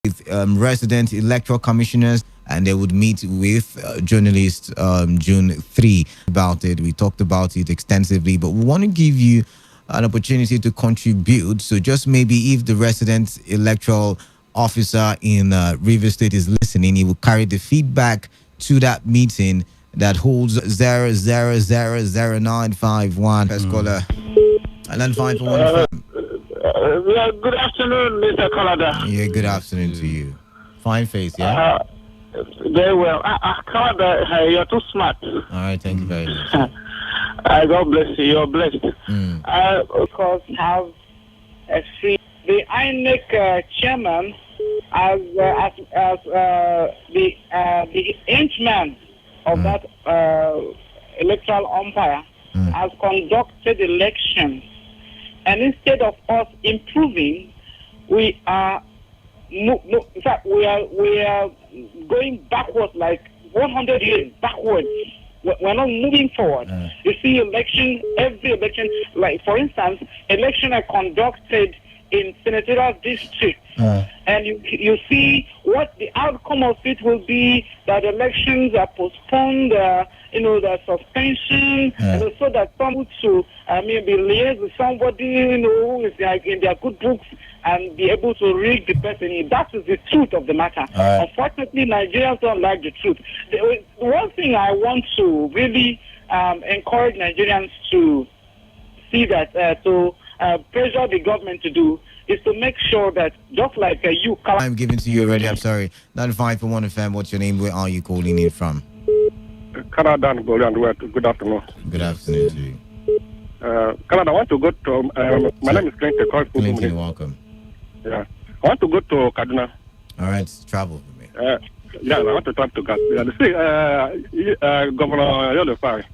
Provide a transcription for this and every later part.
with resident electoral commissioners, and they would meet with journalists June 3 about it. We talked about it extensively, but we want to give you an opportunity to contribute. So just maybe if the resident electoral officer in River State is listening, he will carry the feedback to that meeting that holds 0000951. First caller. And then fine for one FM. Good afternoon, Mr. Canada. Yeah, good afternoon to you. Fine face, yeah? Very well. Canada, you're too smart. All right, thank you very much. God bless you. You're blessed. Of course, have a free. The INEC chairman, as the henchman of that electoral umpire, has conducted elections. And instead of us improving, we are in fact we are going backwards, like 100 years backwards. We're not moving forward. You see, every election, like for instance, election I conducted in senatorial district, and you see what the outcome of it will be, that elections are postponed, the suspension, and also that some to maybe liaise with somebody, who is like in their good books and be able to rig the person. That is the truth of the matter. Unfortunately, Nigerians don't like the truth. The one thing I want to really encourage Nigerians to see that, to pressure the government to do, is to make sure that just like you... I'm giving to you already, I'm sorry. 95.1 FM, what's your name? Where are you calling in from? Canada, good afternoon. Good afternoon to you. Canada, I want to go to... my name is Clinton. Clinton, welcome. Yeah. I want to go to Kaduna. All right, travel with me. I want to talk to Kaduna. See, Governor Yodofari.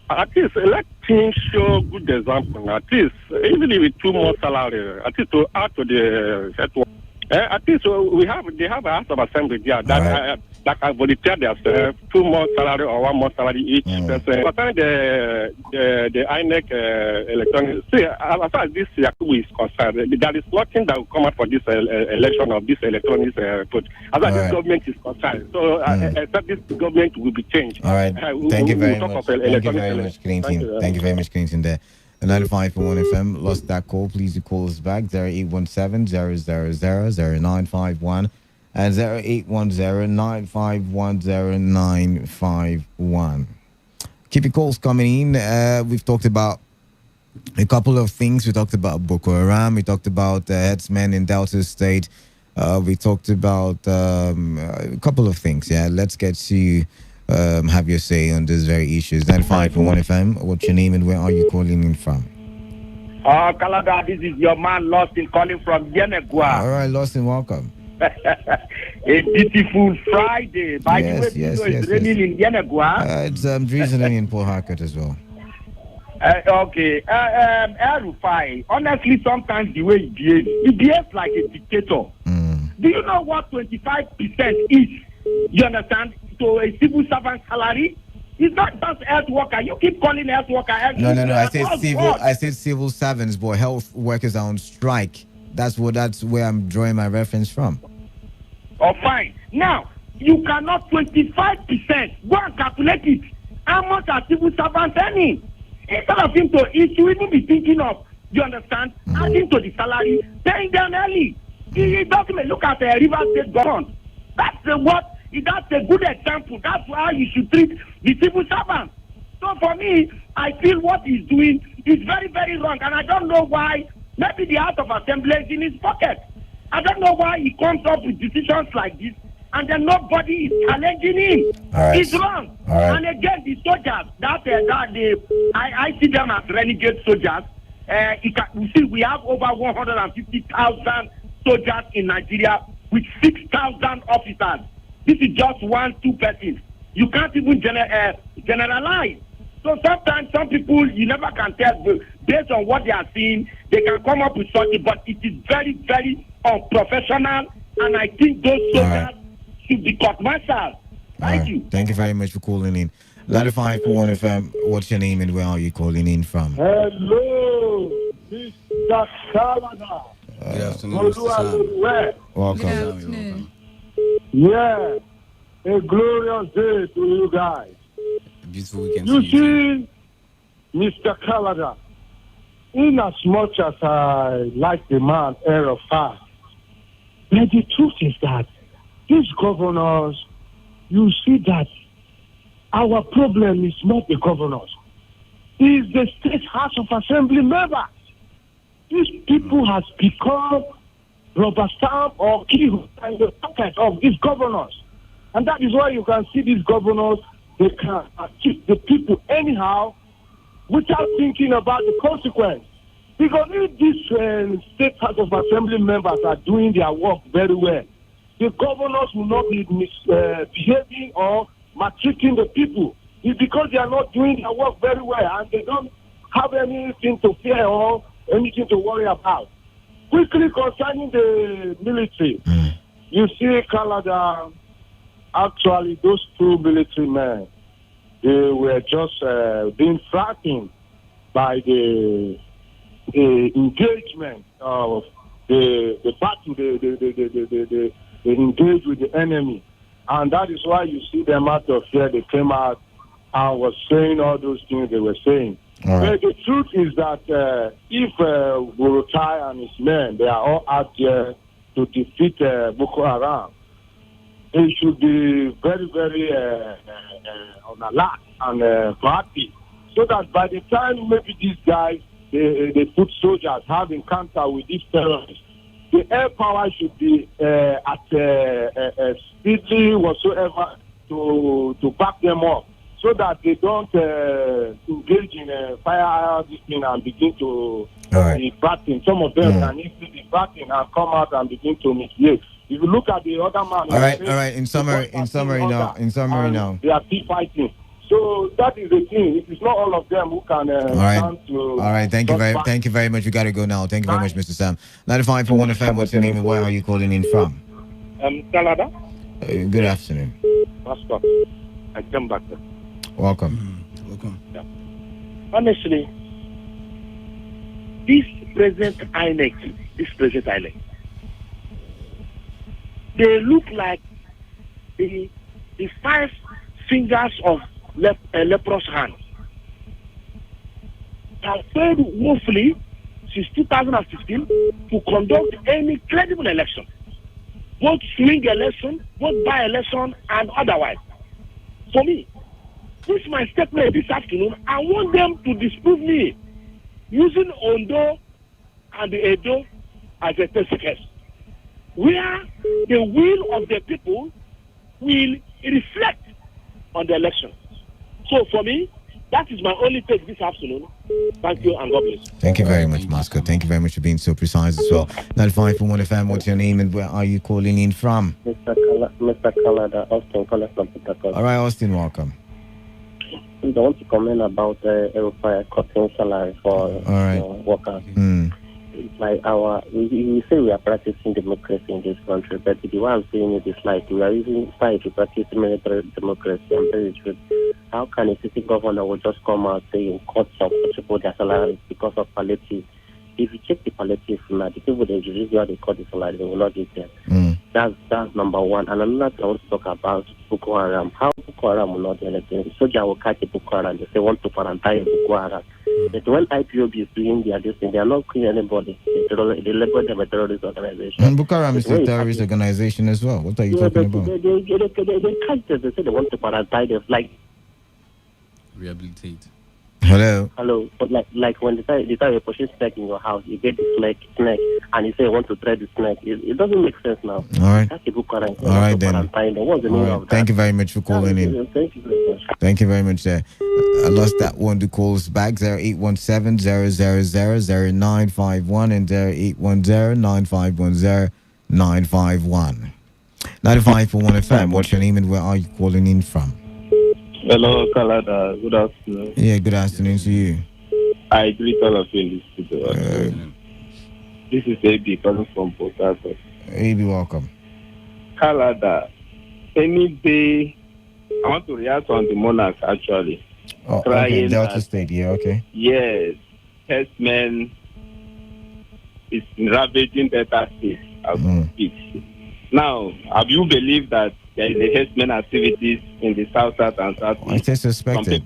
At least let him show good example. At least, even if it's 2 more salary, at least to add to the network. At least they have a House of Assembly there that can volunteer themselves 2 more salary or 1 more salary each person. But the INEC electronic, see, as far as this Yakubu is concerned, there is nothing that will come out for this election of this electronic vote. As far as this government is concerned, so except this government will be changed. All right, thank you very much. Thank you very much, Clinton. Thank you very much, Clinton. There. 95.1 FM, lost that call. Please do call us back. 0817 0000951 and 0810-951-0951. Keep your calls coming in. We've talked about a couple of things. We talked about Boko Haram. We talked about headsmen in Delta State. We talked about a couple of things. Yeah, let's get to have your say on these very issues. 95.1 FM, what's your name and where are you calling in from? Canada, this is your man Lost in calling from Yenegua. All right, Lost in, welcome. A beautiful Friday. By the way, it's raining in Yenegua. It's drizzling in Port Harcourt as well. Okay. Rufai, honestly, sometimes the way he behaves like a dictator. Do you know what 25% is? You understand? To a civil servant salary? It's not just health worker. You keep calling health worker. No. I said civil servants, but health workers are on strike. That's where I'm drawing my reference from. Oh, fine. Now, you cannot 25%. Go and calculate it. How much are civil servants earning? Instead of him to eat, you even be thinking of, you understand, adding to the salary, paying them early. He doesn't look at the River State government. That's a good example. That's how you should treat the civil servants. So for me, I feel what he's doing is very, very wrong. And I don't know why. Maybe the House of Assembly is in his pocket. I don't know why he comes up with decisions like this and then nobody is challenging him. Right. It's wrong. Right. And again, the soldiers, I see them as renegade soldiers. You see, we have over 150,000 soldiers in Nigeria with 6,000 officers. This is just 1-2 persons. You can't even generalize. So sometimes some people, you never can tell, based on what they are seeing, they can come up with something, but it is very, very unprofessional, and I think those soldiers should be court-martialed. Thank you. Thank you very much for calling in. 95.1 FM, what's your name and where are you calling in from? Hello, Mr. Canada. Good afternoon, Mr. Sam. Welcome. Good afternoon. Yeah, a glorious day to you guys. A beautiful weekend You to you. see, Mr. Canada, in as much as I like the man air of fast, but the truth is that these governors, you see that our problem is not the governors. It's the State House of Assembly members. These people has become rubber stamp or key in the pocket of these governors. And that is why you can see these governors, they can keep the people anyhow without thinking about the consequence. Because if these State House of Assembly members are doing their work very well, the governors will not be misbehaving or maltreating the people. It's because they are not doing their work very well and they don't have anything to fear or anything to worry about. Quickly concerning the military, you see Canada, actually those two military men, they were just being frightened by the engagement of the battle, they engage with the enemy. And that is why you see them out of fear. They came out and was saying all those things they were saying. But the truth is that if Burutai and his men, they are all out there to defeat Boko Haram, they should be very, very on alert and proactive. So that by the time maybe these guys, they put soldiers, have encounter with these terrorists, the air power should be at speedily whatsoever to back them up, so that they don't engage in fire this thing and begin to be fighting. Some of them can easily be fighting and come out and begin to misbehave. If you look at the other man, all right. In summary now, they are still fighting. So that is the thing. It is not all of them who can stand to. All right. Thank you very much. We got to go now. Thank you very much, Mr. Sam. 95.1fm. What's your name and where are you calling in from? Canada. Good afternoon. Pastor, I come back. Welcome. Welcome. Yeah. Honestly, this present INEC, they look like the 5 fingers of a leprous hand. Have failed woefully since 2015 to conduct any credible election, both swing election, both by-election, and otherwise. For me, this is my statement this afternoon. I want them to disprove me using Ondo and the Edo as a test case, where the will of the people will reflect on the election. So for me, that is my only take this afternoon. Thank you and God bless. Thank you very much, Moscow. Thank you very much for being so precise as well. 95.1fm. What's your name and where are you calling in from? Mr. Canada, Austin, calling from Port. All right, Austin, welcome. I want to comment about the cutting salary for workers. It's like we say we are practicing democracy in this country, but the way I'm saying it is like we are trying to practice military democracy. And tell you the truth, how can a city governor will just come out saying cut some people their salaries because of palliative? If you check the palliative now, the people they usually cut the salary, they will not get them. That's number one. And another thing I want to talk about Boko Haram. How Boko Haram will not do anything. The soldier will catch the Boko Haram. They say want to quarantine Boko Haram. But when IPOB is doing their this thing, they are not killing anybody. They label them a terrorist organization. And Boko Haram is a terrorist organization as well. What are you talking about? They catch them. They say they want to quarantine them. Like rehabilitate. Hello. But like when the time you push a snake in your house, you get the snake, and you say you want to try the snake. It doesn't make sense now. All right. That's a good quarantine. All right then. What's the meaning of that? Thank you very much for calling in. Thank you very much. Thank you very much, sir. I lost that one to calls back 0817 000 0951 and 0810 9510 951. 95.1 FM. What's your name and where are you calling in from? Hello, Canada. Good afternoon. Yeah, good afternoon to you. I greet all of you in this studio. This is AB calling from Port Harcourt. AB, welcome. Canada. Any day, I want to react on the monarch actually. Oh, okay, Delta State, yeah, okay. Yes, herdsmen, is ravaging Delta State as we speak. Now, have you believed that there is a herdsmen activities in the south and south? I said suspected.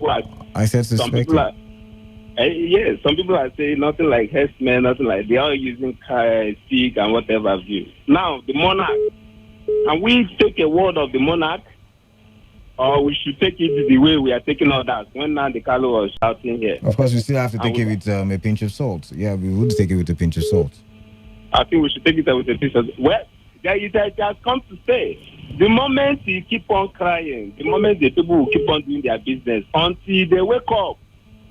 I said suspected. Yes, some people are saying nothing like herdsmen, nothing like they are using stick and whatever view. Now, the monarch, can we take a word of the monarch? Or we should take it the way we are taking others when Nandi Kalu was shouting here. Of course, we still have to take it with a pinch of salt. Yeah, we would take it with a pinch of salt. I think we should take it with a pinch of salt. Well, it has come to stay. The moment you keep on crying, the moment the people will keep on doing their business until they wake up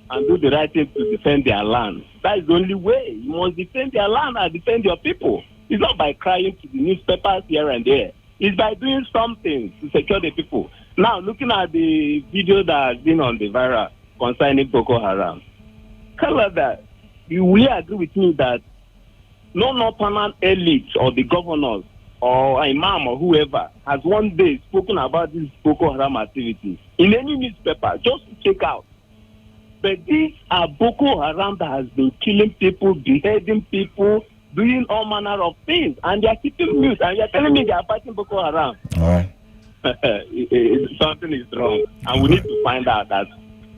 and do the right thing to defend their land. That is the only way. You must defend their land and defend your people. It's not by crying to the newspapers here and there. It's by doing something to secure the people. Now, looking at the video that has been on the viral concerning Boko Haram, Canada, you will agree with me that no northern elite or the governors or imam or whoever has one day spoken about this Boko Haram activities in any newspaper, just to check out. But these are Boko Haram that has been killing people, beheading people, doing all manner of things, and they are keeping mute, and you are telling me they are fighting Boko Haram. All right. Something is wrong, and we need to find out that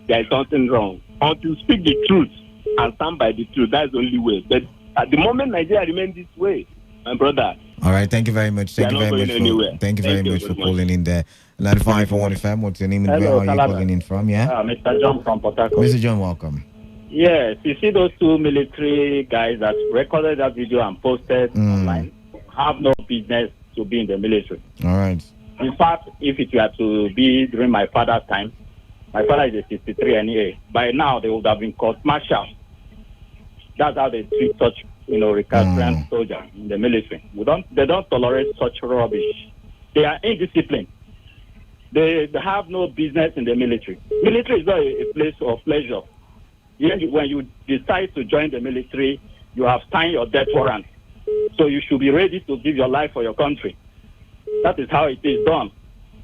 there is something wrong. Until speak the truth and stand by the truth, that's the only way. But at the moment Nigeria remains this way, my brother. All right, thank you very much. Thank you very much for calling in there. 95.1fm. What's your name and where are you calling in from? Yeah, Mr. John from Port Harcourt. Mr. John, welcome. Yes, you see those two military guys that recorded that video and posted online have no business to be in the military. All right. In fact, if it were to be during my father's time, my father is a 63 NEA. By now, they would have been court-martialed. That's how they treat such, recalcitrant soldiers in the military. They don't tolerate such rubbish. They are indisciplined. They have no business in the military. Military is not a place of pleasure. When you decide to join the military, you have signed your death warrant. So you should be ready to give your life for your country. That is how it is done.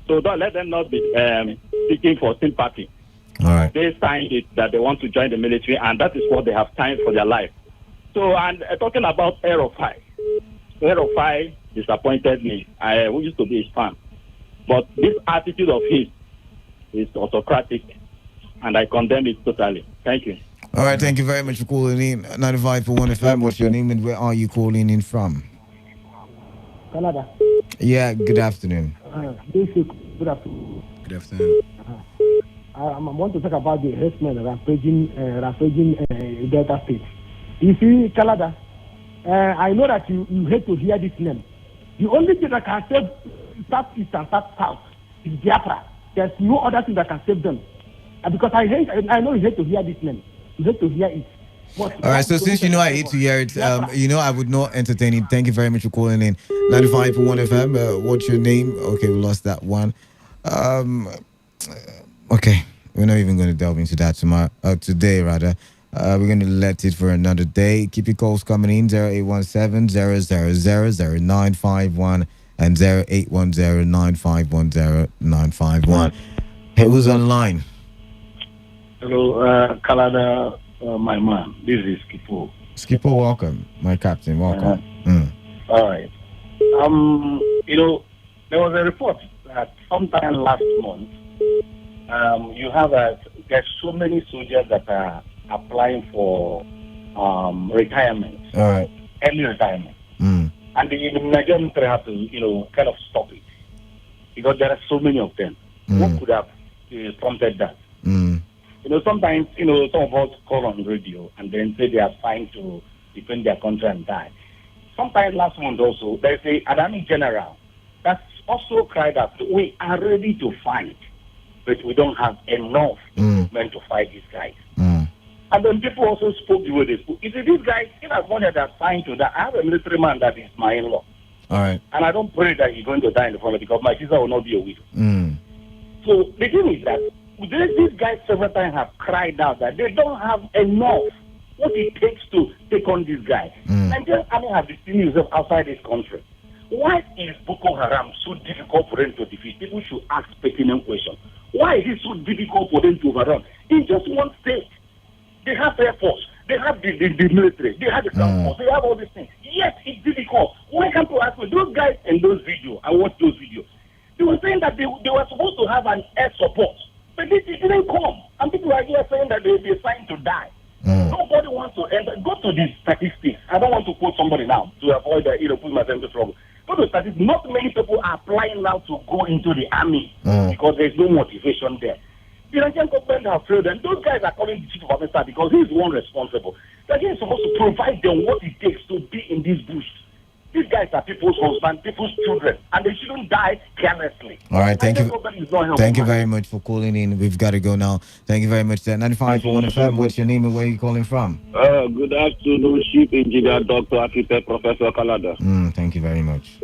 So don't let them not be seeking for sympathy. All right. They signed it that they want to join the military, and that is what they have signed for their life. So, and talking about Erofai disappointed me. I used to be his fan. But this attitude of his is autocratic, and I condemn it totally. Thank you. All right, thank you very much for calling in. 95.1fm. What's your name and where are you calling in from? Canada. Yeah, good afternoon. Good afternoon. Good afternoon. I want to talk about the herdsmen rampaging Delta State. You see, Canada, I know that you hate to hear this name. The only thing that can save Southeast and South is Biafra. There's no other thing that can save them. Because I know you hate to hear this name. You hate to hear it. All right, so since you know I hate to hear it, I would not entertain it. Thank you very much for calling in. 95.1fm. What's your name? Okay, we lost that one. Okay, we're not even going to delve into that today, rather. We're going to let it for another day. Keep your calls coming in. 0817-000-0951 and 0810-951-0951. Hey, who's on the line? Hello, Canada. My man, this is Skipo. Skipo, welcome. My captain, welcome. All right. There was a report that sometime last month, you have there's so many soldiers that are applying for retirement. All right. Early retirement. And the Nigerian military have to, kind of stop it. Because there are so many of them. What could have prompted that? Sometimes, some of us call on radio and then say they are fine to defend their country and die. Sometimes last month also, there's an army general that's also cried out, we are ready to fight, but we don't have enough men to fight these guys. And then people also spoke the way they spoke. You see, these guys, in as much as they're fine to that, I have a military man that is my in-law. All right. And I don't pray that he's going to die in the front because my sister will not be a widow. So the thing is that these guys several times have cried out that they don't have enough what it takes to take on these guys. Nigerian army have distinguished themselves outside this country. Why is Boko Haram so difficult for them to defeat? People should ask pertinent questions. Why is it so difficult for them to overrun? In just one state, they have air force, they they have the military, they have the force, they have all these things. Yes, it's difficult. When I come to ask me, those guys in those videos, I watched those videos, they were saying that they were supposed to have an air support, but it didn't come. And people are here saying that they're trying to die. Nobody wants to enter. Go to the statistics. I don't want to quote somebody now to avoid put myself into trouble. Go to statistics. Not many people are applying now to go into the army because there's no motivation there. The Nigerian government have failed, and those guys are calling the chief of officer because he's the one responsible. The Nigerian is supposed to provide them what it takes to be in this bush. These guys are people's husbands, people's children, and they shouldn't die carelessly. All right, thank you. Thank you very much for calling in. We've got to go now. Thank you very much. 95.1fm. What's your name and where are you calling from? Good afternoon, Chief Engineer, Dr. Architect, Professor Kalada. Thank you very much.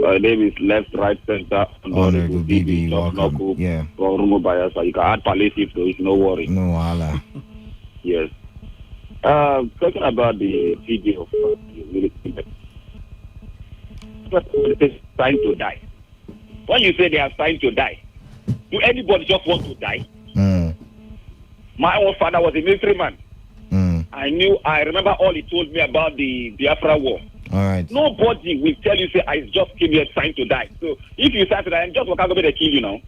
My name is Left, Right, Center. Honorable BB, welcome. Yeah. So you can add palliative to it, no worry. No, Allah. Yes. Talking about the video of the military. It's time to die. When you say they are trying to die, do anybody just want to die? My own father was a military man. I remember all he told me about the Biafra war. All right. Nobody will tell you, say, I just came here trying to die. So if you start to die, just walk out they kill you now.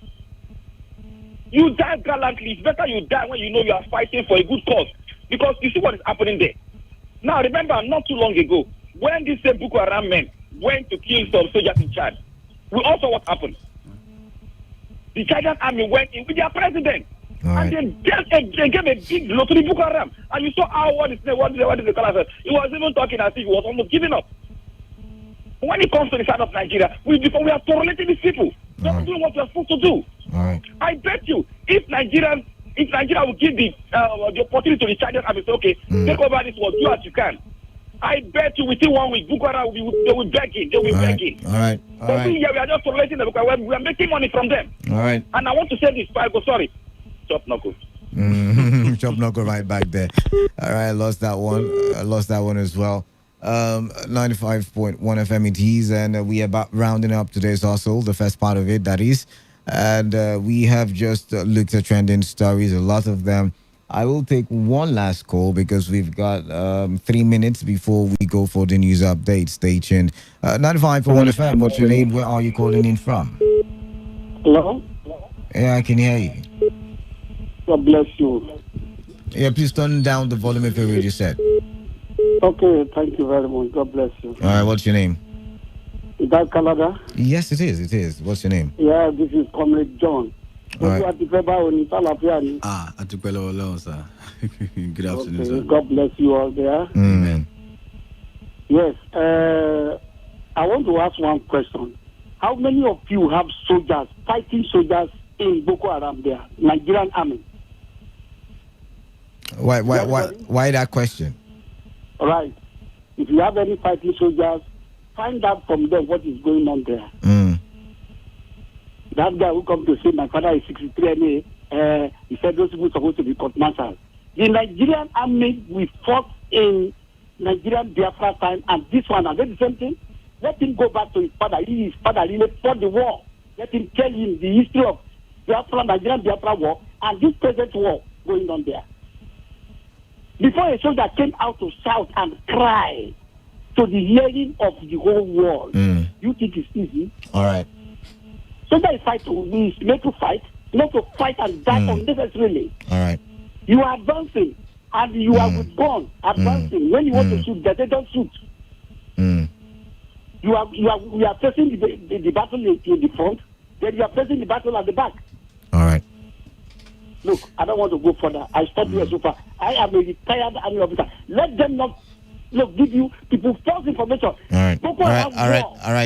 You die gallantly. It's better you die when you know you are fighting for a good cause. Because you see what is happening there. Now remember, not too long ago, when these same Boko Haram men went to kill some soldiers in Chad, we also what happened. The Chadian army went in with their president. Right. And they gave a big blow to the Boko Haram. And you saw how what is the color. He was even talking as if he was almost giving up. When it comes to the side of Nigeria, we are tolerating these people. They're doing what they're supposed to do. Right. I bet you, if Nigeria will give the opportunity to the Chinese army, say, okay, take over this war, do as you can. I bet you within 1 week, Boko Haram they will beg in. They will beg in. All right. We are just tolerating them because we are making money from them. All right. And I want to say this, but I go sorry. Chop knuckle. Chop knuckle right back there. All right, I lost that one as well. 95.1 FM it is, and we are about rounding up today's hustle, the first part of it, that is. And we have just looked at trending stories, a lot of them. I will take one last call because we've got 3 minutes before we go for the news update. Stay tuned. 95.1 FM, what's your name? Where are you calling in from? Hello? Yeah, I can hear you. God bless you. Yeah, please turn down the volume of your radio set. Okay, thank you very much. God bless you. All right, what's your name? Is that Canada? Yes, it is. What's your name? Yeah, this is Comrade John. All right. Sir. Good afternoon, sir. God bless you all there. Amen. Yes, I want to ask one question. How many of you have soldiers, fighting soldiers in Boko Haram there, Nigerian army? Why that question? All right. If you have any fighting soldiers, find out from them what is going on there. That guy who come to say my father is 63 and he said those people are supposed to be court-martialed. The Nigerian army we fought in Nigerian Biafra time, and this one, are they the same thing? Let him go back to his father. His father really fought the war. Let him tell him the history of Biafra, Nigerian Biafra war, and this present war going on there. Before a soldier came out to shout and cry to the hearing of the whole world, you think it's easy? All right. Soldier is made to fight, not to fight and die unnecessarily. All right. You are advancing, and you are with gun advancing. When you want to shoot, they don't shoot. We are facing the battle in the front, then you are facing the battle at the back. All right. Look, I don't want to go further. I stopped here so far. I am a retired army officer. Let them not give you people false information. All right.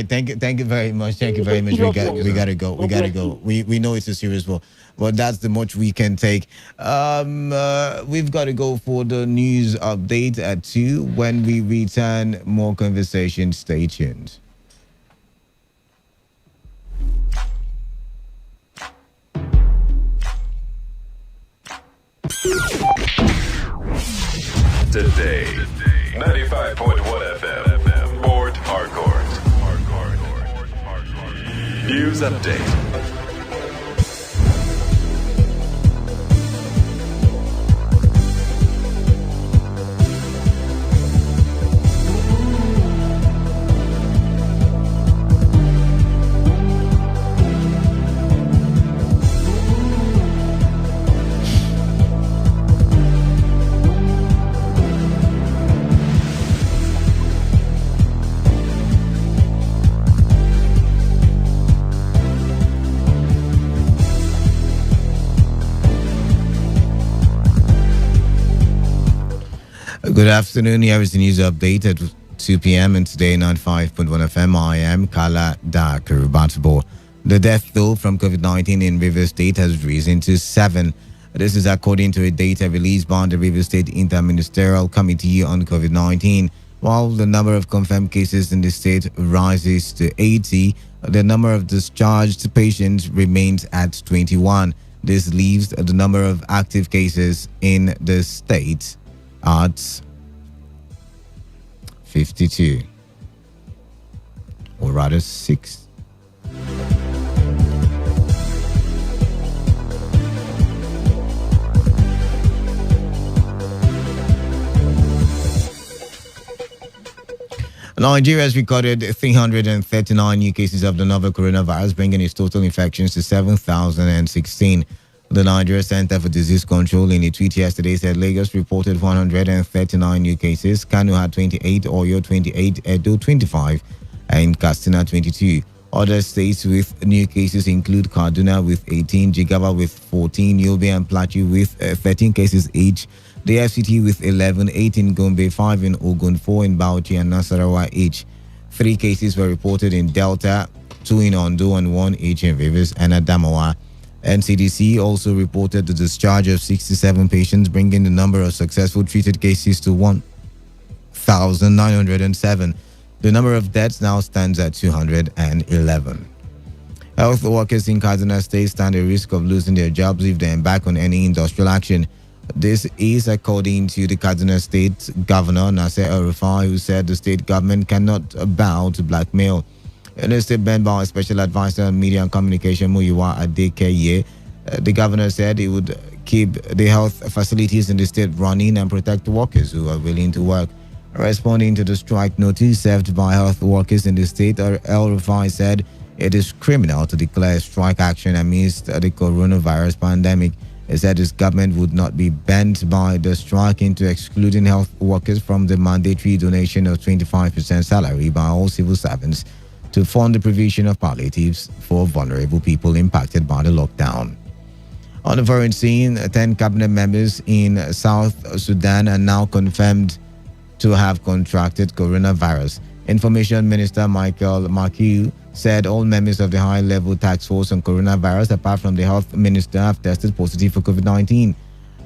Thank you very much. We gotta go. We know it's a serious war, but that's the much we can take. We've got to go for the news update at 2. When we return, more conversation. Stay tuned. Today, 95.1 FM, Port Harcourt. News update. Good afternoon. Here is the news update at 2 p.m. and today 95.1 FM. I am Kala Dakarubatibo. The death toll from COVID-19 in Rivers State has risen to 7. This is according to a data released by the Rivers State Interministerial Committee on COVID-19. While the number of confirmed cases in the state rises to 80, the number of discharged patients remains at 21. This leaves the number of active cases in the state at 52, or rather 6. Nigeria has recorded 339 new cases of the novel coronavirus, bringing its total infections to 7,016. The Nigeria Center for Disease Control in a tweet yesterday said Lagos reported 139 new cases, Kano had 28, Oyo 28, Edo 25, and Katsina 22. Other states with new cases include Kaduna with 18, Jigawa with 14, Yobe and Plateau with 13 cases each, the FCT with 11, 8 in Gombe, 5 in Ogun, 4 in Bauchi and Nasarawa each. 3 cases were reported in Delta, 2 in Ondo and 1 each in Rivers and Adamawa. NCDC also reported the discharge of 67 patients, bringing the number of successful treated cases to 1,907. The number of deaths now stands at 211. Health workers in Kaduna State stand a risk of losing their jobs if they embark on any industrial action. This is according to the Kaduna State Governor, Nasir El-Rufai, who said the state government cannot bow to blackmail. In a statement by Special Advisor on Media and Communication, Muyiwa Adekeye, the governor said he would keep the health facilities in the state running and protect workers who are willing to work. Responding to the strike notice served by health workers in the state, El-Rufai said it is criminal to declare strike action amidst the coronavirus pandemic. He said his government would not be bent by the strike into excluding health workers from the mandatory donation of 25% salary by all civil servants to fund the provision of palliatives for vulnerable people impacted by the lockdown. On the foreign scene, 10 cabinet members in South Sudan are now confirmed to have contracted coronavirus. Information Minister Michael Makiu said all members of the high-level task force on coronavirus, apart from the health minister, have tested positive for COVID-19.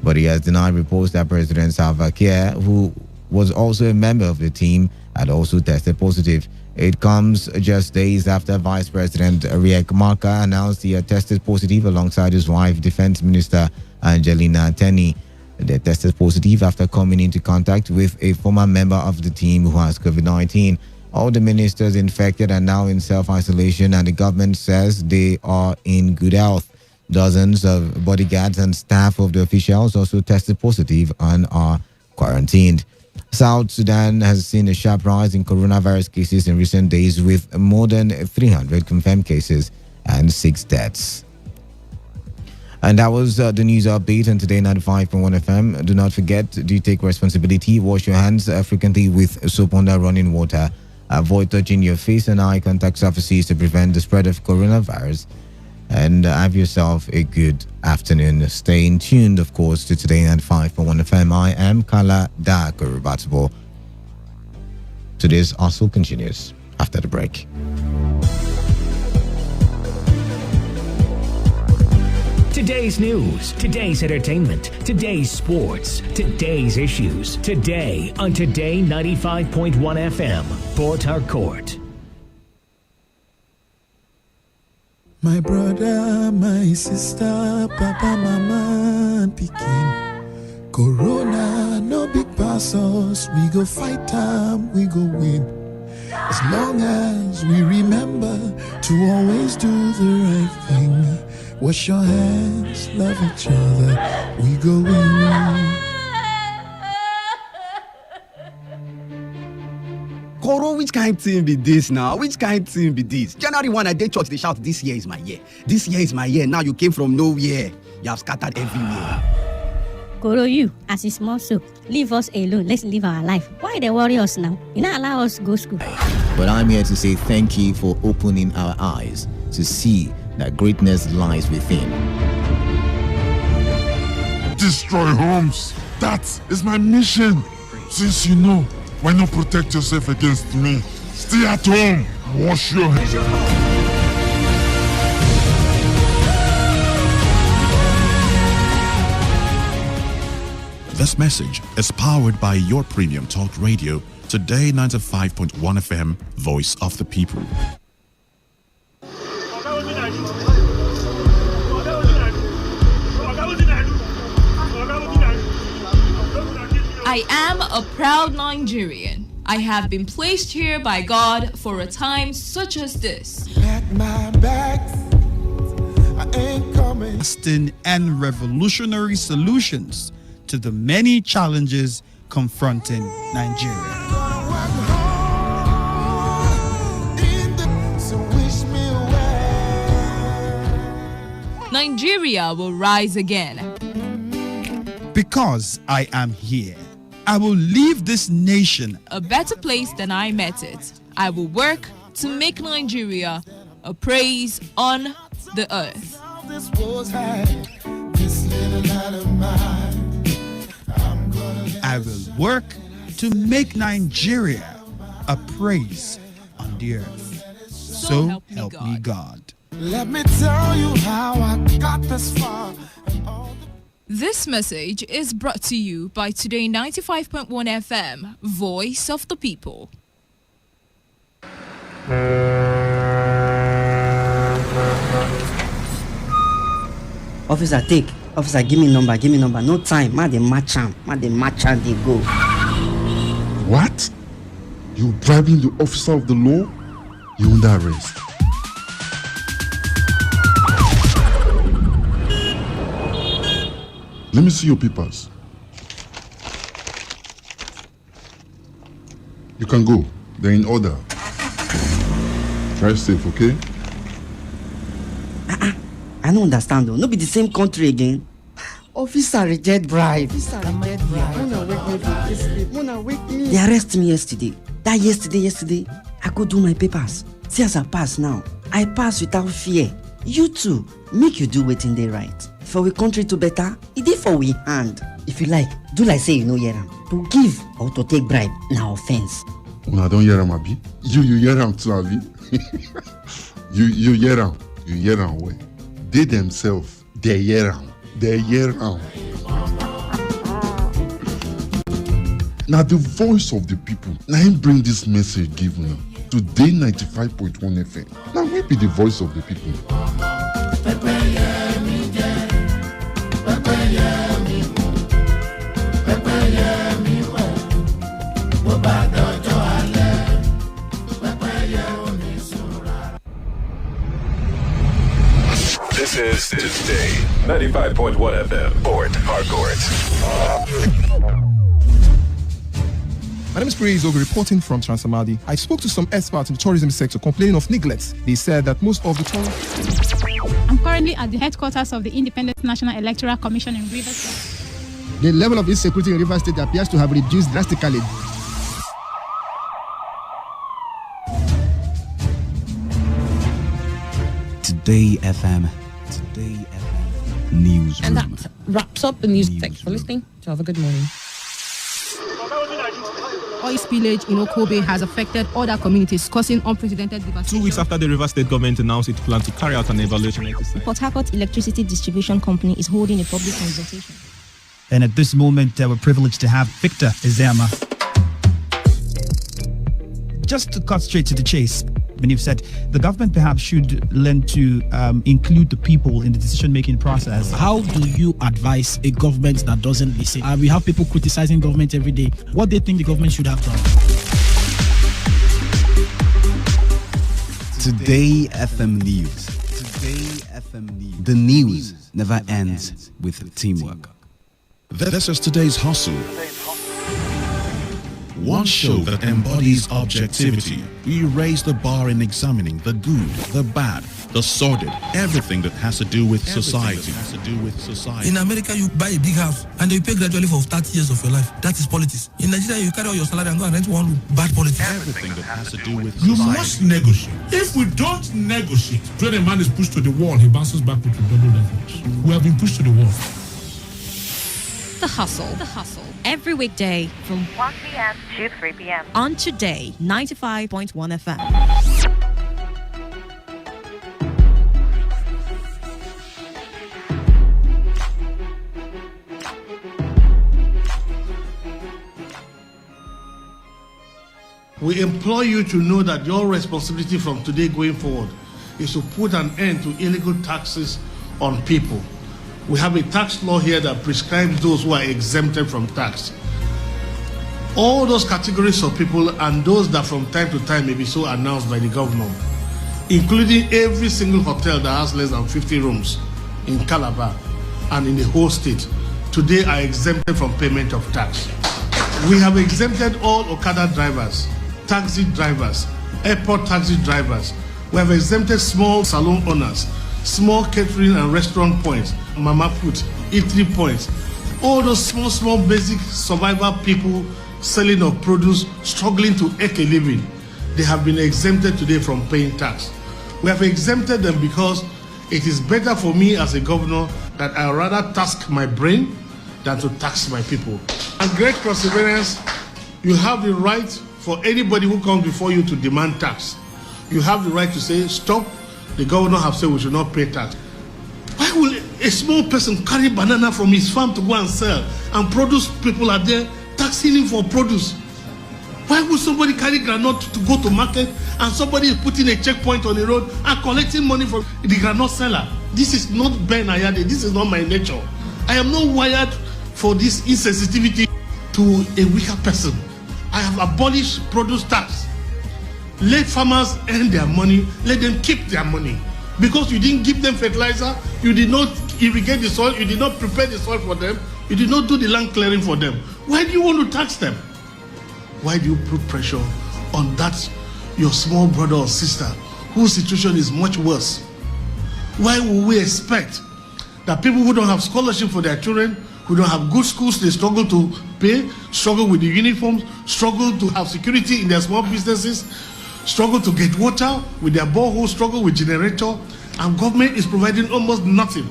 But he has denied reports that President Salva Kiir, who was also a member of the team, had also tested positive. It comes just days after Vice President Riek Machar announced he had tested positive alongside his wife, Defense Minister Angelina Teny. They tested positive after coming into contact with a former member of the team who has COVID-19. All the ministers infected are now in self-isolation, and the government says they are in good health. Dozens of bodyguards and staff of the officials also tested positive and are quarantined. South Sudan has seen a sharp rise in coronavirus cases in recent days, with more than 300 confirmed cases and 6 deaths. And that was the news update on Today 95.1 FM. Do not forget, do take responsibility. Wash your hands frequently with soap under running water. Avoid touching your face and eye contact surfaces to prevent the spread of coronavirus. And have yourself a good afternoon. Stay tuned, of course, to Today 95.1 FM. I am Kala Dakarubatibo. Today's also continues after the break. Today's news, today's entertainment, today's sports, today's issues. Today on Today 95.1 FM, Port Harcourt. My brother, my sister, papa, mama, and pikin. Corona, no big pass us. We go fight time, we go win. As long as we remember to always do the right thing. Wash your hands, love each other, we go win. Koro, which kind of thing be this now? Which kind of thing be this? January 1, I did church, they shout, this year is my year. This year is my year. Now you came from nowhere. You have scattered everywhere. Koro, you, as a small soap, leave us alone. Let's live our life. Why they worry us now? You not allow us to go to school. But I'm here to say thank you for opening our eyes to see that greatness lies within. Destroy homes. That is my mission. Since you know, why not protect yourself against me? Stay at home. Wash your hands. This message is powered by your premium talk radio, Today 95.1 FM, Voice of the People. I am a proud Nigerian. I have been placed here by God for a time such as this. Lasting and revolutionary solutions to the many challenges confronting Nigeria. Nigeria will rise again. Because I am here, I will leave this nation a better place than I met it. I will work to make Nigeria a praise on the earth. I will work to make Nigeria a praise on the earth. So help me God. Let me tell you how I got this far. This message is brought to you by Today 95.1 FM, Voice of the People. Officer, take. Officer, give me number. No time. Ma, they match am, they go. What? You bribing the officer of the law? You under arrest. Let me see your papers. You can go. They're in order. Drive safe, okay? I don't understand though. No be the same country again. Officer reject bribe. They arrest me yesterday. That yesterday, I go do my papers. See as I pass now. I pass without fear. You too, make you do wetin dey right. For we country to better, it is for we hand. If you like, do like say you know hear am. To give or to take bribe, na offense. Una don hear am, abi? You hear am too, abi? You hear am. You hear am well. They themselves, they hear am. Now the voice of the people. Now him bring this message give una. Today 95.1 FM. Now we be the voice of the people. This is Today 95.1 FM, Port Harcourt. My name is Praise Ogo, reporting from Transamadi. I spoke to some experts in the tourism sector complaining of neglect. They said that most of the I'm currently at the headquarters of the Independent National Electoral Commission in Rivers State. The level of insecurity in Rivers State appears to have reduced drastically. Today FM Newsroom. And that wraps up the news. Thanks for listening. Have a good morning. Oil spillage in Okobe has affected other communities, causing unprecedented devastation. 2 weeks after the Rivers State government announced it planned to carry out an evaluation exercise. Port Harcourt Electricity Distribution Company is holding a public consultation. And at this moment, we're privileged to have Victor Ezema. Just to cut straight to the chase, when you've said the government perhaps should learn to include the people in the decision-making process. How do you advise a government that doesn't listen? We have people criticizing government every day. What they think the government should have done? Today FM News. The news never ends with teamwork. This is today's hustle. One show that embodies objectivity. We raise the bar in examining the good, the bad, the sordid, everything that has to do with society. In America, you buy a big house and you pay gradually for 30 years of your life. That is politics. In Nigeria, you carry all your salary and go and rent one room. Bad politics. Everything that has to do with you society. must negotiate. If we don't negotiate, when a man is pushed to the wall, he bounces back with double that. We have been pushed to the wall. The Hustle. Every weekday from 1 p.m. to 3 p.m. on Today 95.1 FM. We implore you to know that your responsibility from today going forward is to put an end to illegal taxes on people. We have a tax law here that prescribes those who are exempted from tax. All those categories of people and those that from time to time may be so announced by the governor, including every single hotel that has less than 50 rooms in Calabar and in the whole state, today are exempted from payment of tax. We have exempted all Okada drivers, taxi drivers, airport taxi drivers. We have exempted small salon owners, small catering and restaurant points, mama put, eatery points. All those small basic survival people selling of produce, struggling to make a living, they have been exempted today from paying tax. We have exempted them because it is better for me as a governor that I rather tax my brain than to tax my people. And great perseverance, you have the right for anybody who comes before you to demand tax. You have the right to say, stop, the governor have said we should not pay tax. Why will a small person carry banana from his farm to go and sell, and produce people are there taxing him for produce? Why would somebody carry granite to go to market and somebody is putting a checkpoint on the road and collecting money from the granite seller? This is not Ben Ayade, this is not my nature. I am not wired for this insensitivity to a weaker person. I have abolished produce tax. Let farmers earn their money, let them keep their money. Because you didn't give them fertilizer, you did not irrigate the soil, you did not prepare the soil for them, you did not do the land clearing for them. Why do you want to tax them? Why do you put pressure on that, your small brother or sister, whose situation is much worse? Why will we expect that people who don't have scholarship for their children, who don't have good schools, they struggle to pay, struggle with the uniforms, struggle to have security in their small businesses, struggle to get water with their borehole, struggle with generator, and government is providing almost nothing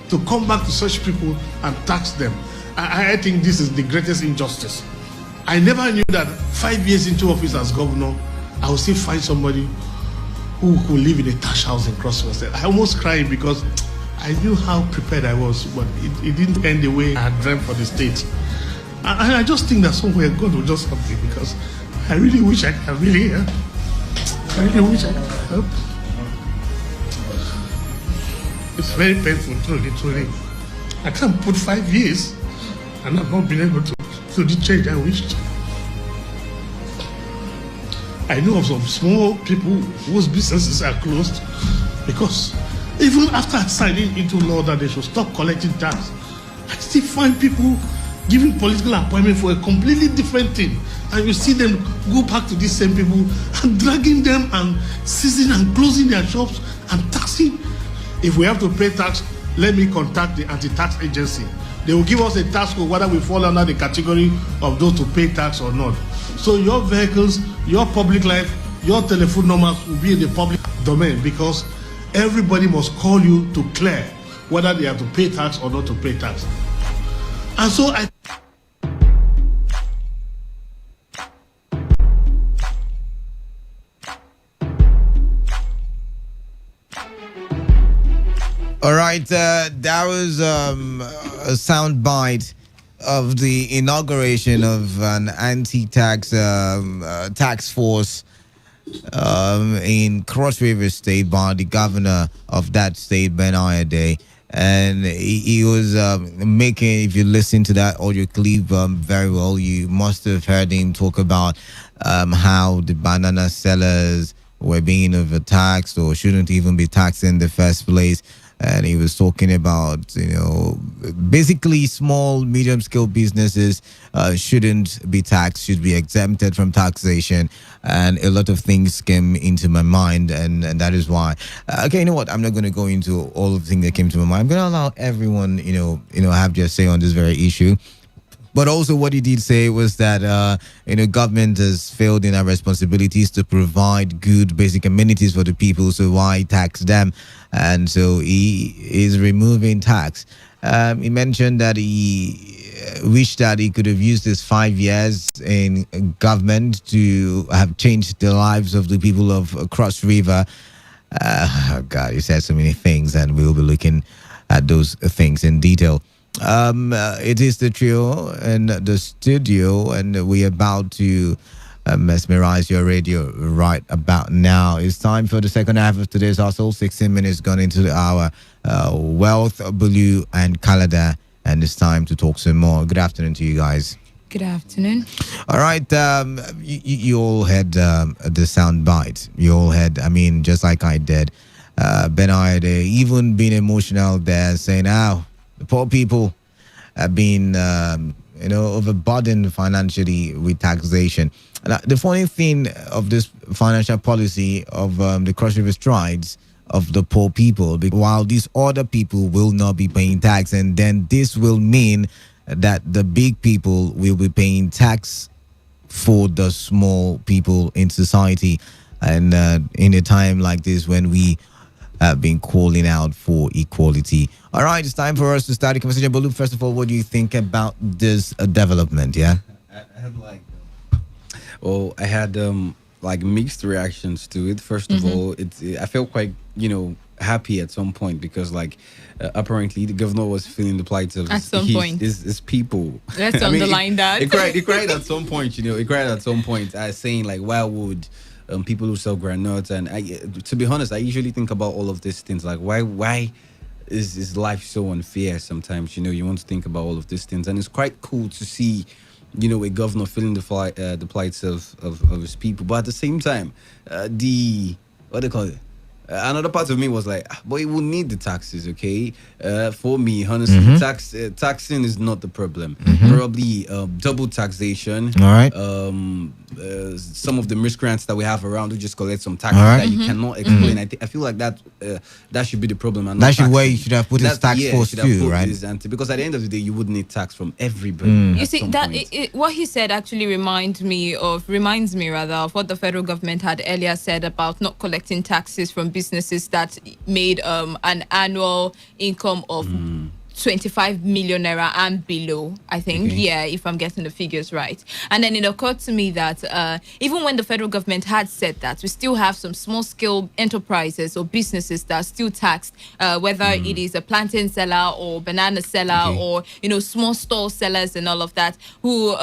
to come back to such people and tax them? I think this is the greatest injustice. I never knew that 5 years into office as governor, I would still find somebody who could live in a thatch house in Crosswell. I almost cried because I knew how prepared I was, but it didn't end the way I had dreamt for the state. And I just think that somewhere God will just help me, because I really wish I could really help. I really wish I could help. It's very painful, truly. I can't put 5 years and I've not been able to do the change I wished. I know of some small people whose businesses are closed because even after signing into law that they should stop collecting tax, I still find people giving political appointment for a completely different thing. And you see them go back to these same people and dragging them and seizing and closing their shops and taxing. If we have to pay tax, let me contact the anti-tax agency. They will give us a tax code whether we fall under the category of those to pay tax or not. So your vehicles, your public life, your telephone numbers will be in the public domain, because everybody must call you to clear whether they have to pay tax or not to pay tax. And so I... All right, that was a sound bite of the inauguration of an anti-tax tax force in Cross River State by the governor of that state, Ben Ayade. And he was making, if you listen to that audio clip very well, you must have heard him talk about how the banana sellers were being overtaxed or shouldn't even be taxed in the first place. And he was talking about, basically small, medium-scale businesses shouldn't be taxed, should be exempted from taxation. And a lot of things came into my mind, and that is why. Okay, you know what? I'm not going to go into all of the things that came to my mind. I'm going to allow everyone, have their say on this very issue. But also what he did say was that, government has failed in our responsibilities to provide good basic amenities for the people, so why tax them? And so he is removing tax. He mentioned that he wish that he could have used his 5 years in government to have changed the lives of the people of Cross River. God, he said so many things, and we'll be looking at those things in detail. It is the trio in the studio, and we're about to mesmerize your radio right about now. It's time for the second half of today's hustle. 16 minutes gone into our Wealth, Blue, and Calendar, and it's time to talk some more. Good afternoon to you guys. Good afternoon. All right, you all had the sound bite. You all had, I mean, just like I did. Bernard even being emotional there, saying, the poor people have been, overburdened financially with taxation. And the funny thing of this financial policy of the Cross River Strides of the poor people, while these other people will not be paying tax, and then this will mean that the big people will be paying tax for the small people in society. And in a time like this, when we have been calling out for equality. All right, it's time for us to start the conversation. But look, first of all, what do you think about this development? Yeah, I had mixed reactions to it. First of all, I felt quite happy at some point, because apparently the governor was feeling the plight of his people. Let's underline that. He cried at some point. He cried at some point, saying why would people who sell granules, and to be honest, I usually think about all of these things, why is life so unfair sometimes. You want to think about all of these things, and it's quite cool to see a governor feeling the plights of his people. But at the same time, what they call it, another part of me was but he will need the taxes, okay? For me, honestly, taxing is not the problem. Probably double taxation. All right. Some of the miscreants that we have around who just collect some taxes that you cannot explain. I feel like that should be the problem. And that's where you should have put his tax force too, right? Because at the end of the day, you would need tax from everybody. You see, that what he said actually reminds me of what the federal government had earlier said about not collecting taxes from businesses that made an annual income of 25 million naira and below, I think. Okay. Yeah, if I'm getting the figures right. And then it occurred to me that even when the federal government had said that, we still have some small scale enterprises or businesses that are still taxed, whether it is a plantain seller or banana seller or small store sellers and all of that, who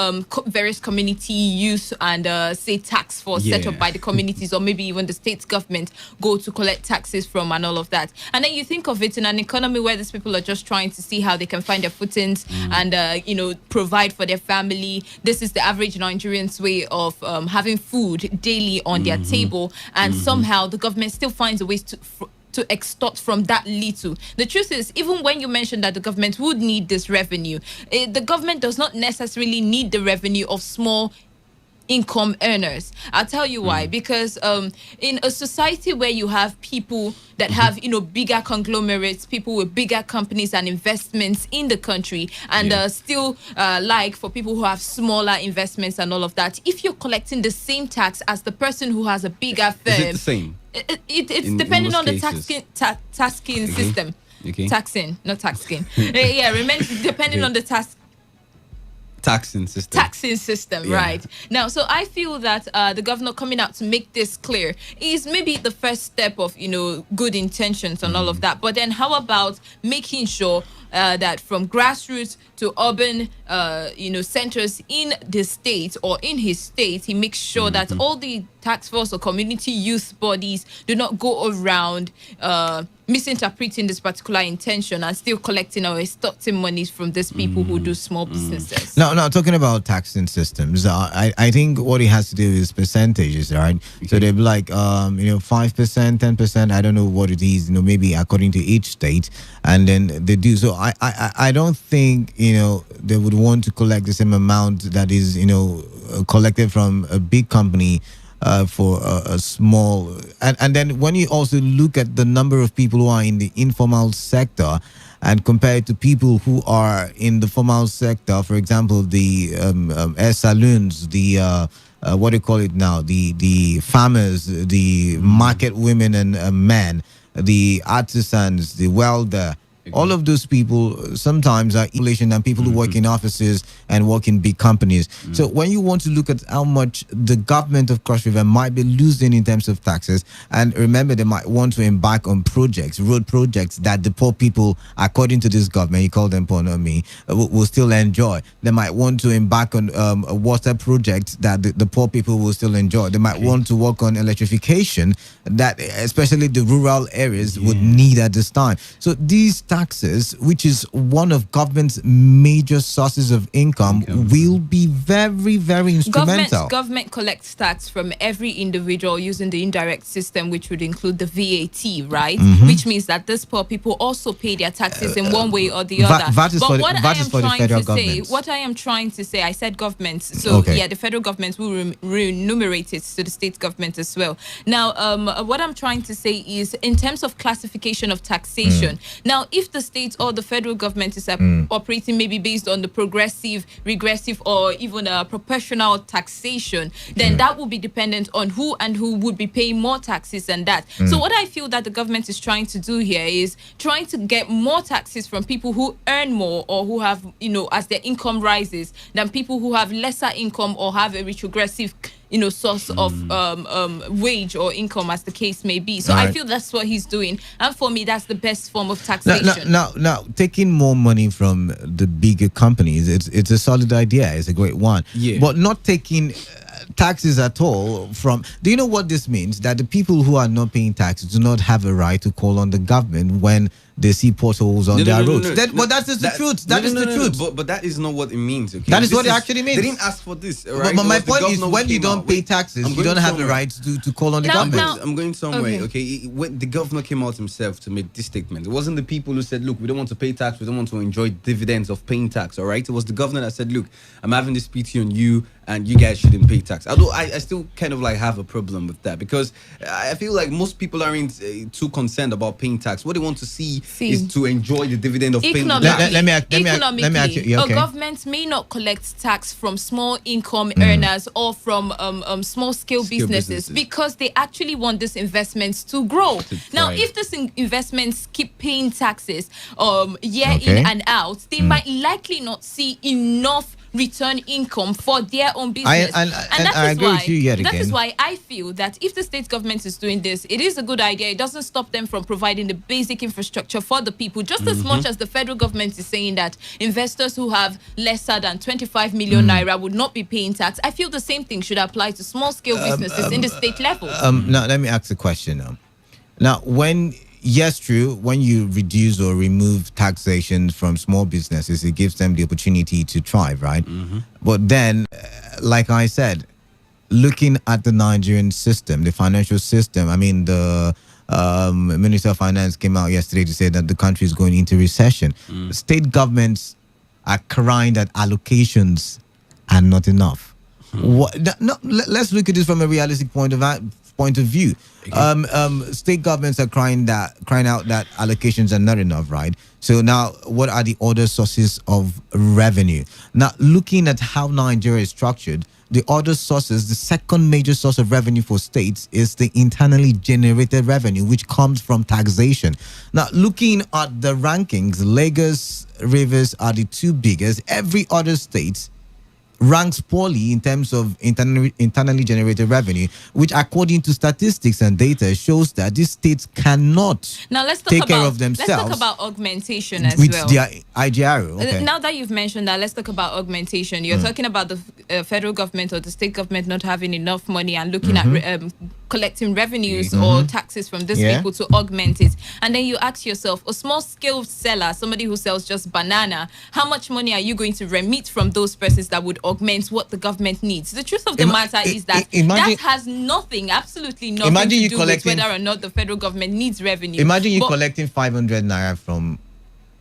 various community youth and say tax force set up by the communities, or maybe even the state government go to collect taxes from and all of that. And then you think of it in an economy where these people are just trying to see how they can find their footings and provide for their family. This is the average Nigerian's way of having food daily on their table, and somehow the government still finds a way to extort from that little. The truth is, even when you mention that the government would need this revenue, the government does not necessarily need the revenue of small income earners. I'll tell you why. Because in a society where you have people that have bigger conglomerates, people with bigger companies and investments in the country, and still for people who have smaller investments and all of that, if you're collecting the same tax as the person who has a bigger firm, is it the same? It's depending on the taxing system. Taxing, not taxing. Remember, depending on the taxing system, right? Now, so I feel that the governor coming out to make this clear is maybe the first step of good intentions and all of that. But then how about making sure that from grassroots to urban centers in the state or in his state, he makes sure that all the task force or community youth bodies do not go around misinterpreting this particular intention and still collecting or extorting monies from these people who do small businesses. No, talking about taxing systems, I think what it has to do is percentages, right? Okay. So they'll be 5%, 10%, I don't know what it is, maybe according to each state, and then they do. So I don't think, they would want to collect the same amount that is, collected from a big company for a small, and then when you also look at the number of people who are in the informal sector and compare it to people who are in the formal sector, for example, the hair saloons, the what do you call it now, the farmers, the market women and men, the artisans, the welder, All of those people sometimes are inflation than people who work in offices and work in big companies. So when you want to look at how much the government of Cross River might be losing in terms of taxes, and remember they might want to embark on projects, road projects that the poor people, according to this government, you call them poor, not me, will still enjoy. They might want to embark on a water project that the poor people will still enjoy. They might want to work on electrification that especially the rural areas would need at this time. So these taxes, which is one of government's major sources of income, will be very, very instrumental. Government collects tax from every individual using the indirect system, which would include the VAT, right? Which means that these poor people also pay their taxes in one way or the other. VAT is for the federal government. What I am trying to say, I said government. So the federal government will remunerate it to the state government as well. Now, what I'm trying to say is in terms of classification of taxation. Now, if the state or the federal government is operating maybe based on the progressive, regressive, or even a proportional taxation, then that will be dependent on who would be paying more taxes than that. So what I feel that the government is trying to do here is trying to get more taxes from people who earn more or who have, as their income rises, than people who have lesser income or have a retrogressive source of wage or income, as the case may be. So I feel that's what he's doing, and for me that's the best form of taxation. Now taking more money from the bigger companies, it's a solid idea, it's a great one, but not taking taxes at all from, do you know what this means? That the people who are not paying taxes do not have a right to call on the government when they see potholes on their roads. But that's just the truth. That is the truth. But that is not what it means. Okay, that is what it actually means. They didn't ask for this. Right? But my point is, when you don't pay taxes, you don't have the right to call on the government. I'm going somewhere. Okay, when the governor came out himself to make this statement, it wasn't the people who said, "Look, we don't want to pay tax. We don't want to enjoy dividends of paying tax." All right, it was the governor that said, "Look, I'm having this PT on you, and you guys shouldn't pay tax." Although I still kind of like have a problem with that, because I feel like most people aren't too concerned about paying tax. What they want to see is to enjoy the dividend of paying tax. Let me ask you. A government may not collect tax from small income earners or from small scale businesses because they actually want these investments to grow. Now, if these investments keep paying taxes year in and out, they might likely not see enough return income for their own business. That is why I feel that if the state government is doing this, it is a good idea. It doesn't stop them from providing the basic infrastructure for the people, just as much as the federal government is saying that investors who have lesser than 25 million naira would not be paying tax. I feel the same thing should apply to small scale businesses in the state level. Now let me ask a question now. Yes, true. When you reduce or remove taxation from small businesses, it gives them the opportunity to thrive, right? But then, like I said, looking at the Nigerian system, the financial system, I mean, the Minister of Finance came out yesterday to say that the country is going into recession. State governments are crying that allocations are not enough. Let's look at this from a realistic point of view. State governments are crying out that allocations are not enough, right? So now, what are the other sources of revenue? Now, looking at how Nigeria is structured, the other sources, the second major source of revenue for states is the internally generated revenue, which comes from taxation. Now, looking at the rankings, Lagos, Rivers are the two biggest. Every other state ranks poorly in terms of internally generated revenue, which according to statistics and data shows that these states cannot take care of themselves. Let's talk about augmentation as with well. Their IGR. Okay. Now that you've mentioned that, let's talk about augmentation. You're talking about the federal government or the state government not having enough money and looking at collecting revenues or taxes from these people to augment it. And then you ask yourself, a small scale seller, somebody who sells just banana, how much money are you going to remit from those persons that would augment what the government needs? The truth of the matter is that that has absolutely nothing to do with whether or not the federal government needs revenue. Imagine you collecting 500 naira from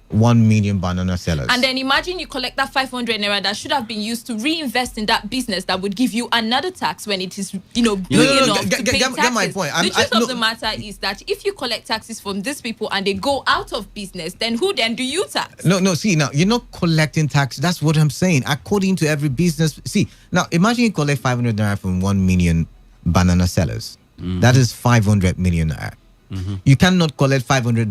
1 million banana sellers. And then imagine you collect that 500 naira that should have been used to reinvest in that business that would give you another tax when it is, big enough to pay taxes. Get my point. The truth of the matter is that if you collect taxes from these people and they go out of business, then who then do you tax? No, see, now, you're not collecting tax. That's what I'm saying. According to every business. See, now, imagine you collect 500 naira from 1 million banana sellers. That is 500 million naira. You cannot collect 500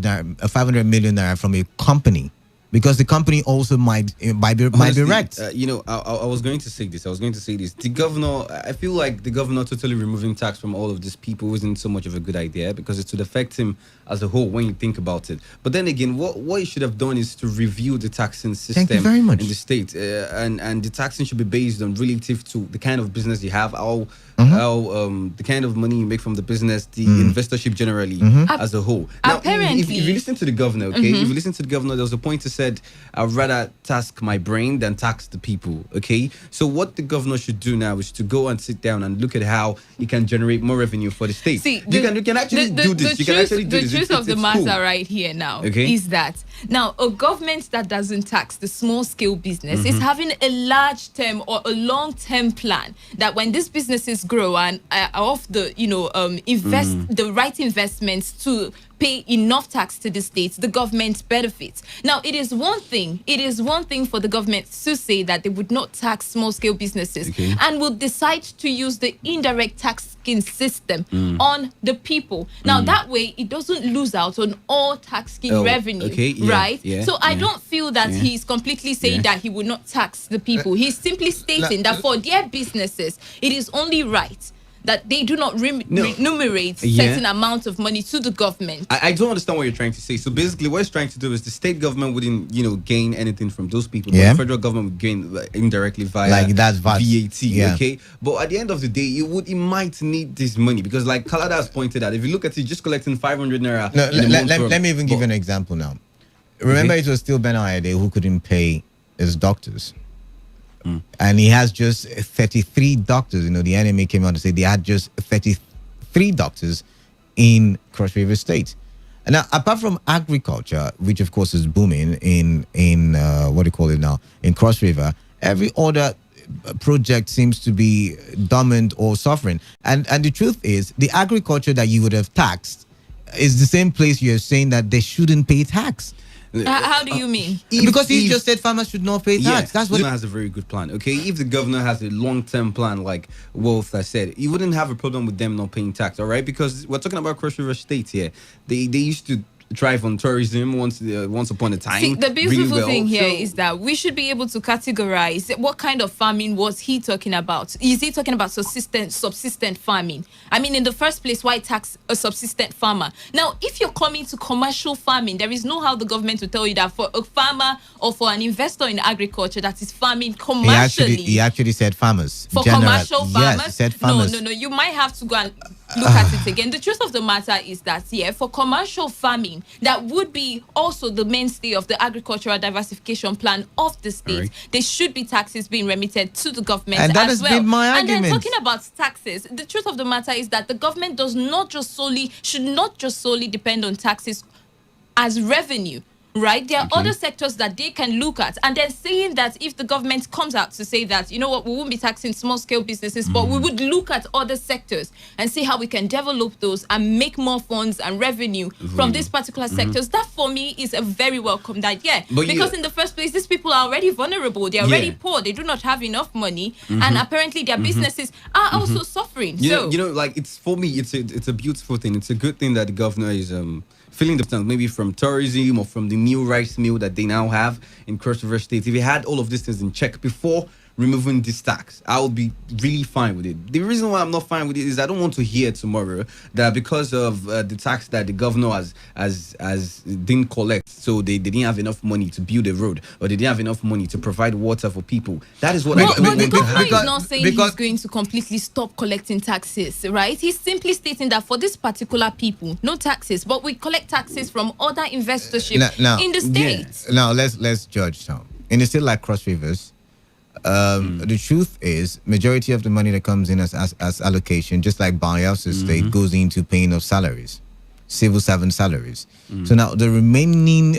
million naira from a company, because the company also might be wrecked. I was going to say this. The governor, I feel like the governor totally removing tax from all of these people isn't so much of a good idea, because it would affect him as a whole when you think about it. But then again, what he should have done is to review the taxing system very much. in the state, and the taxing should be based on relative to the kind of business you have, how the kind of money you make from the business, the investorship generally as a whole. Now, Apparently, if you listen to the governor, okay, if you listen to the governor, there was a point to said, I'd rather tax my brain than tax the people. Okay, so what the governor should do now is to go and sit down and look at how he can generate more revenue for the state. See, you can actually do this. You can actually do this. The truth of the matter right here now is that now a government that doesn't tax the small scale business is having a large term or a long term plan that when these businesses grow and are off the invest the right investments to pay enough tax to the states, the government benefits. Now, it is one thing for the government to say that they would not tax small-scale businesses and will decide to use the indirect tax-scheme system on the people. Now, that way, it doesn't lose out on all tax-scheme revenue, right? So I don't feel that he's completely saying that he would not tax the people. He's simply stating that for their businesses, it is only right that they do not remunerate certain amount of money to the government. I don't understand what you're trying to say. So basically, what it's trying to do is the state government wouldn't, gain anything from those people. But the federal government would gain indirectly via VAT. Okay, but at the end of the day, it might need this money, because, like Kalada has pointed out, if you look at it, just collecting 500 naira. Let me even give you an example now. Remember, it was still Ben Ayade who couldn't pay his doctors. And he has just 33 doctors. The NMA came out to say they had just 33 doctors in Cross River State. And now, apart from agriculture, which of course is booming in what do you call it now, in Cross River, every other project seems to be dormant or suffering. And the truth is, the agriculture that you would have taxed is the same place you're saying that they shouldn't pay tax. How do you mean? Because he just said farmers should not pay tax. That's what the governor has a very good plan. Okay, if the governor has a long-term plan, like Wolf has said, you wouldn't have a problem with them not paying tax. All right, because we're talking about Cross River State here. They used to thrive on tourism once upon a time. See, the beautiful thing here is that we should be able to categorize what kind of farming was he talking about. Is he talking about subsistent farming? I mean, in the first place, why tax a subsistent farmer? Now, if you're coming to commercial farming, there is no how the government will tell you that for a farmer or for an investor in agriculture that is farming commercially. He actually said farmers. For commercial farmers? Yes, he said farmers. No. You might have to go and look at it again. The truth of the matter is that, for commercial farming, that would be also the mainstay of the agricultural diversification plan of the state. Right. There should be taxes being remitted to the government and that has been my argument. And then talking about taxes, the truth of the matter is that the government should not just solely depend on taxes as revenue. Right, there are other sectors that they can look at, and then saying that if the government comes out to say that, we won't be taxing small-scale businesses, but we would look at other sectors and see how we can develop those and make more funds and revenue from these particular sectors. That for me is a very welcomed idea, because in the first place, these people are already vulnerable, they're already poor, they do not have enough money, and apparently their businesses are also suffering. It's for me, it's a beautiful thing. It's a good thing that the governor is filling the tank, maybe from tourism or from the new rice mill that they now have in Cross River State. If he had all of these things in check before removing this tax, I would be really fine with it. The reason why I'm not fine with it is I don't want to hear tomorrow that because of the tax that the governor has didn't collect, so they didn't have enough money to build a road, or they didn't have enough money to provide water for people. That is what the governor is not saying he's going to completely stop collecting taxes, right? He's simply stating that for this particular people, no taxes, but we collect taxes from other investorship in the state. Now let's judge now. In a state like Cross Rivers, the truth is, majority of the money that comes in as allocation, just like Bayelsa State, goes into paying of salaries, civil servant salaries. So now the remaining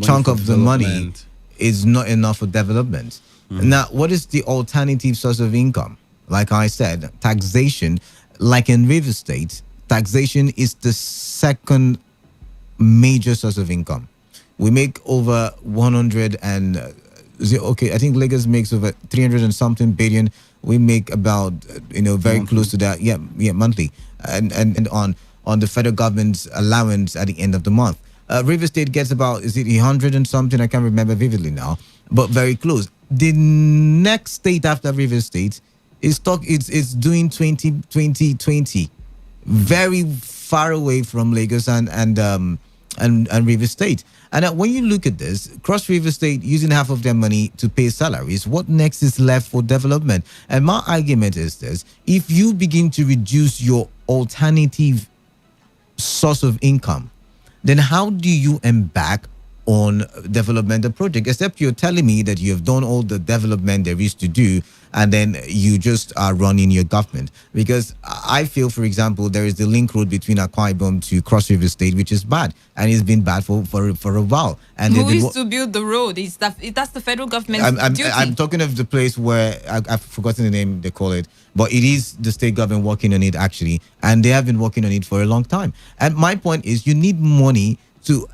chunk of the money is not enough for development. Now, what is the alternative source of income? Like I said, taxation. Like in River State, taxation is the second major source of income. We make over 100 and I think Lagos makes over 300 and something billion. We make about very close to that, monthly, and on on the federal government's allowance at the end of the month. River State gets about, is it 100 and something? I can't remember vividly now, but very close. The next state after River State is it's doing 20. Very far away from Lagos and River State. And when you look at this, Cross River State using half of their money to pay salaries, what next is left for development? And my argument is this: if you begin to reduce your alternative source of income, then how do you embark on developmental project? Except you're telling me that you have done all the development there is to do, and then you just are running your government. Because I feel, for example, there is the link road between Akwa Ibom to Cross River State, which is bad, and it's been bad for a while. And who is to build the road? That's the federal government's duty. I'm talking of the place where I've forgotten the name they call it, but it is the state government working on it actually, and they have been working on it for a long time. And my point is, you need money to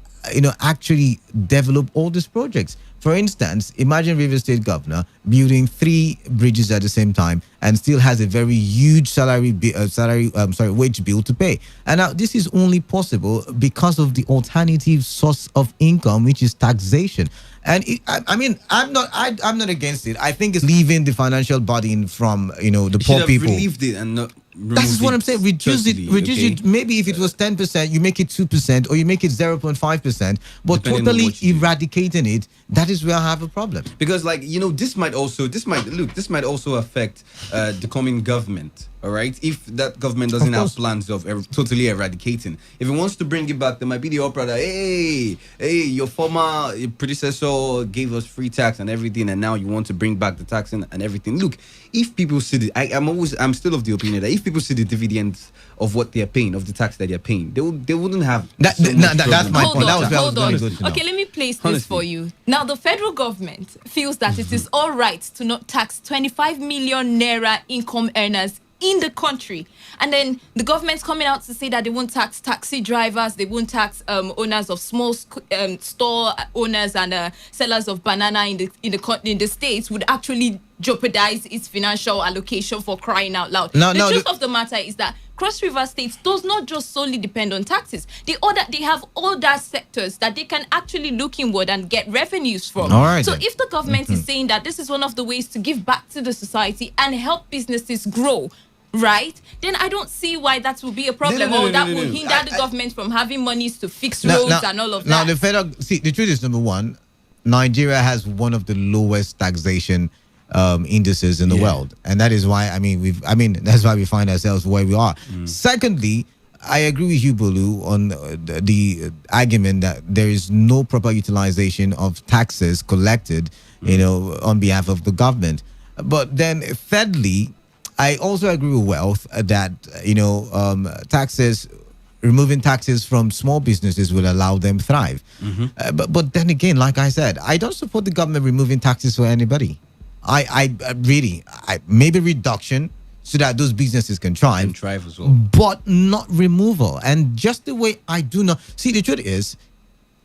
actually develop all these projects. For instance, imagine River State governor building 3 bridges at the same time and still has a very huge wage bill to pay. And now this is only possible because of the alternative source of income, which is taxation. And I'm not against it. I think it's leaving the financial burden from the poor people. Relieved it and not. That's what I'm saying. Reduce it. Maybe if it was 10%, you make it 2%, or you make it 0.5%. But Depending totally eradicating it, that is where I have a problem. Because this might also affect the coming government. All right, if that government doesn't have plans of totally eradicating, if it wants to bring it back, there might be the opera that hey, your former predecessor gave us free tax and everything, and now you want to bring back the tax and everything. Look, if people see I'm still of the opinion that if people see the dividends of what they're paying, of the tax that they're paying, they wouldn't have that. That's my point. Hold on. Okay, let me place this for you. Now, the federal government feels that it is all right to not tax 25 million naira income earners in the country, and then the government's coming out to say that they won't tax taxi drivers, they won't tax owners of small store owners and sellers of banana in the states, would actually jeopardize its financial allocation, for crying out loud. The truth of the matter is that Cross River State does not just solely depend on taxes. They have other sectors that they can actually look inward and get revenues from. So if the government is saying that this is one of the ways to give back to the society and help businesses grow, right, then I don't see why that will be a problem, or that will hinder the government from having monies to fix roads and all of that. Now, the truth is, number one, Nigeria has one of the lowest taxation indices in the world, and that is why that's why we find ourselves where we are. Secondly, I agree with you, Bolu, on the argument that there is no proper utilization of taxes collected, on behalf of the government. But then, thirdly, I also agree with Wealth that removing taxes from small businesses will allow them thrive. But then again, like I said, I don't support the government removing taxes for anybody. I really maybe reduction so that those businesses can thrive as well, but not removal. And just the way I do not see, the truth is,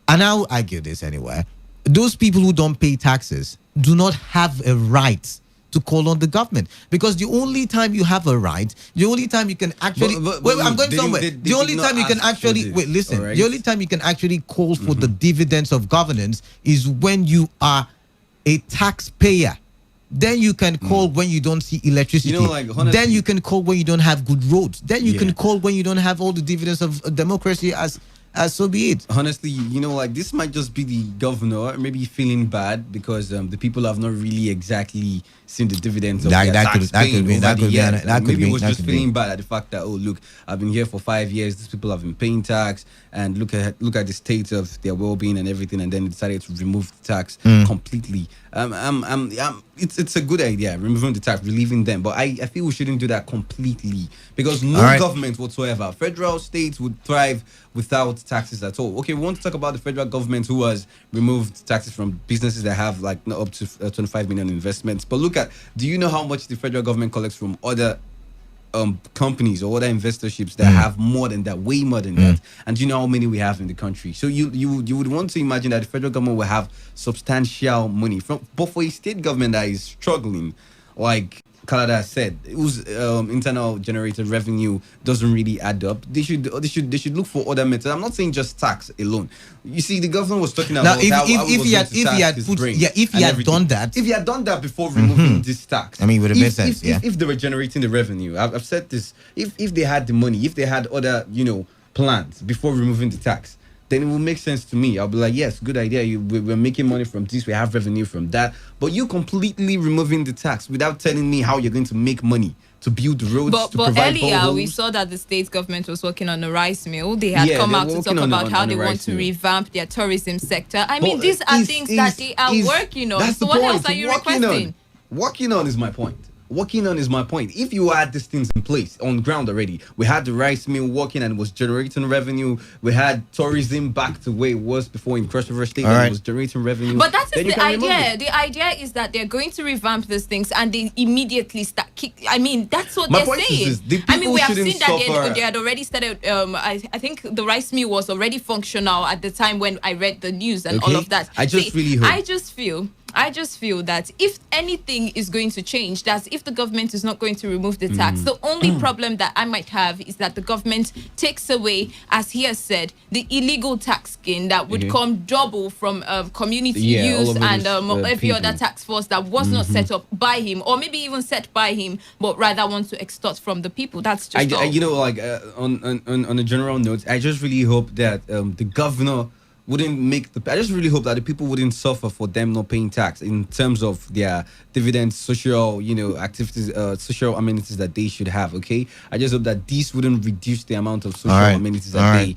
and I'll argue this anyway, those people who don't pay taxes do not have a right to call on the government, because the only time you have a right, the only time you can actually I'm going somewhere. The only time you can actually the only time you can actually call for the dividends of governance is when you are a taxpayer. Then you can call when you don't see electricity. Then you can call when you don't have good roads. Then you can call when you don't have all the dividends of democracy, as so be it. Honestly, this might just be the governor maybe feeling bad because the people have not really exactly seen the dividends of their tax paying over the years. Maybe he was just feeling bad at the fact that, oh, look, I've been here for 5 years. These people have been paying tax, and look at the state of their well-being and everything, and then they decided to remove the tax completely. It's a good idea, removing the tax, relieving them, but I feel we shouldn't do that completely, because no government whatsoever, federal, states, would thrive without taxes at all. Okay, we want to talk about the federal government who has removed taxes from businesses that have up to 25 million investments. But do you know how much the federal government collects from other companies or other investorships that have more than that, way more than that? And do you know how many we have in the country? So you would want to imagine that the federal government will have substantial money but for a state government that is struggling, like Canada said, whose internal generated revenue doesn't really add up. They should look for other methods. I'm not saying just tax alone. You see, the governor was talking about if he had done that, if he had done that before removing this tax, I mean, it would have made sense. If they were generating the revenue, I've said this. If they had the money, if they had other plans before removing the tax, then it will make sense to me. I'll be like, yes, good idea. We're making money from this. We have revenue from that. But you completely removing the tax without telling me how you're going to make money to build the roads, to but provide earlier boreholes. we saw that the state government was working on a rice mill. They had come out to talk about how they want to revamp their tourism sector. I mean, these are things that they are working on. So what else are you requesting? Working on is my point. If you had these things in place on ground already, we had the rice mill working and it was generating revenue. We had tourism back to where it was before in Cross River State and it was generating revenue. But that is the idea. The idea is that they're going to revamp these things and they immediately start that's what they're saying. We have seen that they had already started. I think the rice mill was already functional at the time when I read the news and all of that. I just feel that if anything is going to change, that's if the government is not going to remove the tax. The only problem that I might have is that the government takes away, as he has said, the illegal tax gain that would come double from community use and every other tax force that was not set up by him, or maybe even set by him, but rather wants to extort from the people. That's just on a general note, I just really hope that the governor wouldn't make I just really hope that the people wouldn't suffer for them not paying tax in terms of their dividends, social, activities, social amenities that they should have. Okay, I just hope that these wouldn't reduce the amount of social amenities that they,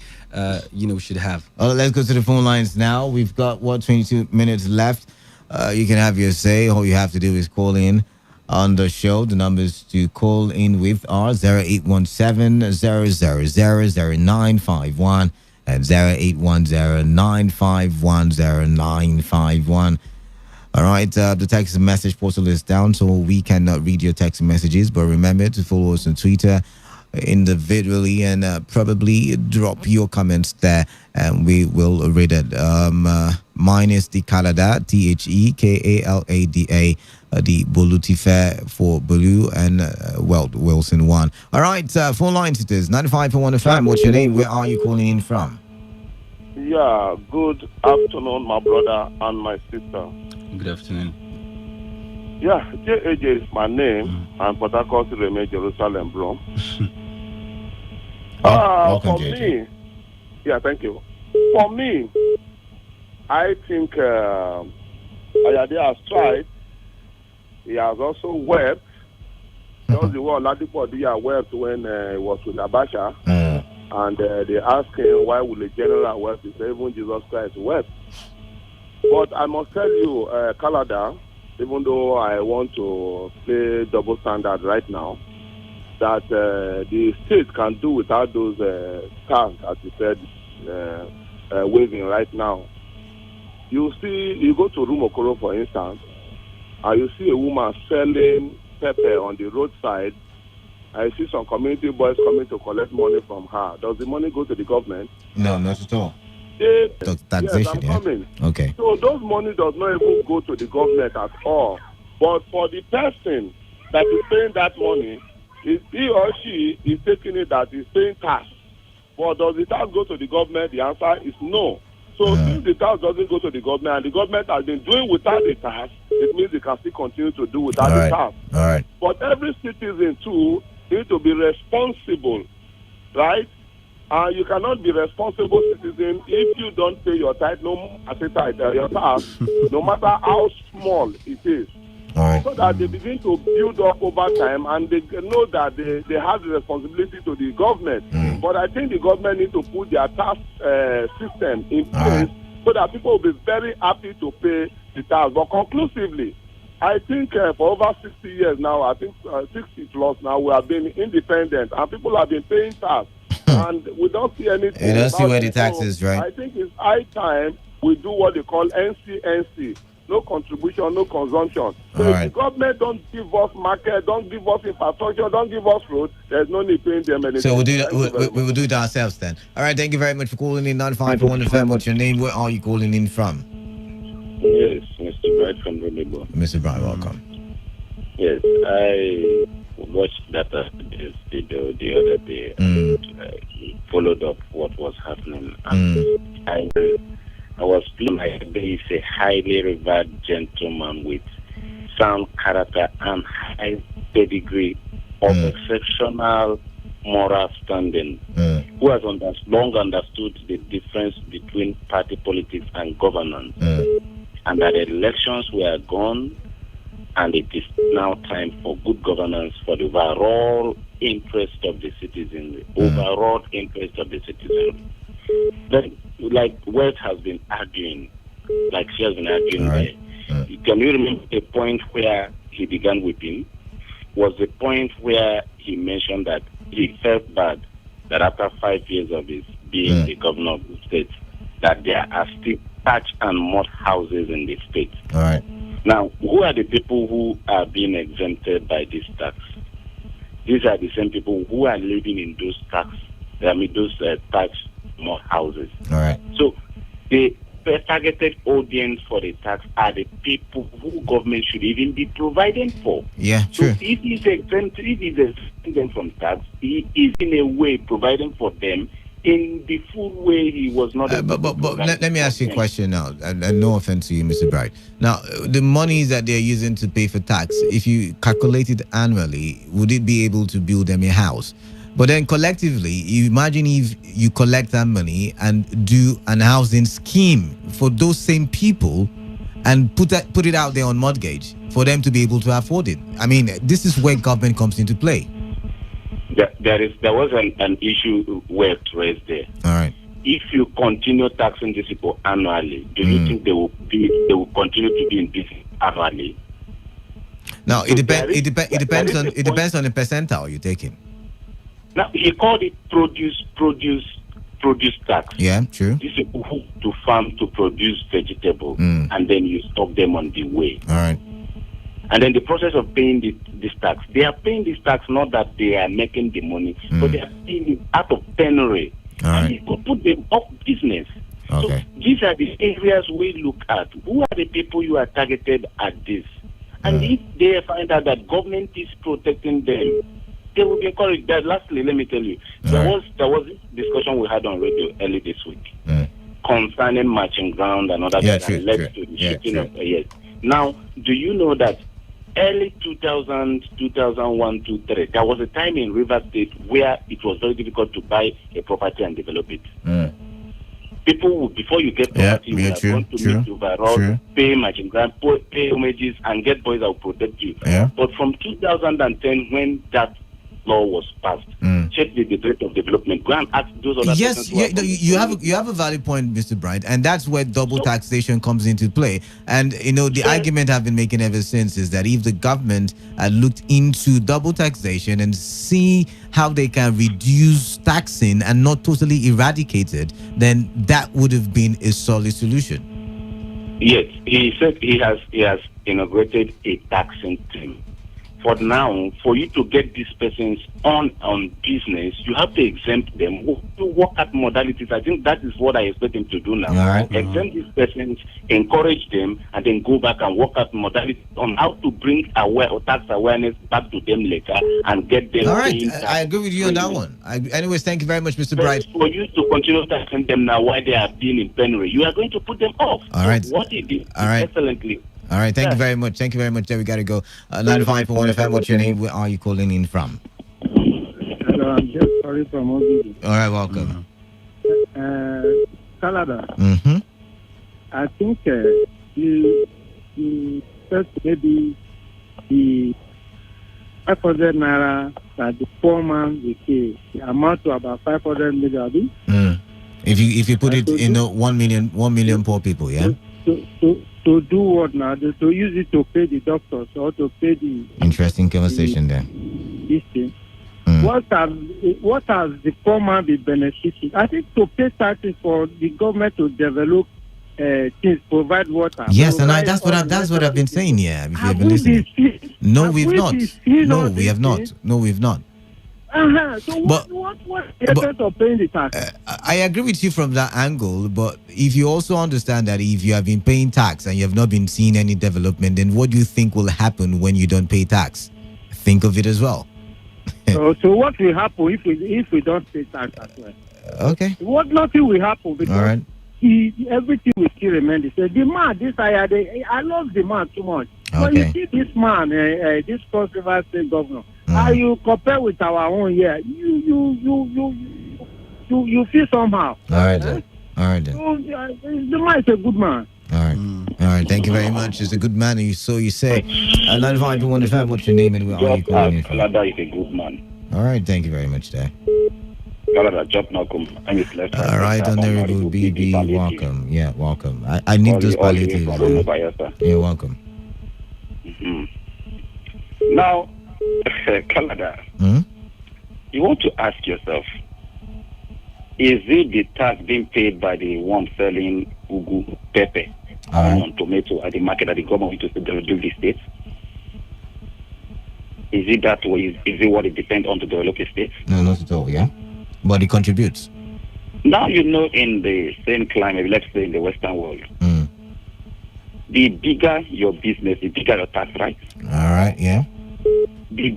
should have. Let's go to the phone lines now. We've got 22 minutes left. You can have your say. All you have to do is call in on the show. The numbers to call in with are 0817 000 0951. At 0810-951-0951. All right, the text message portal is down, so we cannot read your text messages. But remember to follow us on Twitter individually and probably drop your comments there, and we will read it. Minus the Kalada, THEKALADA, the Bolutife for Bulu, and Wilson 1. All right, phone lines it is 95.1 FM. What's your name? Where are you calling in from? Yeah, good afternoon, my brother and my sister. Good afternoon. Yeah, JAJ is my name, and Port Harcourt Reme Jerusalem, bro. Welcome, for JJ. me, yeah, thank you. For me, I think Ayade has tried. He has also wept. Just the one Ladipo Dia wept when he was with Abacha. And they asked him, why would the general weep? He said, even Jesus Christ wept. But I must tell you, Canada, even though I want to play double standard right now, that the state can do without those cars, as you said, waving right now. You see, you go to Rumokoro, for instance, and you see a woman selling pepper on the roadside. I see some community boys coming to collect money from her. Does the money go to the government? No, not at all. Taxation, yes, I'm coming. Okay. So those money does not even go to the government at all. But for the person that is paying that money, he or she is taking it that is paying tax. But does the tax go to the government? The answer is no. So since the tax doesn't go to the government and the government has been doing without the tax, it means they can still continue to do without the tax. All right. But every citizen too need to be responsible, right? And you cannot be responsible citizen if you don't pay your tax, your tax, no matter how small it is. So that they begin to build up over time and they know that they have the responsibility to the government. But I think the government needs to put their tax system in place so that people will be very happy to pay the tax. But conclusively, I think for over 60 years now, I think 60 plus now, we have been independent and people have been paying tax. And we don't see anything. You don't see where the tax is, right? I think it's high time we do what they call NCNC. No contribution, no consumption. So if the government don't give us market, don't give us infrastructure, don't give us road, there's no need paying them anything. So we'll do that. We will do it ourselves then. All right, thank you very much for calling in 95.1 FM. What's your name? Where are you calling in from? Yes, Mr. Bright from Renewable. Mr. Bright, welcome. Yes, I watched that this video the other day and followed up what was happening. And I was feeling like he is a highly revered gentleman with sound character and high pedigree of exceptional moral standing, who has long understood the difference between party politics and governance, and that elections were gone, and it is now time for good governance for the overall interest of the citizen, overall interest of the citizen. Then, like West has been arguing, like she has been arguing there. Can you remember the point where he began weeping? Was the point where he mentioned that he felt bad that after 5 years of his being the governor of the state, that there are still thatch and mud houses in the state. All right. Now, who are the people who are being exempted by this tax? These are the same people who are living in those those thatch mud houses. All right. So the targeted audience for the tax are the people who government should even be providing for. Yeah, so true. If he's exempting them from tax, he is in a way providing for them in the full way he was not. But let me ask you a question now, and no offense to you, Mr. Bright. Now, the monies that they're using to pay for tax, if you calculate it annually, would it be able to build them a house? But then collectively, you imagine if you collect that money and do an housing scheme for those same people and put it out there on mortgage for them to be able to afford it. I mean, this is where government comes into play. There was an issue where it raised there. All right. If you continue taxing these people annually, do you think they will continue to be in business annually? Now, it depends on the percentile you're taking. Now, he called it produce tax. Yeah, true. These people who to farm to produce vegetables, and then you stop them on the way. All right. And then the process of paying this tax, they are paying this tax not that they are making the money, but they are paying it out of penury. All right. And it could put them off business. Okay. So these are the areas we look at. Who are the people you are targeted at this? And if they find out that government is protecting them, they will be encouraged. Lastly, let me tell you, there was this discussion we had on radio early this week concerning marching ground and other things that led to the shooting of yes. Now, do you know that early 2000, 2001, 2003, there was a time in River State where it was very difficult to buy a property and develop it. People would, before you get property, you have gone to meet overall, pay marching grant, pay homages, and get boys that will protect you. But from 2010, when that law was passed, check the rate of development. Go and ask those other persons. You have a valid point, Mr. Bright, and that's where double taxation comes into play. And the argument I've been making ever since is that if the government had looked into double taxation and see how they can reduce taxing and not totally eradicate it, then that would have been a solid solution. Yes, he said he has inaugurated a taxing team. For now, for you to get these persons on business, you have to exempt them to work at modalities. I think that is what I expect them to do now. All right. Exempt these persons, encourage them, and then go back and work at modalities on how to bring tax awareness back to them later and get them. All right, I agree with you on that one. Anyways, thank you very much, Mr. Bright. For you to continue taxing them now while they are being in penury, you are going to put them off. All right. So what he did excellently. All right, thank you very much. Thank you very much. There we got to go. 95.1 FM, what's your name? Where are you calling in from? Hello, I'm just sorry from Ogidi. All right, welcome. Canada. Mm-hmm. I think you first maybe the 500 naira that the poor man will pay amount to about 500 million. If you put it in 1 million poor people, yeah. To do what now? To use it to pay the doctors or to pay the... Interesting conversation there. This thing. What has the poor man been benefiting? I think to pay taxes for the government to develop things, provide water. Yes, and that's what I've been saying here. If you have been listening. No, we've not. No, we have not. No, we've not. So what is the essence of paying the tax? I agree with you from that angle, but if you also understand that if you have been paying tax and you have not been seeing any development, then what do you think will happen when you don't pay tax? Think of it as well. So what will happen if we don't pay tax as well? Okay. Nothing will happen because all right. Everything will still remain the same. The man, I love the man too much. But you see this man, this Cross River State governor, how you compare with our own here, you feel somehow. All right then. All right then. So, the man is a good man. All right. All right. Thank you very much. He's a good man, and so you say. 95.1fm, what's your name and where are you calling in from? Canada is a good man. All right. Thank you very much, there. Canada, job now come. All right, Honorable BB, welcome. Yeah, welcome. I need those palliatives. You're welcome. Mm-hmm. Now, Canada, you want to ask yourself, is it the tax being paid by the one selling ugu, pepper, on tomato at the market that the government wants to develop the states? Is it that way? Is it what it depends on to develop the states? No, not at all, yeah. But it contributes. Now, in the same climate, let's say in the Western world, the bigger your business, the bigger your tax, right? All right, yeah. The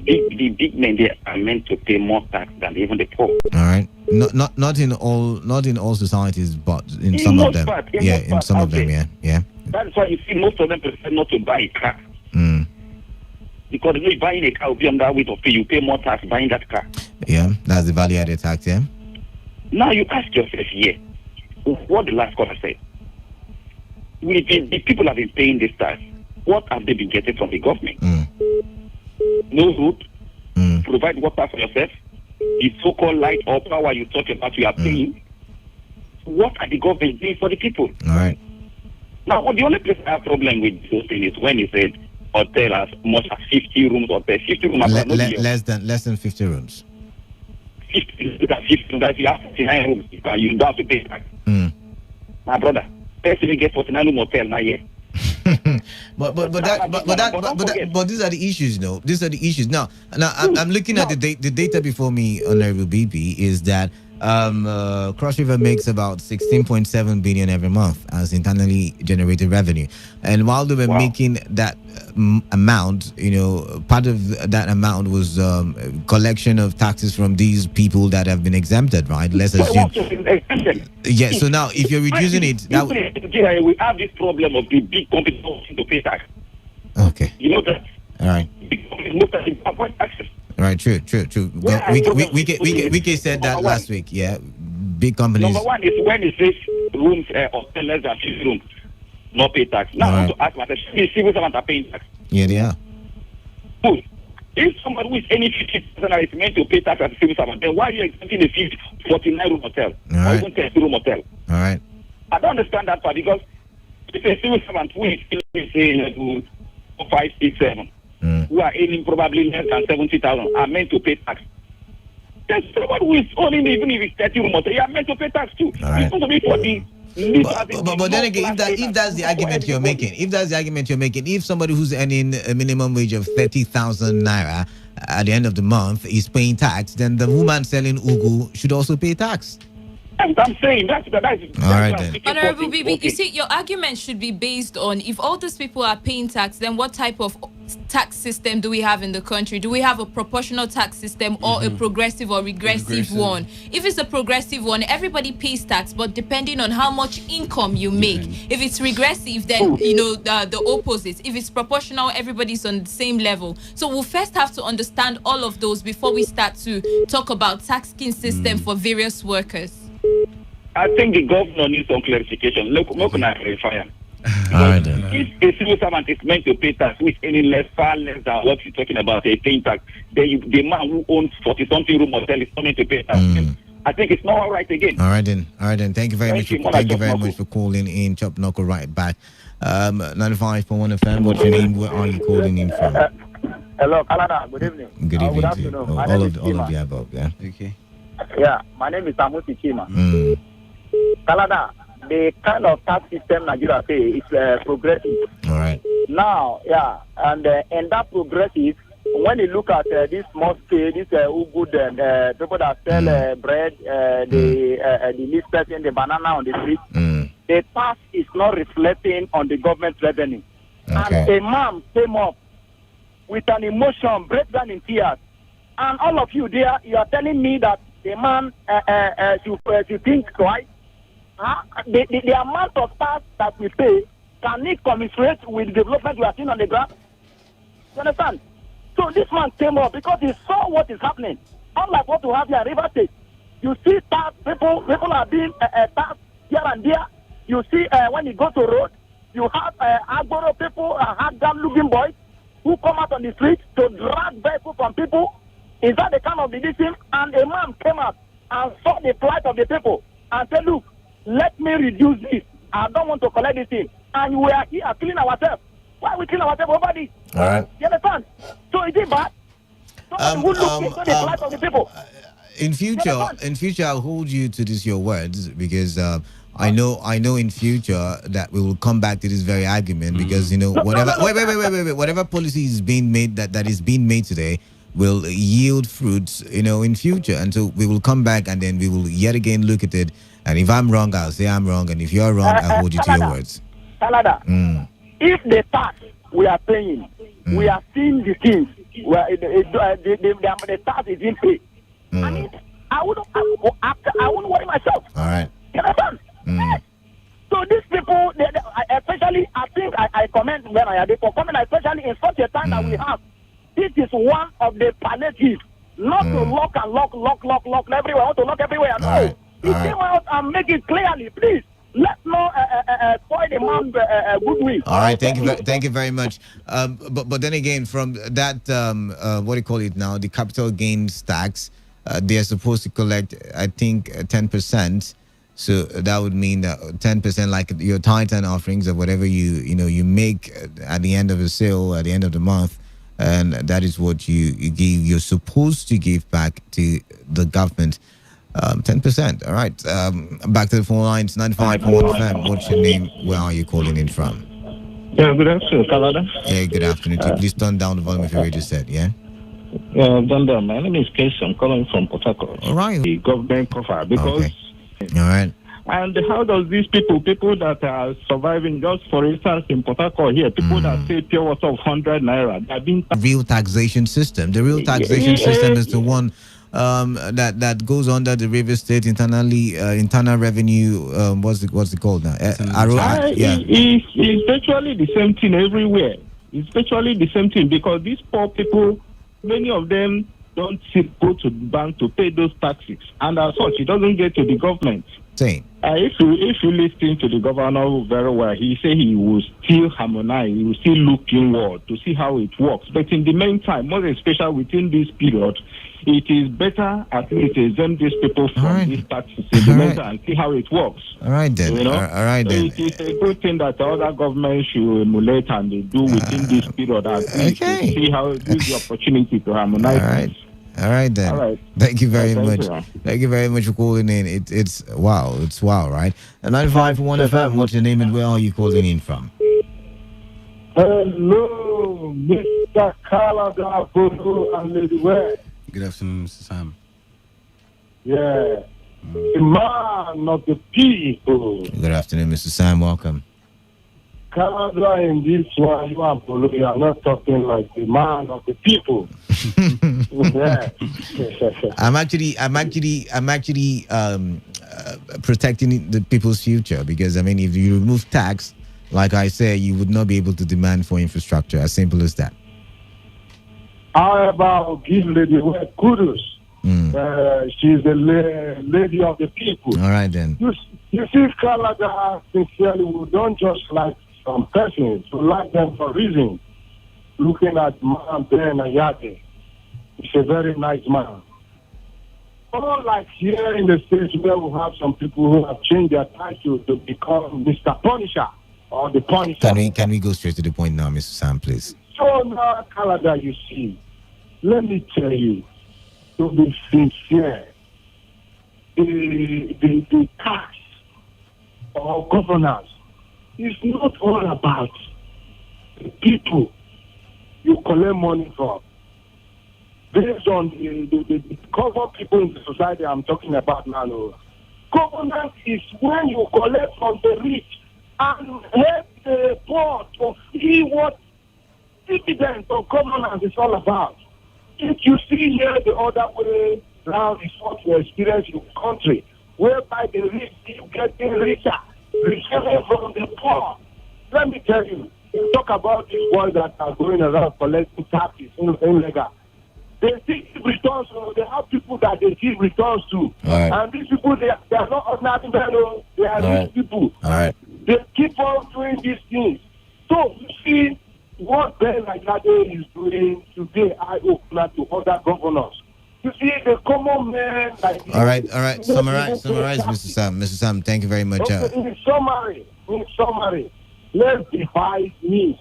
big men, they are meant to pay more tax than even the poor. All right. Not in all societies, but in some of them. In some of them, yeah. That's why you see most of them prefer not to buy a car. Because if buying a car will be on that way to pay, you pay more tax buying that car. Yeah, that's the value added tax, yeah. Now you ask yourself here, what the last caller said. The people have been paying this tax. What have they been getting from the government? No road, provide water for yourself. The so-called light or power you talk about, you are paying. What are the government doing for the people? All right. Now, the only place I have problem with those things is when he said hotel as much as 50 rooms hotel. 50 rooms less than 50 rooms. 50 that you have 49 rooms, you don't have to pay tax. My brother, person get 49 room hotel now, yeah. But these are the issues, These are the issues. Now I'm looking at the data before me, Honorable BB, is that Cross River makes about 16.7 billion every month as internally generated revenue, and while they were making that amount, part of that amount was collection of taxes from these people that have been exempted, right? Let's assume. Yeah. So now, if you're reducing it, we have this problem of the big companies to pay tax. Okay. You know that. All right. Big companies most of them avoid taxes. Right, true. We said that last week. Yeah, big companies. Number one is when it says rooms or less than 50 rooms, not pay tax. Now I want to ask myself, civil servants are paying tax. Yeah, they are. Good. If somebody with any 50% is meant to pay tax as a civil servant, then why are you exempting a 49 room hotel or even 30 room hotel? All right. I don't understand that part because if a civil servant who is saying 5, 6, 7. Who are earning probably less than 70,000 are meant to pay tax. There's someone who is owning even if it's 30 room hotel, you are meant to pay tax too. It's supposed to be for the. But then again, if that's the argument you're making, if somebody who's earning a minimum wage of 30,000 naira at the end of the month is paying tax, then the woman selling ugu should also pay tax. I'm saying that's all right then. Honorable BB, you see, your argument should be based on if all these people are paying tax, then what type of tax system do we have in the country? Do we have a proportional tax system or a progressive or regressive one? If it's a progressive one, everybody pays tax, but depending on how much income you make. If it's regressive, then the opposite. If it's proportional, everybody's on the same level. So we'll first have to understand all of those before we start to talk about tax scheme system for various workers. I think the governor needs some clarification. Look, can I clarify? All right, then. If a civil servant is meant to pay tax, which any far less than what you're talking about, paying tax, then the man who owns 40-something room hotel is not meant to pay tax. I think it's not all right again. All right then. Thank you very much. Thank you very much for calling in. Chop Knuckle right back. 95.1 FM. What's your name? Where are you calling in from? Hello, Canada. Good evening. Good evening. Good afternoon. All of the above. Yeah. Okay. Yeah, my name is Samusi Chima. Canada, the kind of tax system Nigeria pay is progressive. All right. Now, and that progressive when you look at this small scale, this good people that sell bread, the leaf person, the banana on the street, the tax is not reflecting on the government revenue. Okay. And a man came up with an emotion, breakdown in tears. And all of you there, you are telling me that the man should think twice. The amount of tax that we pay, can it commiserate with the development we are seeing on the ground? You understand? So this man came up because he saw what is happening. Unlike what we have here in River State, you see tax, people are being taxed here and there. You see when you go to road, you have Agboro people, hard-looking boys who come out on the street to drag vehicles from people. Is that the kind of division? And a man came out and saw the plight of the people and said, look, let me reduce this. I don't want to collect this thing. And we are here killing ourselves. Why are we killing ourselves over this? All right. You understand? So is it bad? Somebody who look into the plight of the people. In future, I'll hold you to this your words because I know in future that we will come back to this very argument because whatever policy is being made that is being made today will yield fruits in future, and so we will come back and then we will yet again look at it, and if I'm wrong I'll say I'm wrong, and if you're wrong I'll hold you to your words. Canada, if the tax we are paying, we are seeing the things where the tax is being paid. I mean, I wouldn't worry myself. All right. You understand? So these people, especially, I think I comment when I for comment, especially in such a time that we have. This is one of the palliatives, not to lock everywhere. I want to lock everywhere. No, he came out and make it clearly, please. Let's not spoil the man's goodwill. All right, thank you very much. But then again, from that, what do you call it now? The capital gains tax, they are supposed to collect, I think, 10%. So that would mean that 10%, like your tithe and offerings or whatever you make at the end of the sale, at the end of the month, and that is what you give. You're supposed to give back to the government. 10%. All right. Back to the phone lines. 95.1fm. What's your name? Where are you calling in from? Yeah, good afternoon, Canada. Yeah, good afternoon. Please turn down the volume of your radio set. Yeah. Yeah, done that. My name is Case. I'm calling from Port Harcourt. All right. The government cover because. Okay. All right. And how does these people that are surviving, just for instance in Port Harcourt here, people that say pure water of 100 naira, they're being real taxation system. The real taxation system is the one that goes under the River State internal revenue. What's it called now? It's virtually the same thing everywhere. It's virtually the same thing because these poor people, many of them don't go to the bank to pay those taxes, and as such, it doesn't get to the government. Same. If you listen to the governor very well, he say he will still harmonize, he will still look inward to see how it works. But in the meantime, more especially within this period, it is better at least exempt these people from these taxes in the meantime and see how it works. All right then. All right then. It is a good thing that other governments should emulate and they do within this period at least to see how use the opportunity to harmonize. All right then. All right. Thank you very much. Thank you very much for calling in. It's wow, right? And 95.1fm. What's your name and where are you calling in from? Hello, Mr. Canada, and Lady West. Good afternoon, Mr. Sam. Yeah, the man of the people. Good afternoon, Mr. Sam. Welcome. Canada, in this one, you are not talking like the man of the people. Yeah. I'm actually protecting the people's future because I mean, if you remove tax, like I say, you would not be able to demand for infrastructure. As simple as that. How about give Lady West kudos? She's the lady of the people. All right then. You see, Canada, sincerely, we don't just like some persons. We like them for reason. Looking at Man Ben Ayade, he's a very nice man. Like here in the States where we have some people who have changed their title to become Mr. Punisher or the Punisher. Can we go straight to the point now, Mr. Sam, please? So now, Canada, you see, let me tell you, to be sincere, the tax or governance is not all about the people you collect money from. based on the common people in the society I'm talking about now. No. Governance is when you collect from the rich and help the poor to see what dividends of governance is all about. If you see here the other way around is what you experience in the country, whereby the rich is getting richer, receiving from the poor. Let me tell you, you talk about these boys that are going around collecting taxes illegal. They see returns, they have people that they give returns to. Right. And these people, they are not ordinary men, they are rich people. All right. They keep on doing these things. So, you see, what Ben Lagade is doing today, I open up to other governors. You see, the common man... All right. Summarize, Mr. Sam. Mr. Sam, thank you very much. In summary, let's devise means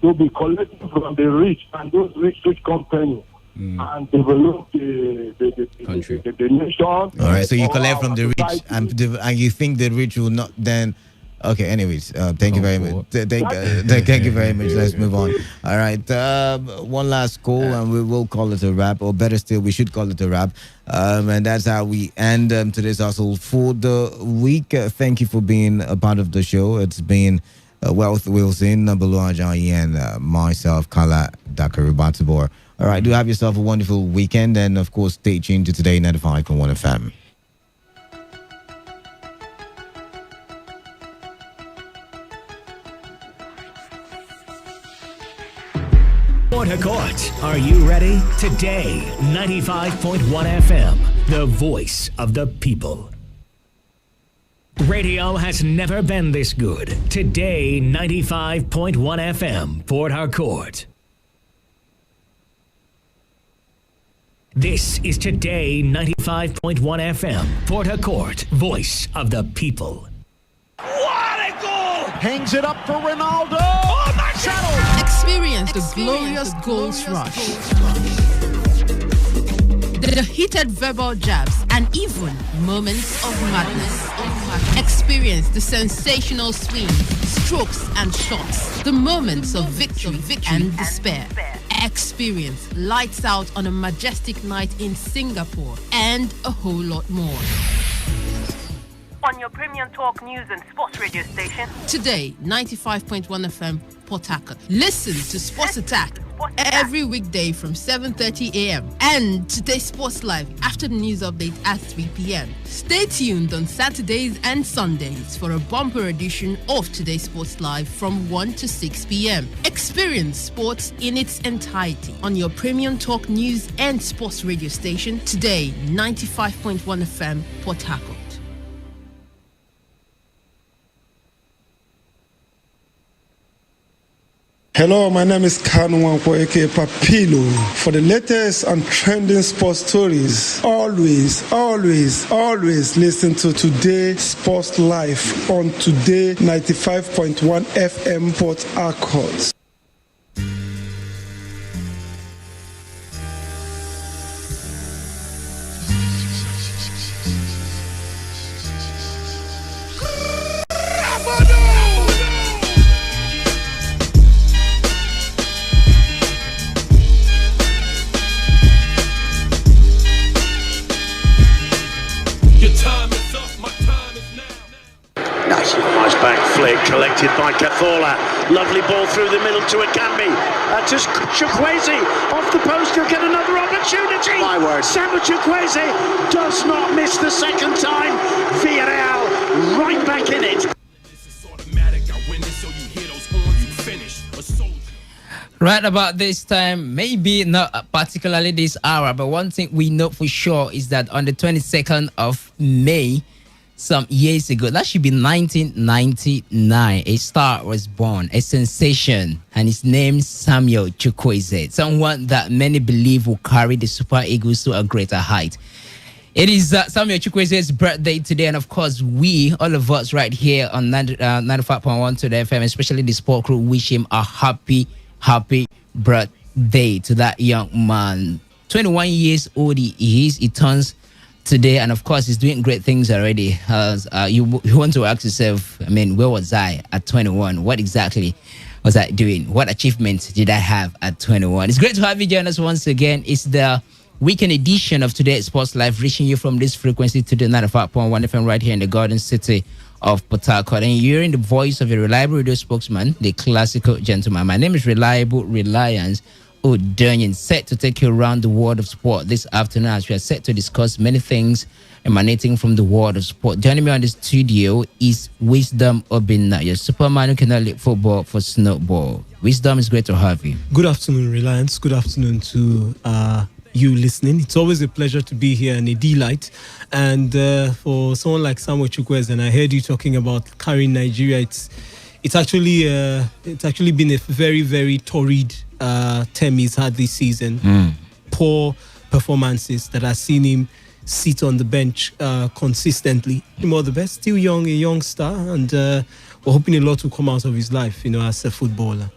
to be collecting from the rich and those rich companies and develop the country, the nation. All right, so you collect from the rich and you think the rich will not then... Okay, anyways, thank you very much. Thank you very much. Let's move on. All right, one last call and we will call it a wrap, or better still, we should call it a wrap. And that's how we end today's hustle for the week. Thank you for being a part of the show. It's been Wealth Wilson, Nabulu Ajayi, and myself, Kala Dakaribatibor. All right, do have yourself a wonderful weekend, and of course, stay tuned to Today 95.1 FM. Port Harcourt, are you ready? Today, 95.1 FM, the voice of the people. Radio has never been this good. Today, 95.1 FM, Port Harcourt. This is Today 95.1 FM, Port Harcourt, voice of the people. What a goal! Hangs it up for Ronaldo. Oh, my God! Experience the glorious goals rush. The heated verbal jabs and even moments of madness. Experience the sensational swings, strokes and shots. The moments of victory and despair. Experience lights out on a majestic night in Singapore and a whole lot more. On your premium talk news and sports radio station. Today, 95.1 FM, Port Harcourt. Listen to Sports Attack every weekday from 7:30 a.m. and Today Sports Live after the news update at 3 p.m. Stay tuned on Saturdays and Sundays for a bumper edition of Today Sports Live from 1 to 6 p.m. Experience sports in its entirety on your premium talk news and sports radio station. Today, 95.1 FM, Port Harcourt. Hello, my name is Kanu Wankwo, aka Papilo. For the latest and trending sports stories, always listen to Today Sports Live on Today 95.1 FM Port Harcourt. Nice back flick collected by Cathola. Lovely ball through the middle to Akambi. To Chukwueze off the post. He'll get another opportunity. My word. Samuel Chukwueze does not miss the second time. Villarreal right back in it. Right about this time, maybe not particularly this hour, but one thing we know for sure is that on the 22nd of May, some years ago, that should be 1999, a star was born, a sensation, and his name Samuel Chukwueze, someone that many believe will carry the Super Eagles to a greater height. It is Samuel Chukwueze's birthday today, and of course, we, all of us right here on 95.1 Today FM, especially the sport crew, wish him a happy birthday to that young man. 21 years old he is, he turns today, and of course he's doing great things already. You want to ask yourself, I mean, where was I at 21? What exactly was I doing? What achievements did I have at 21? It's great to have you join us once again. It's the weekend edition of Today Sports Live, reaching you from this frequency to the 95.1 FM right here in the Garden City of Port Harcourt. And you're hearing the voice of a reliable radio spokesman, the classical gentleman. My name is Reliable Reliance O'Dunyan, set to take you around the world of sport this afternoon as we are set to discuss many things emanating from the world of sport. Joining me on the studio is Wisdom Obinna, your Superman who cannot leave football for snowball. Wisdom, is great to have you. Good afternoon, Reliance. Good afternoon to you listening. It's always a pleasure to be here and a delight. And for someone like Samuel Chukwueze, and I heard you talking about carrying Nigeria, it's actually been a very, very torrid term he's had this season. Poor performances that have seen him sit on the bench consistently. Him all the best, still young, a young star, and we're hoping a lot will come out of his life, as a footballer.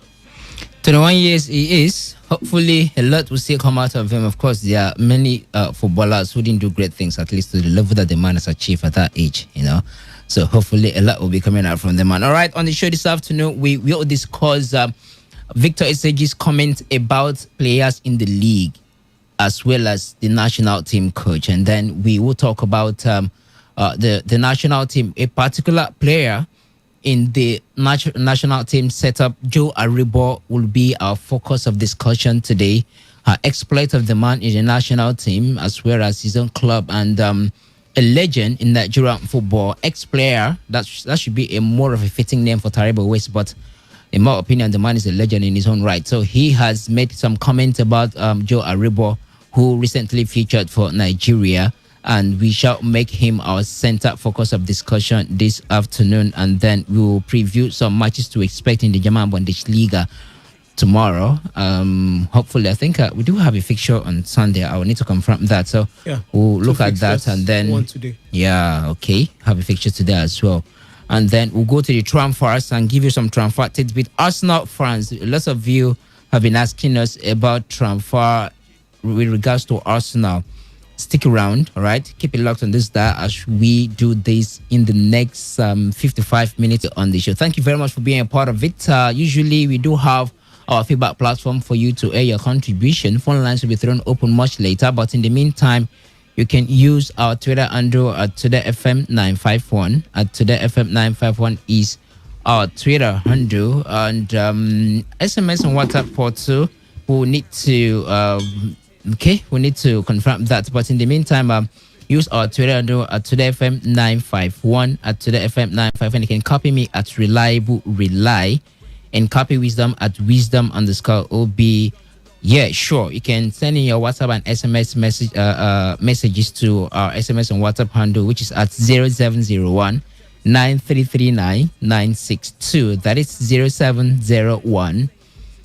21 years he is. Hopefully a lot will still come out of him. Of course, there are many footballers who didn't do great things, at least to the level that the man has achieved at that age, So hopefully a lot will be coming out from the man. All right, on the show this afternoon, we will discuss Victor Eseji's comment about players in the league, as well as the national team coach. And then we will talk about the national team, a particular player in the national team setup. Joe Aribo will be our focus of discussion today. Exploit of the man in the national team, as well as his own club, and a legend in Nigerian football, ex-player. That should be a more of a fitting name for Taribo West, but in my opinion, the man is a legend in his own right. So he has made some comments about Joe Aribo, who recently featured for Nigeria, and we shall make him our center focus of discussion this afternoon. And then we will preview some matches to expect in the German Bundesliga tomorrow. Hopefully, I think we do have a fixture on Sunday. I will need to confirm that. So we'll look at that, and then one today. Have a fixture today as well. And then we'll go to the transfers and give you some transfer tidbits. Arsenal fans, lots of you have been asking us about transfer with regards to Arsenal. Stick around, all right? Keep it locked on this dial as we do this in the next 55 minutes on the show. Thank you very much for being a part of it. Usually, we do have our feedback platform for you to air your contribution. Phone lines will be thrown open much later, but in the meantime, you can use our Twitter handle at TodayFM951. At TodayFM951 is our Twitter handle, and SMS and WhatsApp portal. We'll need to we need to confirm that. But in the meantime, use our Twitter handle at TodayFM951 at TodayFM951. You can copy me at Reliable Rely, and copy Wisdom at Wisdom_OB. Yeah, sure. You can send in your WhatsApp and SMS messages to our SMS and WhatsApp handle, which is at 0701 9339 962. That is 0701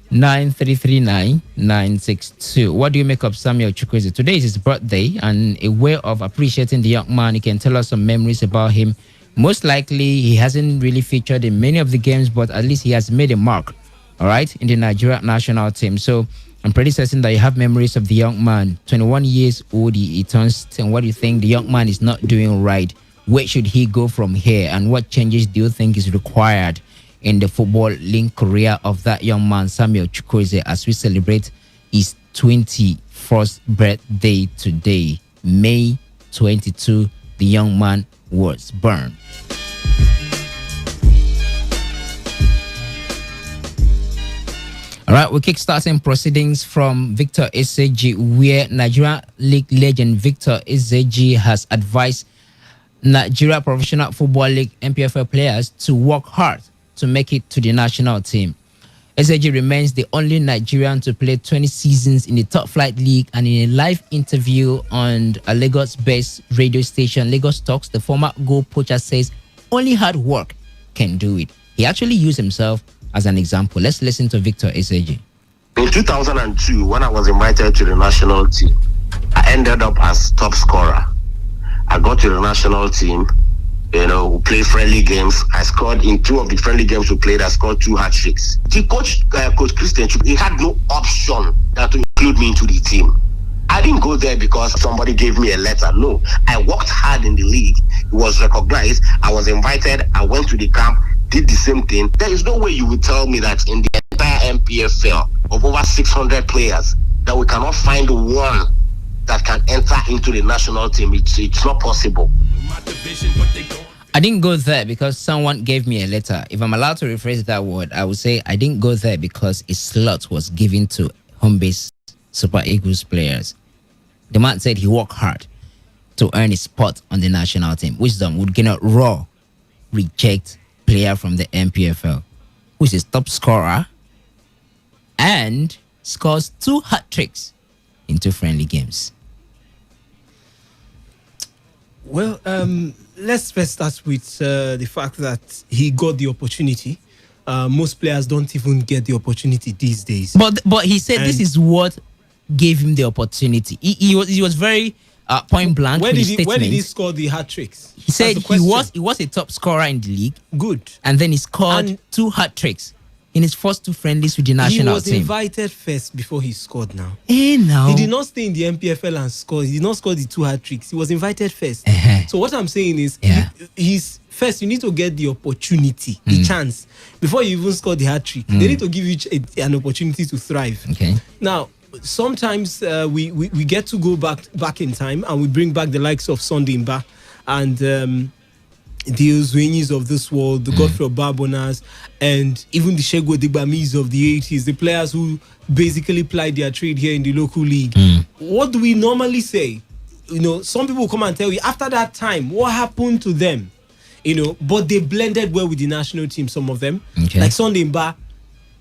9339 962. What do you make of Samuel Chukwueze? Today is his birthday, and a way of appreciating the young man, you can tell us some memories about him. Most likely, he hasn't really featured in many of the games, but at least he has made a mark, all right, in the Nigeria national team. So I'm pretty certain that you have memories of the young man. 21 years old, he turns 10. What do you think the young man is not doing right? Where should he go from here? And what changes do you think is required in the football link career of that young man, Samuel Chukwueze, as we celebrate his 21st birthday today, May 22? The young man was born. All right, we're kickstarting proceedings from Victor Eseji, where Nigeria League legend Victor Eseji has advised Nigeria Professional Football League (NPFL) players to work hard to make it to the national team. Eseji remains the only Nigerian to play 20 seasons in the top flight league, and in a live interview on a Lagos-based radio station, Lagos Talks, the former goal poacher says only hard work can do it. He actually used himself as an example. Let's listen to Victor Eseji. In 2002, when I was invited to the national team, I ended up as top scorer. I got to the national team. We played friendly games. I scored in 2 of the friendly games we played. I scored 2 hat-tricks. The coach Christian, he had no option than to include me into the team. I didn't go there because somebody gave me a letter. No, I worked hard in the league. It was recognized. I was invited. I went to the camp, did the same thing. There is no way you would tell me that in the NPFL of over 600 players that we cannot find one that can enter into the national team. It's not possible. I didn't go there because someone gave me a letter. If I'm allowed to rephrase that word, I would say I didn't go there because a slot was given to home-based Super Eagles players. The man said he worked hard to earn a spot on the national team. Wisdom would get a raw reject player from the MPFL, who is a top scorer and scores 2 hat-tricks in 2 friendly games. Well, let's first start with the fact that he got the opportunity. Most players don't even get the opportunity these days. But he said this is what gave him the opportunity. He was very point blank. Where did he score the hat tricks? He said he was a top scorer in the league. Good. And then he scored 2 hat tricks in his first 2 friendlies with the national team. He was invited first before he scored now. Now. He did not stay in the MPFL and score. He did not score the 2 hat tricks. He was invited first. So what I'm saying is, he's first, you need to get the opportunity, the chance, before you even score the hat trick. They need to give you an opportunity to thrive. Okay. Now, sometimes we get to go back in time and we bring back the likes of Sunday Mba and the Uzwenyis of this world, the Godfrey Barbonas, and even the Shego Digbamis of the 80s, the players who basically plied their trade here in the local league. What do we normally say? Some people come and tell you after that time, what happened to them? But they blended well with the national team, some of them. Okay. Like Sunday Mba,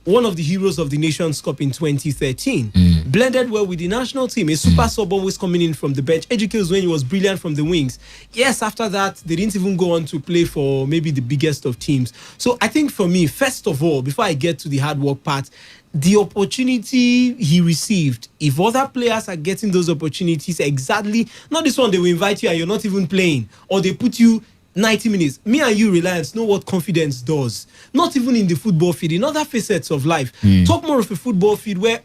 one of the heroes of the Nations Cup in 2013, blended well with the national team. A super sub always coming in from the bench. Ejike when he was brilliant from the wings. Yes, after that, they didn't even go on to play for maybe the biggest of teams. So I think for me, first of all, before I get to the hard work part, the opportunity he received, if other players are getting those opportunities exactly, not this one, they will invite you and you're not even playing, or they put you 90 minutes. Me and you, Reliance, know what confidence does. Not even in the football field, in other facets of life. Talk more of a football field where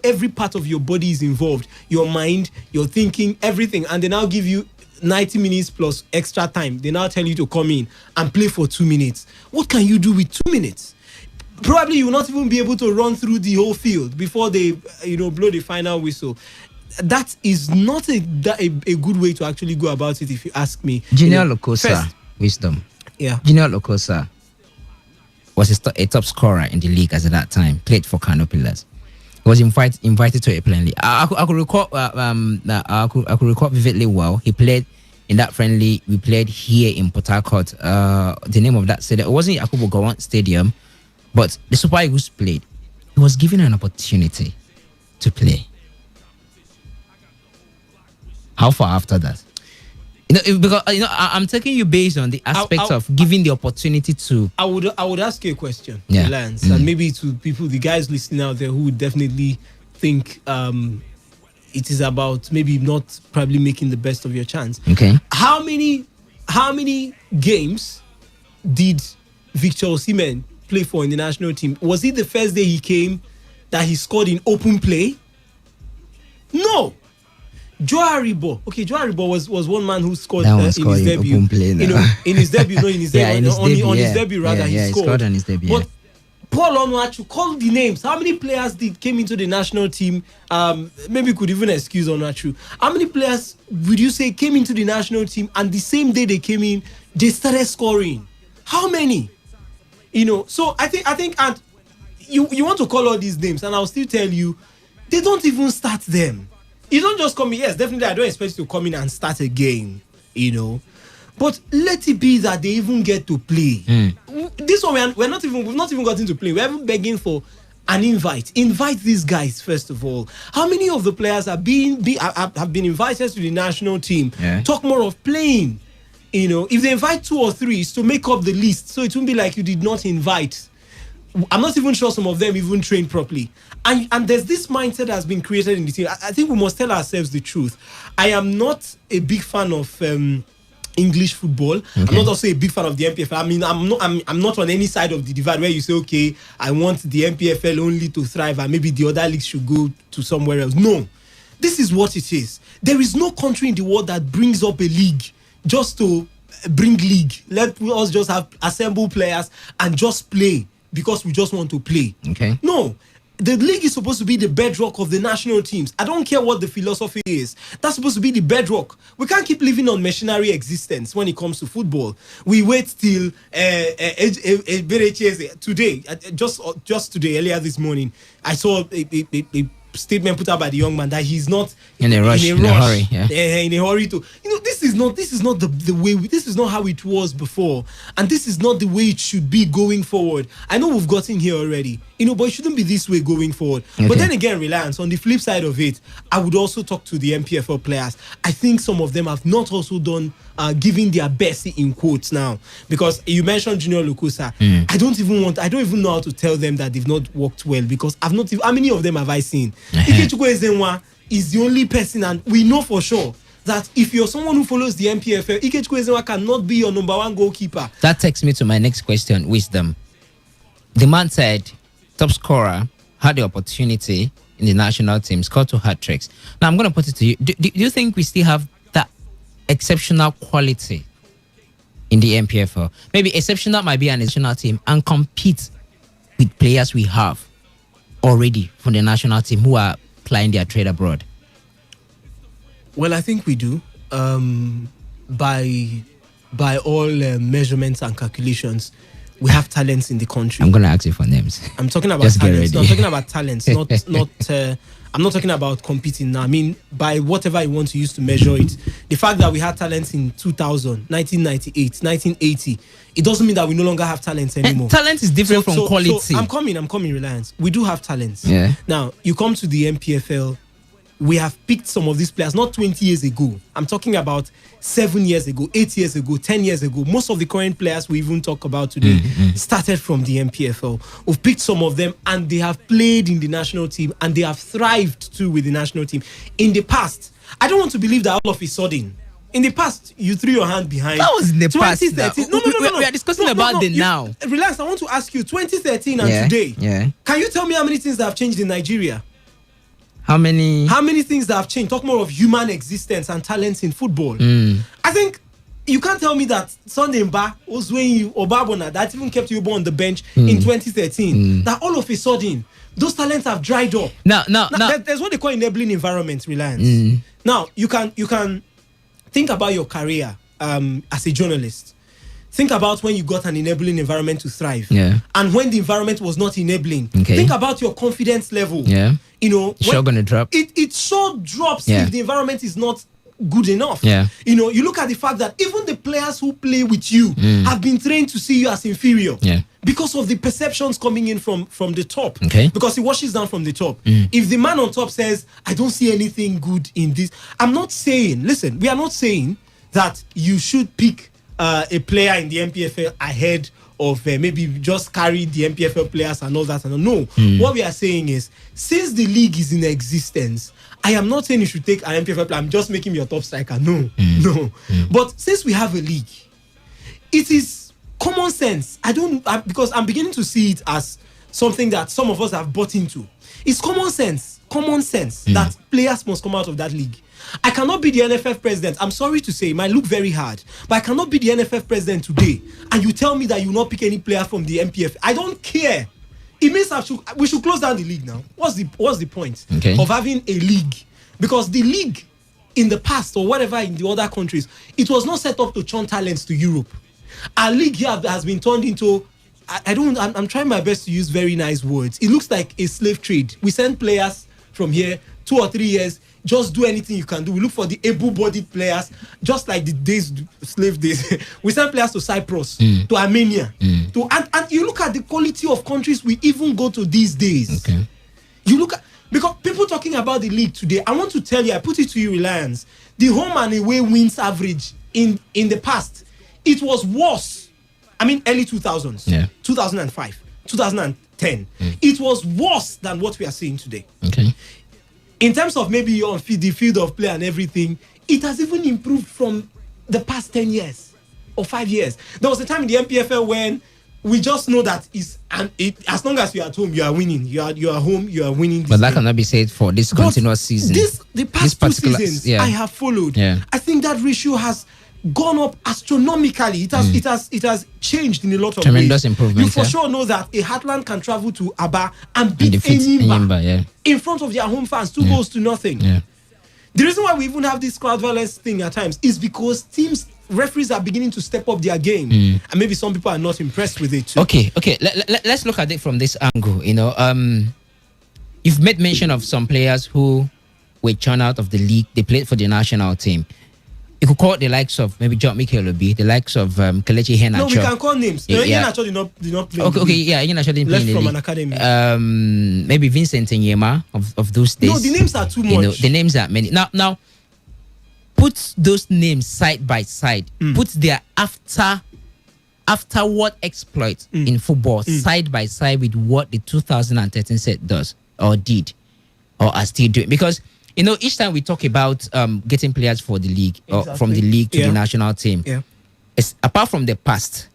every part of your body is involved. Your mind, your thinking, everything. And they now give you 90 minutes plus extra time. They now tell you to come in and play for 2 minutes. What can you do with 2 minutes? Probably you will not even be able to run through the whole field before they blow the final whistle. That is not a good way to actually go about it, if you ask me. Junior Lokosa, Wisdom. Yeah. Junior Lokosa was a top scorer in the league as at that time. Played for Kano Pillars. He was invited to a friendly. I could recall. I could recall vividly well. He played in that friendly. We played here in Port Harcourt. The name of that stadium, it wasn't Yakubu Gowon Stadium, but the Super Eagles played. He was given an opportunity to play. How far after that? Because I'm taking you based on the aspects of giving the opportunity to. I would ask you a question, Yeah. Lance, and maybe to people, the guys listening out there who would definitely think it is about maybe not probably making the best of your chance. Okay. How many games did Victor Osimhen play for in the national team? Was it the first day he came that he scored in open play? No. Joe Aribo was one man who scored in his debut. In his debut, on his debut rather, he scored on his debut. But Paul Onuachu, call the names. How many players came into the national team? Maybe you could even excuse Onuachu. How many players would you say came into the national team and the same day they came in, they started scoring? How many? So I think, and you want to call all these names, and I'll still tell you, they don't even start them. You don't just come in. Yes, definitely, I don't expect you to come in and start a game, But let it be that they even get to play. This one, we've not even gotten to play. We're even begging for an invite. Invite these guys, first of all. How many of the players have been invited to the national team? Yeah. Talk more of playing. If they invite 2 or 3, it's to make up the list. So it won't be like you did not invite. I'm not even sure some of them even train properly. And there's this mindset that has been created in the team. I think we must tell ourselves the truth. I am not a big fan of English football. Okay. I'm not also a big fan of the MPFL. I mean, I'm not on any side of the divide where you say, okay, I want the MPFL only to thrive and maybe the other leagues should go to somewhere else. No. This is what it is. There is no country in the world that brings up a league just to bring league. Let us just assemble players and just play. because we just want to play. Okay. No. The league is supposed to be the bedrock of the national teams. I don't care what the philosophy is. That's supposed to be the bedrock. We can't keep living on machinery existence when it comes to football. We wait till today, just today, earlier this morning, I saw a statement put out by the young man that he's not in a rush, in a hurry, in a hurry to, this is not the way this is not how it was before, and this is not the way it should be going forward. I know we've gotten here already, but it shouldn't be this way going forward. Okay. But then again, Reliance, on the flip side of it, I would also talk to the MPFL players. I think some of them have not also done giving their best in quotes now, because you mentioned Junior Lukusa. I don't even know how to tell them that they've not worked well, because how many of them have I seen? Ikechukwu Ezenwa is the only person, and we know for sure that if you're someone who follows the MPFL, Ikechukwu Ezenwa cannot be your number one goalkeeper. That takes me to my next question, Wisdom. The man said top scorer had the opportunity in the national team, scored 2 hat-tricks. Now I'm going to put it to you. Do you think we still have that exceptional quality in the MPFL? Maybe exceptional might be an national team and compete with players we have already from the national team who are plying their trade abroad. Well, I think we do. By all measurements and calculations, we have talents in the country. I'm going to ask you for names. I'm talking about Just talents. get No, ready. I'm talking about talents, not. I'm not talking about competing now. I mean, by whatever you want to use to measure it. The fact that we had talents in 2000, 1998, 1980, it doesn't mean that we no longer have talents anymore. Talent is different from quality. So I'm coming, Reliance. We do have talents. Yeah. Now, you come to the MPFL, we have picked some of these players, not 20 years ago. I'm talking about 7 years ago, 8 years ago, 10 years ago. Most of the current players we even talk about today started from the MPFL. We've picked some of them, and they have played in the national team, and they have thrived too with the national team. In the past, I don't want to believe that all of a sudden, in the past, you threw your hand behind. That was in the past. 2013. No. We are discussing about the now. Relax, I want to ask you, 2013 and today. Yeah. Can you tell me how many things that have changed in Nigeria? How many things that have changed? Talk more of human existence and talents in football. I think you can't tell me that Sunday Mba, Ozwenyi, Obabona, that even kept you on the bench in 2013, that all of a sudden those talents have dried up. Now. There's what they call enabling environment, Reliance. Now you can think about your career as a journalist. Think about when you got an enabling environment to thrive. Yeah. And when the environment was not enabling. Okay. Think about your confidence level. Yeah. It's sure gonna drop. It sure drops if the environment is not good enough. Yeah. You look at the fact that even the players who play with you have been trained to see you as inferior. Yeah. Because of the perceptions coming in from the top. Okay. Because it washes down from the top. If the man on top says, I don't see anything good in this, I'm not saying, listen, we are not saying that you should pick a player in the MPFL ahead of maybe just carry the MPFL players and all that. No. What we are saying is, since the league is in existence, I am not saying you should take an MPFL player. I'm just making your top striker. No. But since we have a league, it is common sense. Because I'm beginning to see it as something that some of us have bought into. It's common sense that players must come out of that league. I cannot be the NFF president. I'm sorry to say, it might look very hard, but I cannot be the NFF president today, and you tell me that you will not pick any player from the MPF. I don't care. It means we should close down the league now. What's the point of having a league? Because the league in the past, or whatever in the other countries, it was not set up to churn talents to Europe. Our league here has been turned into, I'm trying my best to use very nice words. It looks like a slave trade. We send players from here 2 or 3 years. Just do anything you can do. We look for the able-bodied players, just like the slave days. We send players to Cyprus, to Armenia, and you look at the quality of countries we even go to these days. Okay. You look at, because people talking about the league today, I want to tell you, I put it to you, Reliance, the home and away wins average in the past, it was worse. I mean, early 2000s, 2005, 2010. It was worse than what we are seeing today. Okay. In terms of maybe on the field of play and everything, it has even improved from the past 10 years or 5 years. There was a time in the MPFL when we just know that as long as you're at home, you are winning. You are home, you are winning. But that cannot be said for this continuous season. The past 2 seasons I have followed. Yeah. I think that ratio has gone up astronomically. It has changed in a lot of tremendous ways. improvement. You for sure know that a Heartland can travel to Aba and beat Enyimba in front of their home fans, 2 goals to nothing. Yeah. The reason why we even have this crowd violence thing at times is because referees are beginning to step up their game, and maybe some people are not impressed with it too. Okay. Let's look at it from this angle. You've made mention of some players who were churned out of the league. They played for the national team. You could call the likes of maybe John Mikel Obi, the likes of Kelechi Iheanacho. No, we can call names. Iheanacho did not play. Okay, Iheanacho didn't play in the from league. An academy. Maybe Vincent Enyema of those days. No, the names are too much. The names are many. Now, put those names side by side. Put their afterward exploits in football side by side with what the 2013 set does or did or are still doing. Because each time we talk about getting players for the league or from the league to the national team, it's, apart from the past,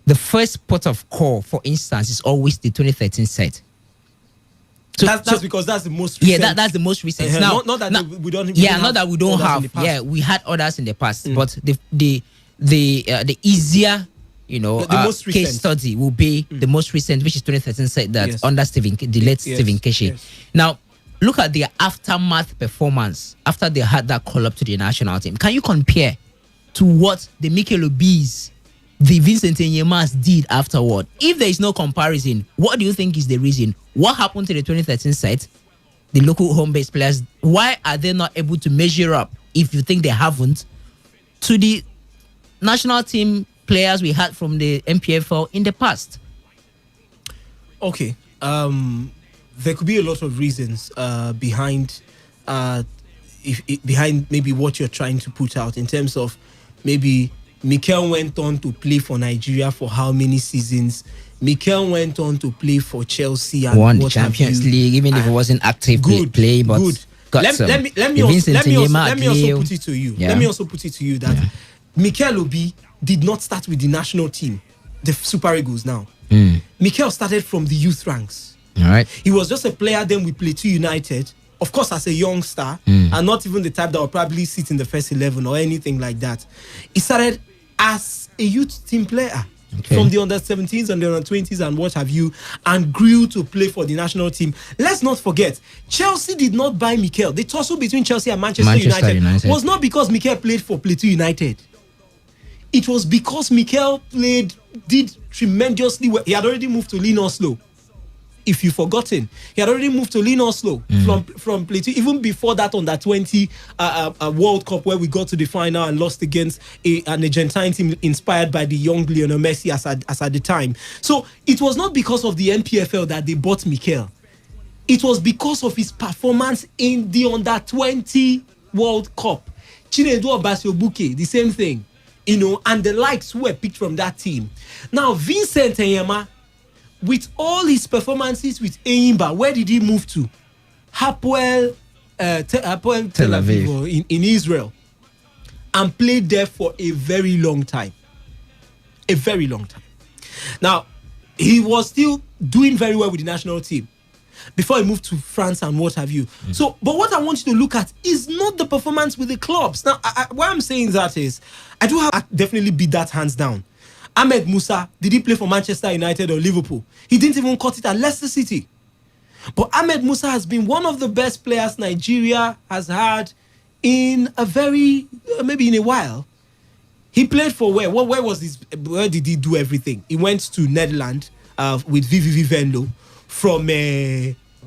the first port of call, for instance, is always the 2013 set. So that's because that's the most recent. Yeah, that's the most recent. Not that we don't have. Yeah, we had others in the past, but the easier most case study will be the most recent, which is 2013 set that under Stephen Keshi. Yes. Now, look at their aftermath performance after they had that call up to the national team. Can you compare to what the Mikel Obis, the Vincent Enyemas did afterward? If there is no comparison, what do you think is the reason? What happened to the 2013 set? The local home-based players, why are they not able to measure up, if you think they haven't, to the national team players we had from the MPFL in the past? Okay. There could be a lot of reasons behind maybe what you're trying to put out, in terms of maybe Mikel went on to play for Nigeria for how many seasons? Mikel went on to play for Chelsea and won the Champions League, even if it wasn't active play. But let me also put it to you. Let me also put it to you that Mikel Obi did not start with the national team, the Super Eagles now. Mikel started from the youth ranks. All right. He was just a player then with Plateau United, of course, as a youngster, and not even the type that will probably sit in the first 11 or anything like that. He started as a youth team player from the under-17s and the under-20s and what have you, and grew to play for the national team. Let's not forget, Chelsea did not buy Mikel. The tussle between Chelsea and Manchester United was not because Mikel played for Plateau United. It was because Mikel did tremendously well. He had already moved to Lyn Oslo. If you've forgotten, he had already moved to Lyn Oslo from Plateau, even before that under 20 World Cup, where we got to the final and lost against an Argentine team inspired by the young Lionel Messi as at the time. So it was not because of the MPFL that they bought Mikel. It was because of his performance in the under 20 World Cup. Chinedu Obasiobuke, the same thing, and the likes who were picked from that team. Now, Vincent Enyema, with all his performances with Enyimba, where did he move to? Hapoel Tel Aviv in Israel, and played there for a very long time. A very long time. Now, he was still doing very well with the national team before he moved to France and what have you. So, but what I want you to look at is not the performance with the clubs. Now, why I'm saying that is, I definitely beat that hands down. Ahmed Musa, did he play for Manchester United or Liverpool? He didn't even cut it at Leicester City. But Ahmed Musa has been one of the best players Nigeria has had in maybe in a while. He played for where? Where did he do everything? He went to Netherlands with VVV Venlo from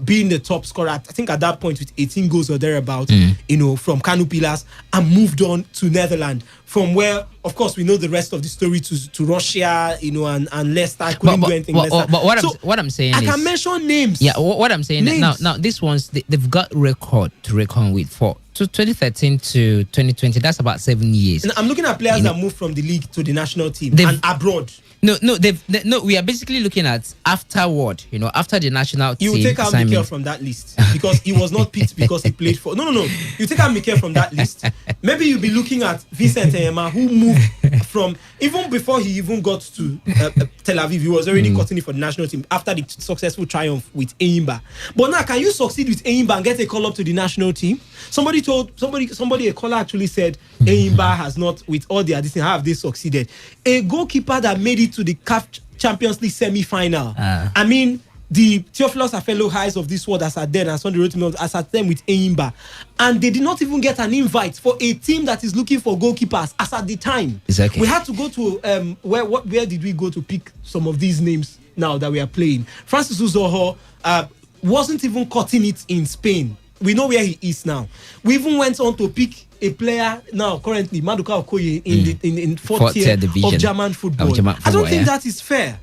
being the top scorer, I think at that point with 18 goals or thereabout, from Kanu Pillars, and moved on to Netherlands, from where, of course, we know the rest of the story to Russia, and Leicester couldn't do anything. But what I'm saying I is, can mention names. Yeah, what I'm saying is, now these ones, they've got record to reckon with for 2013 to 2020. That's about 7 years. And I'm looking at players that moved from the league to the national team and abroad. No, we are basically looking at afterward, after the national team. You will take out Mikel from that list because he was not picked because he played for. No. You take out Mikel from that list. Maybe you'll be looking at Vincent Enyema, who moved from even before he even got to Tel Aviv, he was already cutting it for the national team after the successful triumph with Enyimba. But now, can you succeed with Enyimba and get a call up to the national team? Somebody, a caller actually said Enyimba has not, with all the addition, have they succeeded? A goalkeeper that made it to the CAF Champions League semi-final. I mean, the Theophilus Afelo highs of this world as at then, and Sunday wrote me as at them with Enyimba, and they did not even get an invite for a team that is looking for goalkeepers as at the time. Exactly. We had to go to where did we go to pick some of these names now that we are playing? Francis Uzoho wasn't even cutting it in Spain. We know where he is now. We even went on to pick a player now currently, Maduka Okoye, in fourth tier division of German football. I don't think that is fair.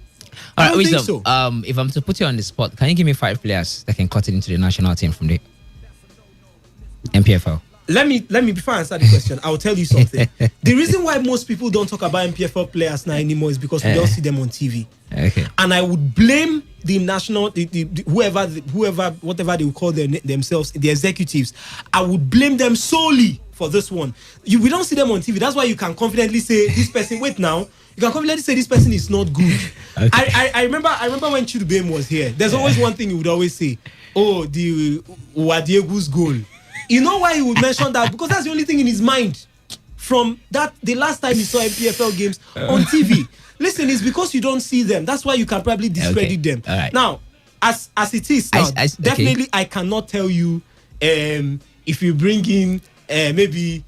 All right, Wisdom, so. If I'm to put you on the spot, can you give me 5 players that can cut it into the national team from the MPFL? Let me before I answer the question, I'll tell you something. The reason why most people don't talk about MPFL players now anymore is because we don't see them on TV. Okay. And I would blame the national, whoever, whatever they will call themselves, the executives. I would blame them solely for this one. We don't see them on TV. That's why you can confidently say this person. Wait now. You can confidently say this person is not good. Okay. I remember when Chidubem was here. There's always one thing he would always say. Oh, the Wadiegu's goal. You know why he would mention that? Because that's the only thing in his mind from that the last time he saw MPFL games on TV. Listen, it's because you don't see them. That's why you can probably discredit them. Right. Now, as it is now, definitely I cannot tell you if you bring in maybe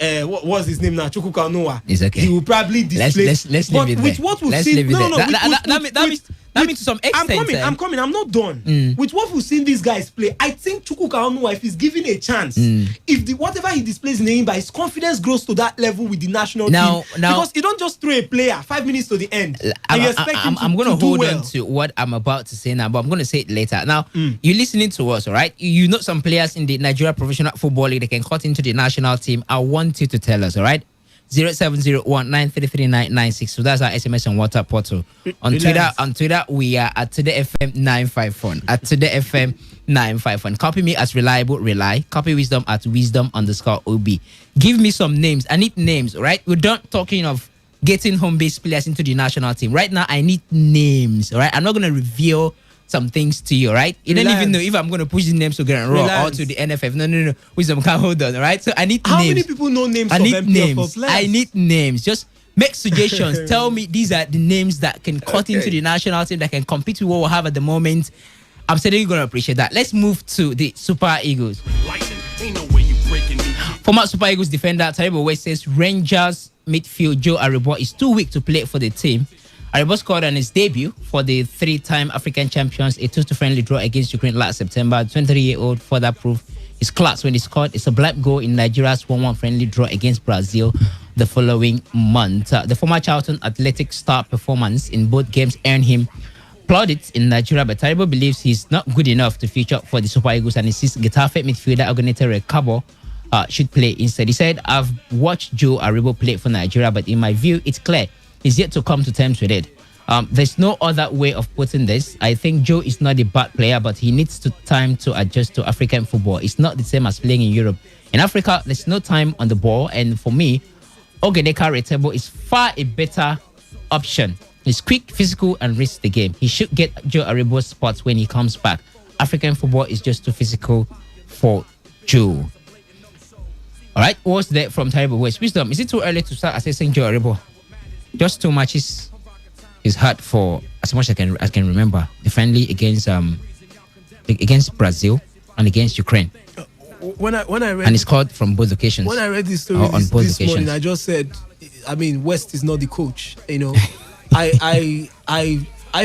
what was his name now? Chukwuka Noah. Okay. He will probably display. Let's leave it there. With what we've let's seen, leave it there. That means to some extent. I'm coming. I'm not done. With what we've seen these guys play, I think Chukwuka Noah, if he's given a chance, if whatever he displays in Enyimba, his confidence grows to that level with the national team. Because you don't just throw a player 5 minutes to the end. I'm going to hold on to what I'm about to say now, but I'm going to say it later. Now, you're listening to us, all right? You know some players in the Nigeria Professional Football League that can cut into the national team. I want you to tell us, all right? 0701-933-996. So that's our SMS and WhatsApp portal. On Twitter, we are at Today FM 951. At Today FM 951. Copy me as reliable rely. Copy Wisdom at wisdom_OB. Give me some names. I need names, right? We're not talking of getting home-based players into the national team. Right now, I need names, all right? I'm not going to reveal some things to you, right? You don't even know if I'm going to push the names to Grand Raw or to the NFF. No. Wisdom can't hold on, right? So I need names. How many people know names of MPFL players? I need names. Just make suggestions. Tell me these are the names that can cut into the national team, that can compete with what we have at the moment. I'm certainly going to appreciate that. Let's move to the Super Eagles. Former Super Eagles defender Taribo West says Rangers midfield Joe Aribo is too weak to play for the team. Aribo scored on his debut for the 3-time African champions a 2-2 friendly draw against Ukraine last September. 23-year-old further proved his class when he scored. It's a black goal in Nigeria's 1-1 friendly draw against Brazil the following month. The former Charlton Athletic star performance in both games earned him plaudits in Nigeria, but Taribo believes he's not good enough to feature for the Super Eagles and insists Getafe midfielder Ogonete Rekabo should play instead. He said, I've watched Joe Aribo play for Nigeria, but in my view, it's clear he's yet to come to terms with it. There's no other way of putting this. I think Joe is not a bad player, but he needs time to adjust to African football. It's not the same as playing in Europe. In Africa, there's no time on the ball, and for me, Ogoneka Retebo is far a better option. He's quick, physical, and risks the game. He should get Joe Aribo's spots when he comes back. African football is just too physical for Joe. All right, what's there from Taribo West? Wisdom, is it too early to start assessing Joe Aribo? Just 2 matches is hard for as much as I can remember. The friendly against Brazil and against Ukraine. When I read, and he scored from both occasions. When I read this story this morning, I just said, I mean, West is not the coach. You know, I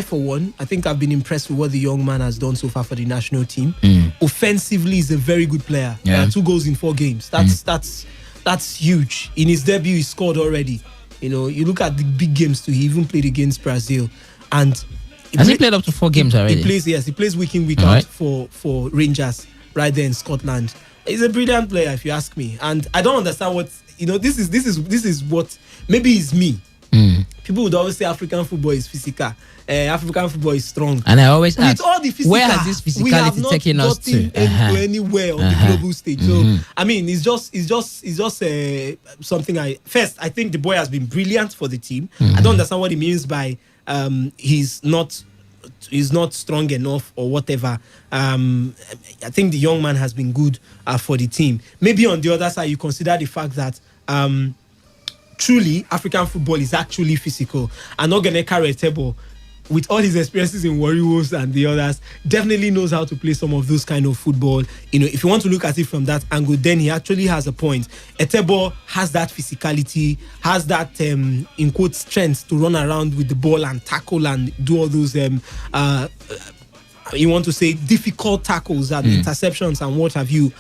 for one, I think I've been impressed with what the young man has done so far for the national team. Offensively, he's a very good player. 2 goals in 4 games. That's huge. In his debut, he scored already. You know, you look at the big games too. He even played against Brazil, and has he played up to 4 games already? He plays week in, week out for Rangers right there in Scotland. He's a brilliant player, if you ask me. And I don't understand what this is what maybe it's me. people would always say African football is physical. African football is strong. And I always ask, all the physical, where has this physicality taken us to? Anywhere on the global stage. So I mean, it's just something. I think the boy has been brilliant for the team. I don't understand what he means by he's not strong enough or whatever. I think the young man has been good for the team. Maybe on the other side, you consider the fact that truly African football is actually physical. And Ogeneka Retebo, with all his experiences in Warriors and the others, definitely knows how to play some of those kind of football. If you want to look at it from that angle, then he actually has a point. Etebo has that physicality, has that in quote strength to run around with the ball and tackle and do all those you want to say difficult tackles and interceptions and what have you,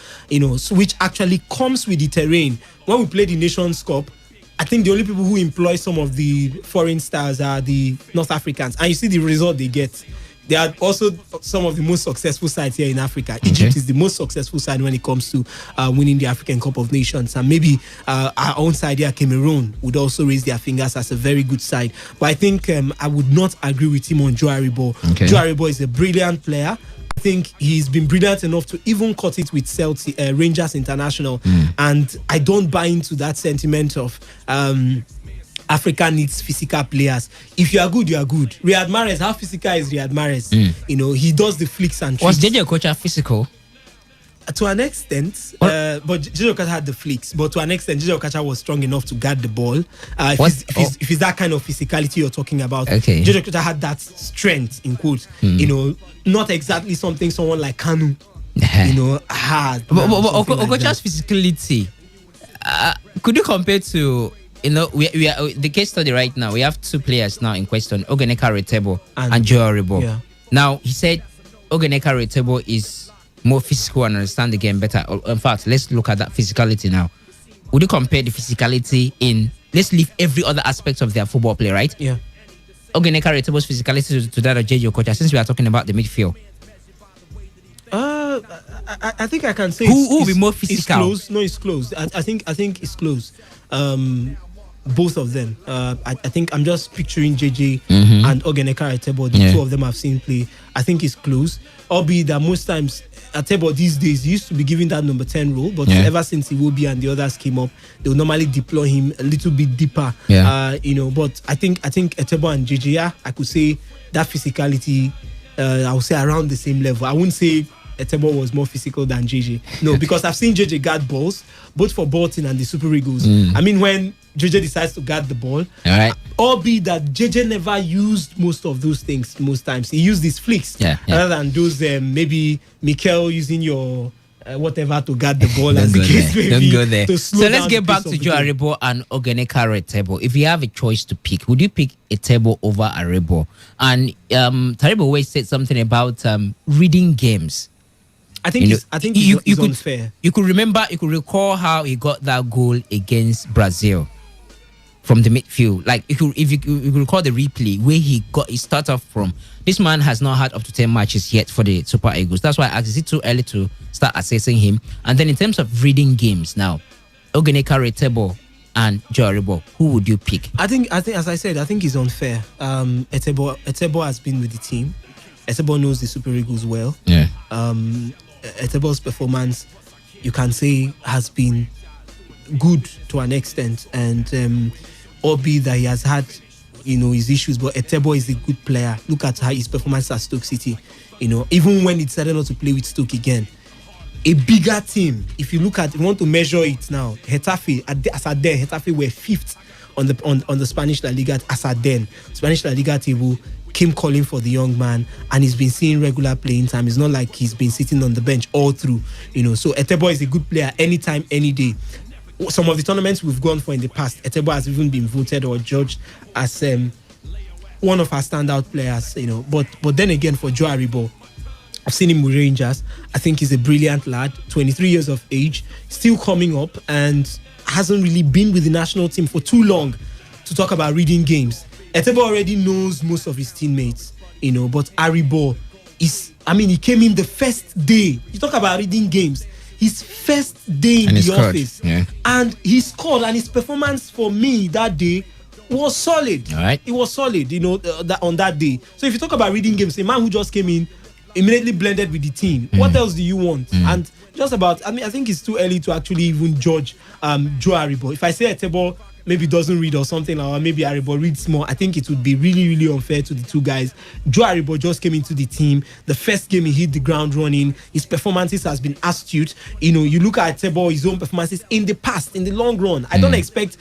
which actually comes with the terrain. When we play the Nations Cup, I think the only people who employ some of the foreign stars are the North Africans. And you see the result they get. They are also some of the most successful sides here in Africa. Okay. Egypt is the most successful side when it comes to winning the African Cup of Nations. And maybe our own side here, Cameroon, would also raise their fingers as a very good side. But I think I would not agree with him on Joe Aribo. Okay. Joe Aribo is a brilliant player. I think he's been brilliant enough to even cut it with Rangers International. And I don't buy into that sentiment of Africa needs physical players. If you are good, you are good. Riyad Mahrez, how physical is Riyad Mahrez? He does the flicks and tricks. Was JJ Okocha physical? To an extent, but JJ Okocha had the flicks. But to an extent, JJ Okocha was strong enough to guard the ball. If it's that kind of physicality you're talking about, JJ Okocha had that strength, in quotes. Not exactly something someone like Kanu, had. But Okocha's physicality, could you compare to? We are the case study right now. We have two players now in question: Ogeneka Retebo and Joe Aribo. Yeah. Now he said Ogeneka Retebo is more physical and understand the game better. In fact, let's look at that physicality now. Would you compare the physicality in? Let's leave every other aspect of their football play, right? Yeah. Ogeneka Retebo's physicality to that of JJ Okocha. Since we are talking about the midfield. I think I can say who will be more physical. It's close. No, it's close. I think it's close. Both of them. I think I'm just picturing JJ and Ogeneka Atebo. The two of them I've seen play. I think it's close. Albeit that most times Atebo these days he used to be given that number 10 role, but ever since Iwobi and the others came up, they will normally deploy him a little bit deeper. But I think Atebo and JJ, I could say that physicality, I would say around the same level. I wouldn't say Etebo was more physical than JJ. No, because I've seen JJ guard balls, both for Bolton and the Super Eagles. I mean, when JJ decides to guard the ball, albeit that JJ never used most of those things most times. He used these flicks rather than those maybe Mikel using your whatever to guard the ball and the case don't go there. So let's get back to Joe Aribo and Ogeneka Retebo. If you have a choice to pick, would you pick Etebo over Aribo? And Taribo always said something about reading games. I think it's unfair. You could recall how he got that goal against Brazil from the midfield. Like if you recall the replay where he started off from. This man has not had up to 10 matches yet for the Super Eagles. That's why I asked, is it too early to start assessing him? And then in terms of reading games now, Ogeneka Retebo and Joe Aribo, who would you pick? I think as I said, I think it's unfair. Etebo has been with the team. Etebo knows the Super Eagles well. Yeah. Etebo's performance, you can say, has been good to an extent, and albeit that he has had, his issues, but Etebo is a good player. Look at how his performance at Stoke City. Even when he decided not to play with Stoke again, a bigger team. If you want to measure it now, Getafe, as at then, Getafe were 5th on the Spanish La Liga as at then. Spanish La Liga table came calling for the young man, and he's been seeing regular playing time. It's not like he's been sitting on the bench all through, So Etebo is a good player anytime, any day. Some of the tournaments we've gone for in the past, Etebo has even been voted or judged as one of our standout players, But then again, for Joe Aribo, I've seen him with Rangers. I think he's a brilliant lad, 23 years of age, still coming up, and hasn't really been with the national team for too long to talk about reading games. Etebo already knows most of his teammates, but Aribo he came in the first day. You talk about reading games. His first day in the office. Yeah. And he scored, and his performance for me that day was solid. All right. It was solid, that on that day. So if you talk about reading games, a man who just came in, immediately blended with the team. What else do you want? And just about, I think it's too early to actually even judge Joe Aribo. If I say Etebo maybe doesn't read or something, or maybe Aribo reads more, I think it would be really, really unfair to the two guys. Joe Aribo just came into the team. The first game, he hit the ground running. His performances has been astute. You look at Etebo, his own performances in the past, in the long run. I don't expect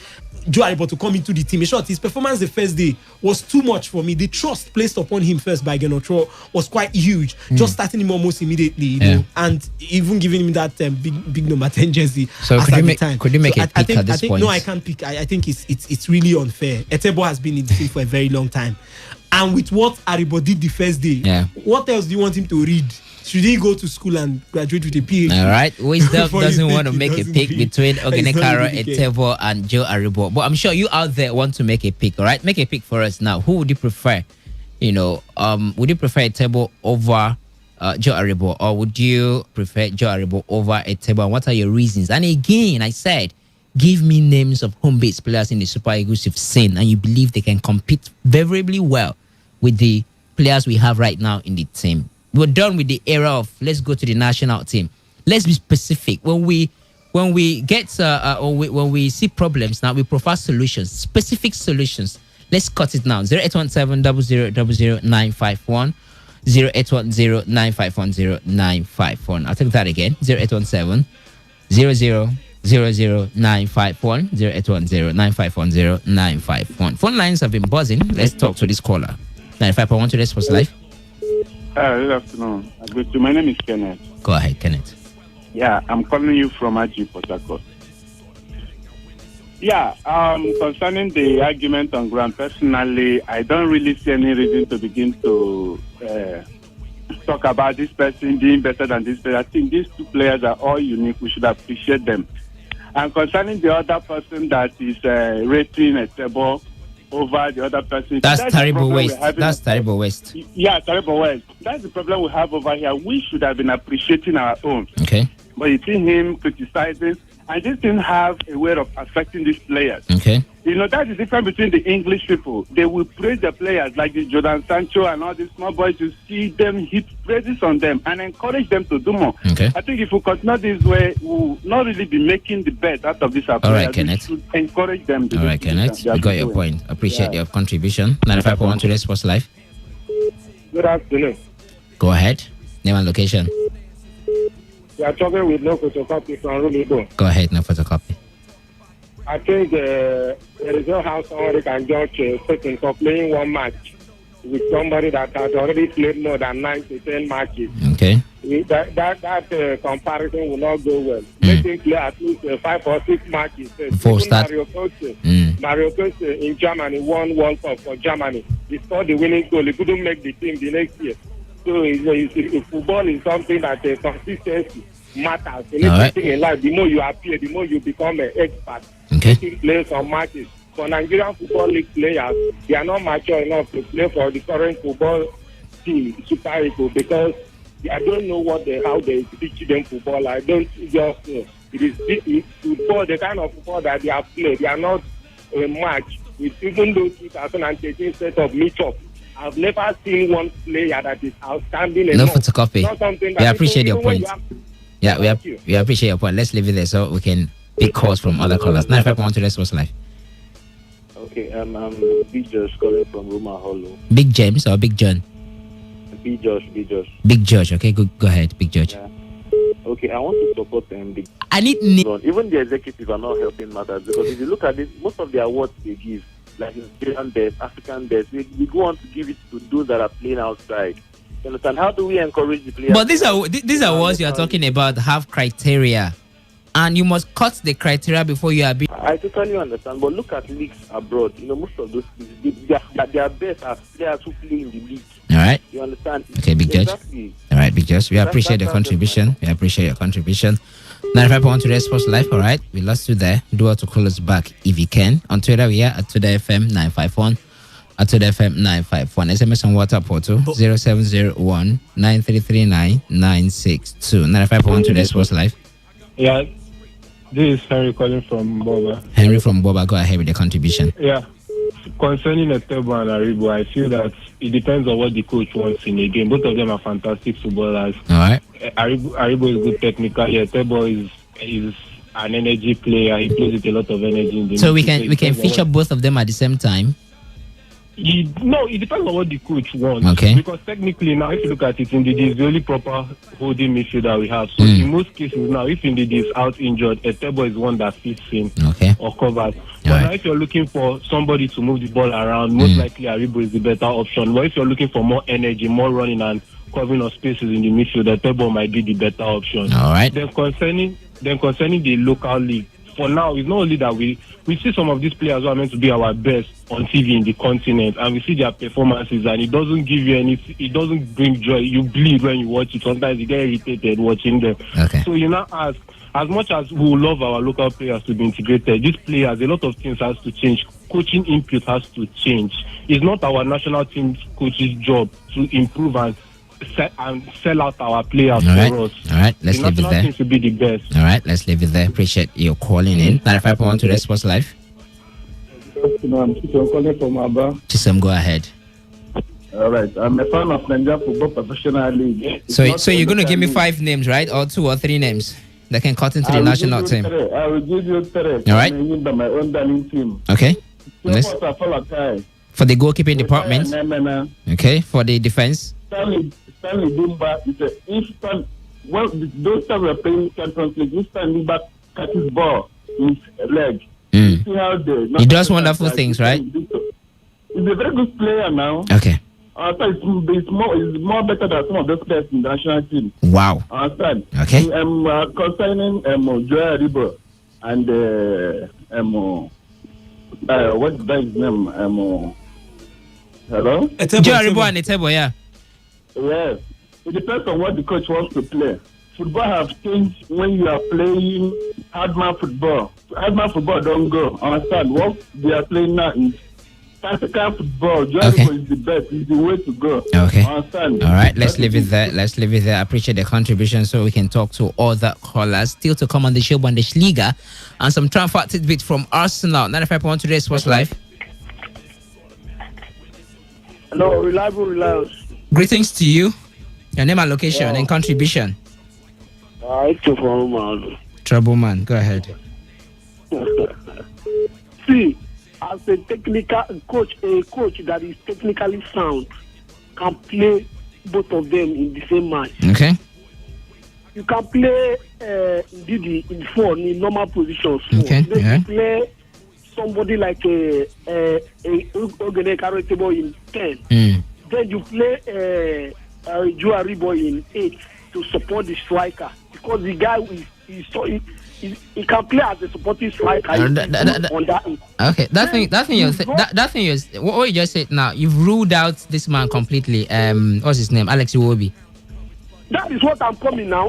Joe Aribo to come into the team. In short, his performance the first day was too much for me. The trust placed upon him first by Genotro was quite huge. Just starting him almost immediately, you know, and even giving him that big number 10 jersey. So could you make a pick at this point? No, I can't pick. I think it's really unfair. Etebo has been in the team for a very long time, and with what Aribo did the first day, what else do you want him to read? Should he go to school and graduate with a PhD? All right. Wisdom doesn't want to make a pick between Ogenekaro, Etebo, and Joe Aribo. But I'm sure you out there want to make a pick, all right? Make a pick for us now. Who would you prefer? Would you prefer Etebo over Joe Aribo, or would you prefer Joe Aribo over Etebo? And what are your reasons? And again, I said, give me names of home-based players in the Super Eagles you've seen and you believe they can compete favorably well with the players we have right now in the team. We're done with the era of let's go to the national team. Let's be specific. When we get when we see problems now, we prefer solutions, specific solutions. Let's cut it now. 0817-0000-951, 0810-951-0951. I'll take that again. 0817-0000-951, 0810-951-0951. Phone lines have been buzzing. Let's talk to this caller. 95.1 Today's Sports Live. Good afternoon. My name is Kenneth. Go ahead, Kenneth. Yeah, I'm calling you from Aji, Port Harcourt. Yeah, concerning the argument on ground, personally, I don't really see any reason to begin to talk about this person being better than this person. I think these two players are all unique. We should appreciate them. And concerning the other person that is rating a table over the other person. That's terrible waste. That's terrible waste. Yeah, terrible waste. That's the problem we have over here. We should have been appreciating our own. Okay. But you see him criticizing, and this didn't have a way of affecting these players. Okay. That's the difference between the English people. They will praise the players like the Jordan Sancho and all these small boys. You see them heap praises on them and encourage them to do more. Okay. I think if we continue this way, we will not really be making the best out of this. All right, Kenneth. We should encourage them. All right, Kenneth. We got your point. Appreciate your contribution. 95.1 Today's Sports Live. Good afternoon. Go ahead. Name and location. You are talking with no photocopy from Rulibo. Go ahead, no photocopy. I think there is no how somebody can judge a person for playing one match with somebody that has already played more than 9 to 10 matches. Okay. That comparison will not go well. Let him play at least 5 or 6 matches. Before start. Mario Götze in Germany won World Cup for Germany. He scored the winning goal. He couldn't make the team the next year. So football is something that consistency matters. In anything in life, the more you appear, the more you become an expert. Okay. Play some matches. For Nigerian Football League players, they are not mature enough to play for the current football team, Super Eagles, because I don't know how they teach them football. I don't just know. It's football, the kind of football that they have played. They are not a match. Even though 2013 set of meet-up, I've never seen one player that is outstanding enough. No photocopy. We appreciate your point. We appreciate your point. Let's leave it there so we can pick calls from other callers. 95.1 Today's Sports Live. Okay, I'm Big Josh calling from Roma Hollow. Big James or Big John? Big Josh. Big George, okay, go ahead, Big George. Yeah. Okay, I want to support them. I need even the executive are not helping matters, because if you look at this, most of the awards they give, like Nigerian best, African best, we go on to give it to those that are playing outside. You understand? How do we encourage the players? But these awards you are talking about have criteria, and you must cut the criteria before you are being. I totally understand, but look at leagues abroad. Most of those their best are players who play in the league. All right. You understand? Okay, Big Judge. Exactly. All right, Big Judge. We appreciate your contribution. 95.1 Today's Sports Live. All right, we lost you there. Do want to call us back if you can. On Twitter, we are at Today FM 951. At Today FM 951. SMS on WhatsApp portal 0701 9339 962. 95.1 Today's Sports Live. Yeah, this is Henry calling from Boba. Henry from Boba, go ahead with the contribution. Yeah. concerning Etebo and Aribo, I feel that it depends on what the coach wants in a game. Both of them are fantastic footballers. All right. Aribo is good technically. Etebo is an energy player. He plays with a lot of energy in the So we midfield. can feature both of them at the same time. It depends on what the coach wants. Okay. Because technically now, if you look at it, Ndidi is the only proper holding midfielder we have. So in most cases now, if Ndidi is out injured, Etebo is one that fits in or covers. But now if you're looking for somebody to move the ball around, most likely Aribo is the better option. But if you're looking for more energy, more running and covering of spaces in the midfield, Etebo might be the better option. All right. Then concerning the local league, for now, it's not only that we see some of these players who are meant to be our best on TV in the continent, and we see their performances, and it doesn't give you it doesn't bring joy. You bleed when you watch it. Sometimes you get irritated watching them. Okay. So you now ask, as much as we love our local players to be integrated, these players, a lot of things has to change. Coaching input has to change. It's not our national team coach's job to improve and sell out our players for us. All right, let's leave it national there. team should be the best. All right, let's leave it there. Appreciate you calling in. 95.1 to Sports Live. I'm calling from Aba. Chisholm, go ahead. All right, I'm a fan of Nigeria Football Professional League. So you're going to give me 5 names, right? Or 2 or 3 names that can cut into the national team. I will give you 3. All right. My own darling team. Okay. For the goalkeeping department. Okay. For the defense. Stanley Dumba is those times we're playing Champions League, this Stanley Dumba catches ball in his leg. He does wonderful things, right? He's a very good player now. Okay. So it's more better than some of those players in the national team. Wow. Understand? Okay. Concerning Joel Aribo and what's his name? Hello? Joel Aribo and Etebo, yeah. Yes. It depends on what the coach wants to play. Football have changed when you are playing hardman football. Hardman football don't go. Understand? What they are playing now is tactical football. Just is the best. It's the way to go. Okay. Understand? All right. Let's leave it there. I appreciate the contribution so we can talk to other callers. Still to come on the show, Bundesliga, and some transfer tidbits from Arsenal. 95.1 Today Sports Live. Hello, reliable. Greetings to you. Your name and location and contribution. It's Troubleman, go ahead. See, as a coach that is technically sound can play both of them in the same match. Okay. You can play Didi in 4 in normal positions. Okay. Then you play somebody like a Ogene Karetebo in 10. Then you play Juaribo in 8 to support the striker, because the guy he can play as a supporting striker. Okay, that thing is what you just said. Now you've ruled out this man completely. What's his name? Alex Iwobi. That is what I'm coming now.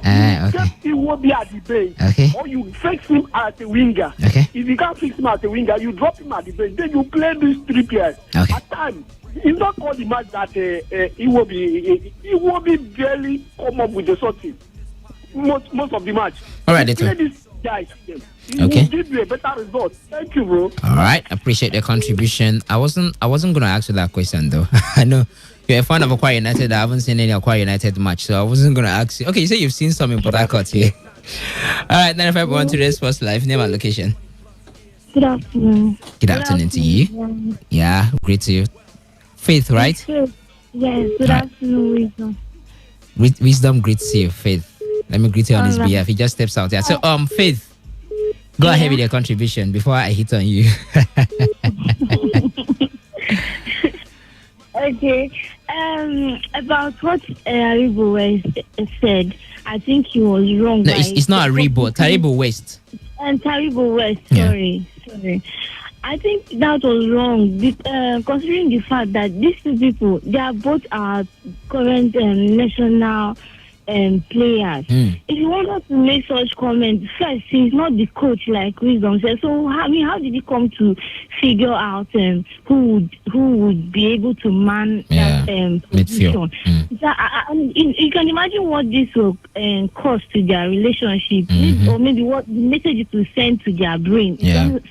He will be at the bench, or you fix him at the winger. Okay. If you can't fix him at the winger, you drop him at the bench. Then you play these 3 players at times. It's not all the match that he will be barely come up with the sorting most of the match. All right, play these guys. He will give you a better result. Thank you, bro. All right, appreciate the contribution. I wasn't gonna ask you that question though. I know you're a fan of Aqua United. I haven't seen any Aqua United match, so I wasn't gonna ask you. Okay, you say you've seen some in Port Harcourt here. All right, 95.1 Today's First Live. Name and location. Good afternoon. Good afternoon to you. Yeah, great to you. Faith, right? Yes, good afternoon, Wisdom. Wisdom greets you, Faith. Let me greet you on his behalf. He just steps out. Yeah. So, Faith, go ahead with your contribution before I hit on you. Okay. About what Aribo said, I think he was wrong. No, it's not Aribo. Taribo West. Taribo West. Sorry. I think that was wrong, considering the fact that these 2 people, they are both our current national players. If you want us to make such comments, first he's not the coach like Wisdom said. So how did he come to figure out who would be able to man that position? So, you can imagine what this will cost to their relationship, or maybe what the message it will send to their brain,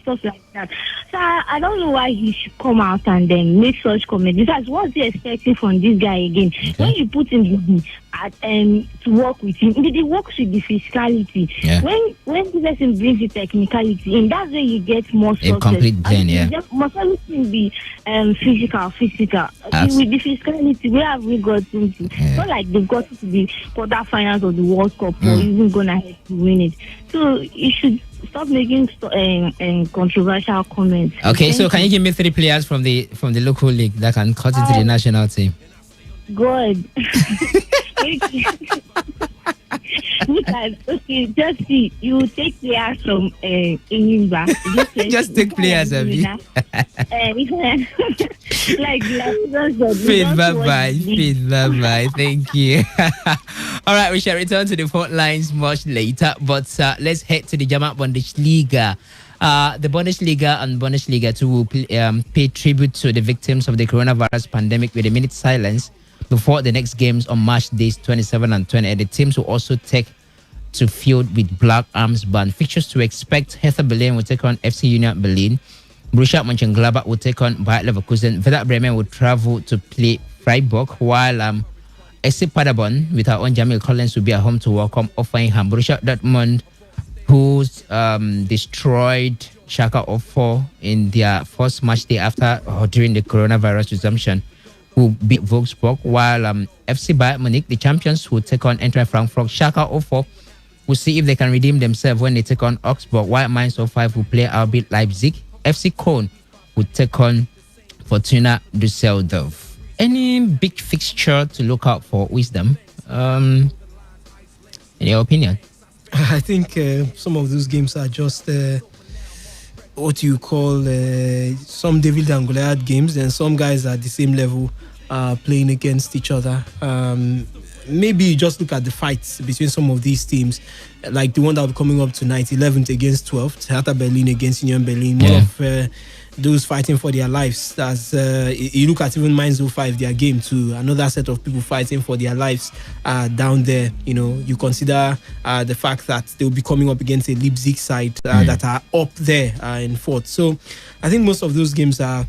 stuff like that. So I don't know why he should come out and then make such comments. Because what's he expecting from this guy again? When you put him to work with him, he works with the physicality. When the person brings the technicality in, that's where you get more success. A complete blend, must everything be physical. With the physicality, where have we got into? Not like they've got to the quarterfinals of the World Cup or even gonna have to win it. So you should stop making controversial comments. Okay, so can you give me 3 players from the local league that can cut into the national team? Good. Okay, just see. You take players from Ingimba. Just take players of you. Faith, bye. Thank you. All right, we shall return to the phone lines much later, but let's head to the German Bundesliga. The Bundesliga and Bundesliga 2 will pay tribute to the victims of the coronavirus pandemic with a minute silence before the next games on March days 27 and 28. The teams will also take to field with black arms band. Fixtures to expect: Hertha Berlin will take on FC Union Berlin. Borussia Mönchengladbach will take on Bayer Leverkusen. Werder Bremen will travel to play Freiburg, while SC Paderborn with our own Jamil Collins will be at home to welcome Hoffenheim. Borussia Dortmund, who's destroyed Schalke 04 in their first match day after or during the coronavirus resumption, will beat Wolfsburg, while FC Bayern Munich, the champions, will take on Eintracht Frankfurt. Schalke 04 will see if they can redeem themselves when they take on Augsburg, while Mainz 05 will play RB Leipzig. FC Köln will take on Fortuna Düsseldorf. Any big fixture to look out for, Wisdom? In your opinion? I think some of those games are just what you call some David and Goliath games, and some guys at the same level playing against each other. Maybe you just look at the fights between some of these teams, like the one that will be coming up tonight, 11th against 12th, Hertha Berlin against Union Berlin. One of those fighting for their lives. As you look at even Mainz 05, their game too, another set of people fighting for their lives down there. You know, you consider the fact that they'll be coming up against a Leipzig side that are up there in fourth. So I think most of those games are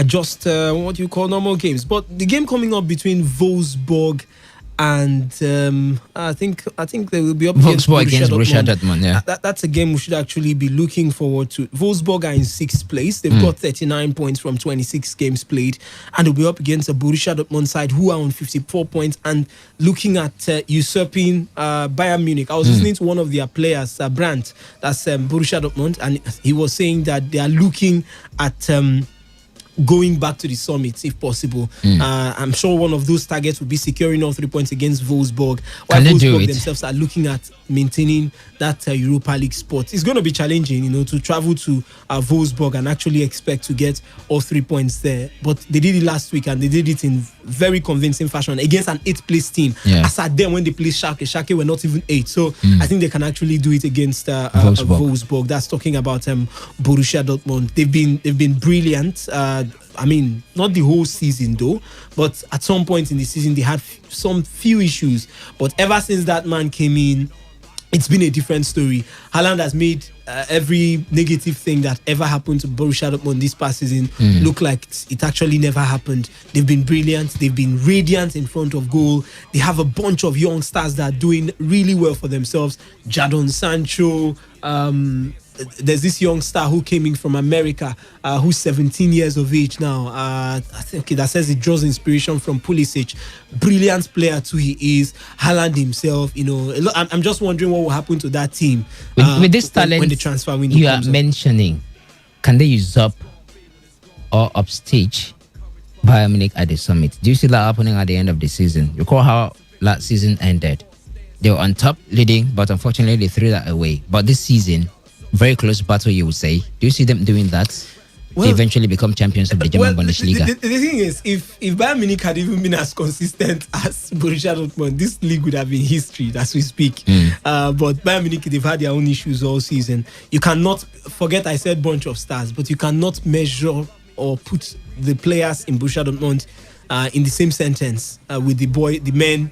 just what you call normal games. But the game coming up between Wolfsburg and I think they will be up against Borussia Dortmund. That's a game we should actually be looking forward to. Wolfsburg are in 6th place. They've got 39 points from 26 games played, and they'll be up against a Borussia Dortmund side who are on 54 points and looking at usurping Bayern Munich. I was listening to one of their players, Brandt, that's Borussia Dortmund, and he was saying that they are looking at going back to the summit if possible. I'm sure one of those targets will be securing all 3 points against Wolfsburg, while Wolfsburg themselves are looking at maintaining that Europa League spot. It's going to be challenging, to travel to Wolfsburg and actually expect to get all 3 points there. But they did it last week, and they did it in very convincing fashion against an 8th place team. As at then, when they played Schalke were not even 8. So I think they can actually do it against Wolfsburg. That's talking about Borussia Dortmund. They've been brilliant. I mean, not the whole season though, but at some point in the season they had some few issues. But ever since that man came in, it's been a different story. Haaland has made every negative thing that ever happened to Borussia Dortmund this past season look like it actually never happened. They've been brilliant. They've been radiant in front of goal. They have a bunch of young stars that are doing really well for themselves. Jadon Sancho. There's this young star who came in from America, who's 17 years of age now. I think that says it draws inspiration from Pulisic. Brilliant player too he is. Haaland himself, I'm just wondering what will happen to that team with this talent when the transfer window you are comes mentioning. Can they usurp or upstage Bayern Munich at the summit? Do you see that happening at the end of the season? Recall how last season ended. They were on top, leading, but unfortunately they threw that away. But this season, very close battle, you would say. Do you see them doing that? they eventually become champions of the German Bundesliga. The thing is, if Bayern Munich had even been as consistent as Borussia Dortmund, this league would have been history as we speak. But Bayern Munich, they've had their own issues all season. You cannot forget I said bunch of stars, but you cannot measure or put the players in Borussia Dortmund in the same sentence with the men.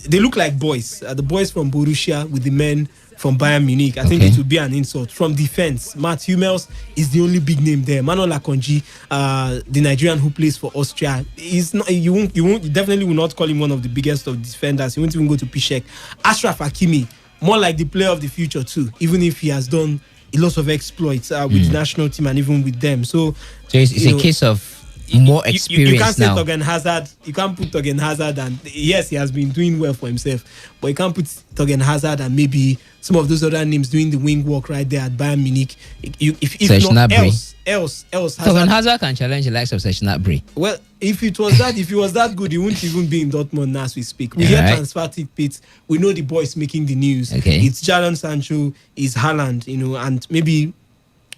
They look like boys. The boys from Borussia with the men from Bayern Munich. I think it would be an insult. From defense, Matt Hummels is the only big name there. Manuel Akonji, the Nigerian who plays for Austria, is not. You definitely will not call him one of the biggest of defenders. You won't even go to Piszczek. Ashraf Hakimi, more like the player of the future too. Even if he has done a lot of exploits with the national team and even with them. So it's a case of more experience. You can't say now. Torgan Hazard. You can't put Torgan Hazard, and yes, he has been doing well for himself, but you can't put Torgan Hazard and maybe some of those other names doing the wing work right there at Bayern Munich. If not else, Torgan Hazard can challenge the likes of Serge Gnabry. Well, if he was that good, he wouldn't even be in Dortmund now as we speak. We hear transfer tickets. We know the boys making the news. It's Jadon Sancho, it's Haaland, and maybe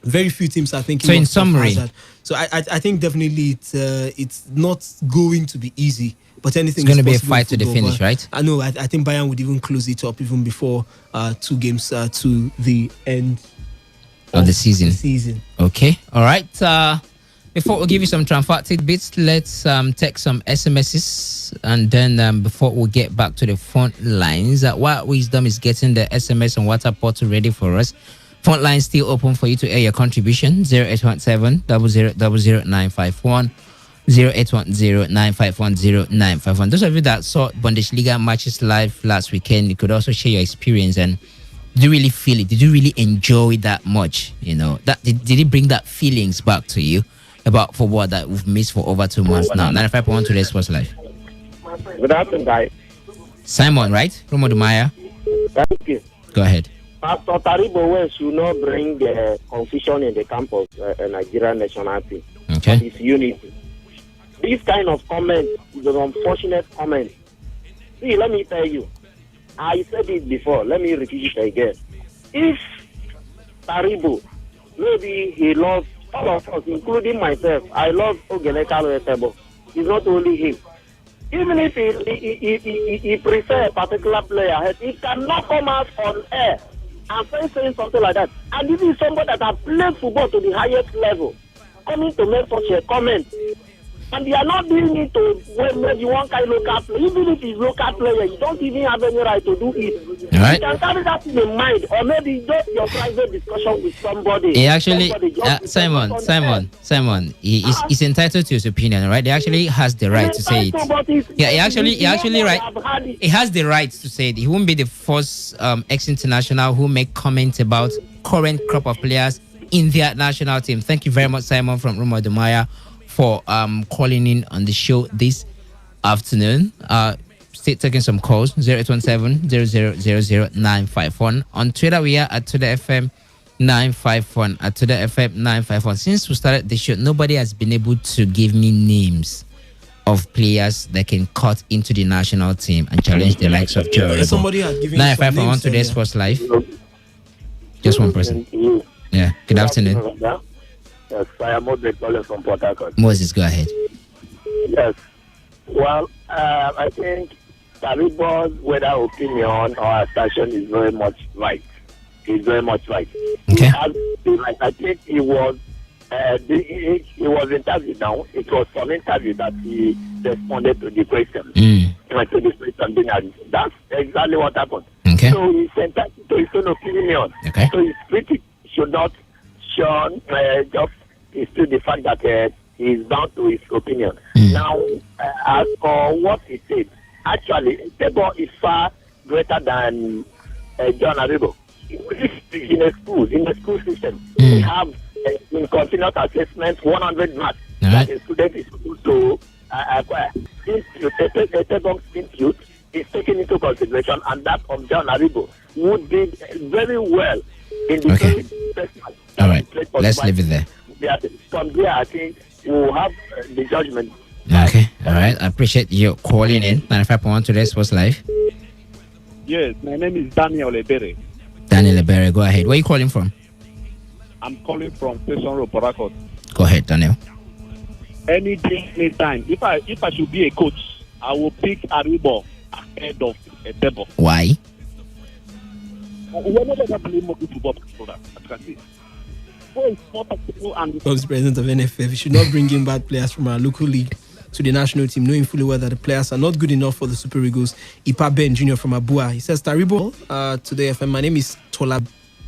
very few teams are thinking. So in summary, so I think definitely it's not going to be easy. But anything it's going to be a fight to the finish, right? I know. I think Bayern would even close it up even before 2 games to the end of the season. Okay, all right. Before we give you some transfer tidbits, let's take some SMSs, and then before we get back to the front lines, while Wisdom is getting the SMS and WhatsApp portal ready for us. Front line still open for you to air your contribution. 0817 00951 0810 951 Those of you that saw Bundesliga matches live last weekend, you could also share your experience. And did you really feel it? Did you really enjoy it that much? That did it bring that feelings back to you about football that we've missed for over 2 months now? 95.1 Today Sports Live. Good afternoon, guys. Simon, right? Romo Dumaya. Thank you. Go ahead. Pastor Taribo should not bring the confusion in the camp of Nigerian national team. Okay. It's unity. This kind of comment is an unfortunate comment. See, let me tell you. I said it before. Let me repeat it again. If Taribo, maybe he loves all of us, including myself. I love Ogenekalo Etebo. It's not only him. Even if he prefers a particular player, he cannot come out on air and saying something like that. And this is somebody that has played football to the highest level, coming to make such a comment. And they are not doing it to maybe one kind of local player. Even if he's local player, you don't even have any right to do it. Right. You can carry that in your mind, or maybe just your private discussion with somebody. He actually, Simon, he's entitled to his opinion, right? He actually has the right to say it. Yeah, he has the right to say it. He won't be the first ex-international who make comments about current crop of players in their national team. Thank you very much, Simon from Roma Dumaya, for calling in on the show this afternoon. Still taking some calls. 0817 0000951. On Twitter, we are at Today FM 951. At Today FM 951. Since we started the show, nobody has been able to give me names of players that can cut into the national team and challenge the likes of Joe. Somebody had given 951 Today Sports Live. Just one person. Yeah. Good afternoon. Yes, I am Moses calling from Port Harcourt. Moses, go ahead. Yes. Well, I think Taliban's whether opinion or assertion is very much right. He's very much right. Okay. I think he was interviewed now. It was some interview that he responded to the question. To the question, that's exactly what happened. Okay. So he's entitled to his own opinion. Okay. So his critic should not shun just to the fact that he is bound to his opinion. Now, as for what he said, actually, Tebo is far greater than John Aribo. In a school system, we have in continuous assessment 100 marks that a student is supposed to acquire. Since Tebo's institute is taken into consideration, and that of John Aribo would be very well in the assessment. All right, let's leave it there. From there, I think we'll have the judgment. Okay, all right. I appreciate you calling in. 95.1 Today Sports Live. Yes, my name is Daniel Ebere. Daniel Ebere, go ahead. Where are you calling from? I'm calling from Station Road, Port Harcourt. Go ahead, Daniel. Any day, anytime. If I should be a coach, I will pick Aribo ahead of a table. Why? We're not going to play more football for that. Vice President of NFF, we should not bring in bad players from our local league to the national team, knowing fully well that the players are not good enough for the Super Eagles. Ipa Ben Jr. from Abua. He says, Taribo, Today FM, my name is Tola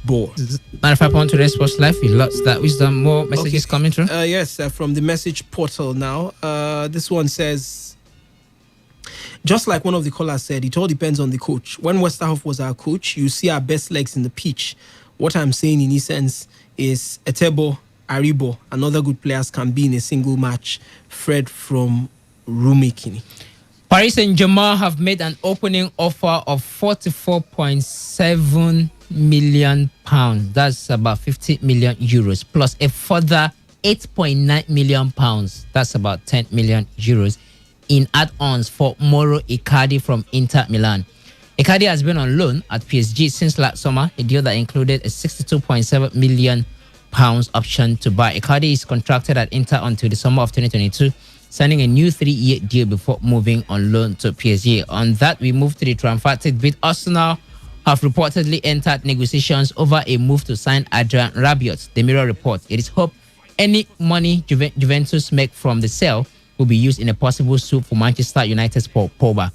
Bo. 95.1 Today Sports Live. We lost that wisdom. More messages coming through? Yes, from the message portal now. This one says, just like one of the callers said, it all depends on the coach. When Westerhoff was our coach, you see our best legs in the pitch. What I'm saying in essence is Etebo, Aribo, and other good players can be in a single match. Fred from Rumikini. Paris Saint-Germain have made an opening offer of 44.7 million pounds. That's about 50 million euros, plus a further 8.9 million pounds. That's about 10 million euros in add-ons for Mauro Icardi from Inter Milan. Icardi has been on loan at PSG since last summer, a deal that included a 62.7 million pounds option to buy. Icardi is contracted at Inter until the summer of 2022, signing a new 3-year deal before moving on loan to PSG. On that, we move to the transfer bit. Arsenal have reportedly entered negotiations over a move to sign Adrian Rabiot. The Mirror report. It is hoped any money Juventus make from the sale will be used in a possible suit for Manchester United's Paul Pogba.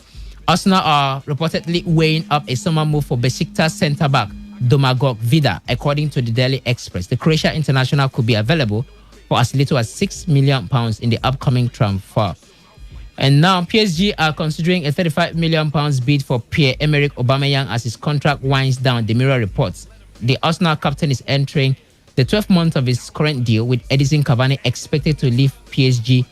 Arsenal are reportedly weighing up a summer move for Besiktas centre-back Domagoj Vida, according to the Daily Express. The Croatia international could be available for as little as £6 million in the upcoming transfer. And now PSG are considering a £35 million bid for Pierre-Emerick Aubameyang as his contract winds down, the Mirror reports. The Arsenal captain is entering the 12th month of his current deal, with Edison Cavani expected to leave PSG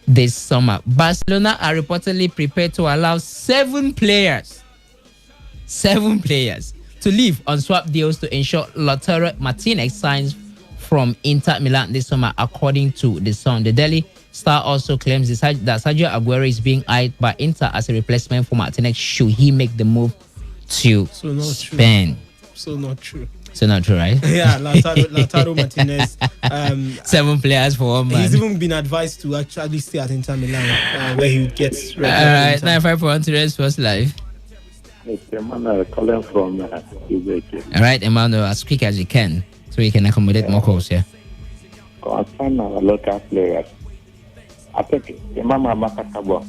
this summer. Barcelona are reportedly prepared to allow 7 players to leave on swap deals to ensure Lautaro Martinez signs from Inter Milan this summer, according to The Sun. The Daily Star also claims that Sergio Aguero is being eyed by Inter as a replacement for Martinez should he make the move to Spain. So not true. So not true, right? Yeah, Lautaro Martinez. 7 players for one man. He's even been advised to actually stay at Inter Milan, where he gets. All right, 95.1 Today's First Live. It's Emmanuel calling from Uzbekistan. All right, Emmanuel, as quick as you can, so you can accommodate more calls here. Concern our local players, I think Imam Makasabo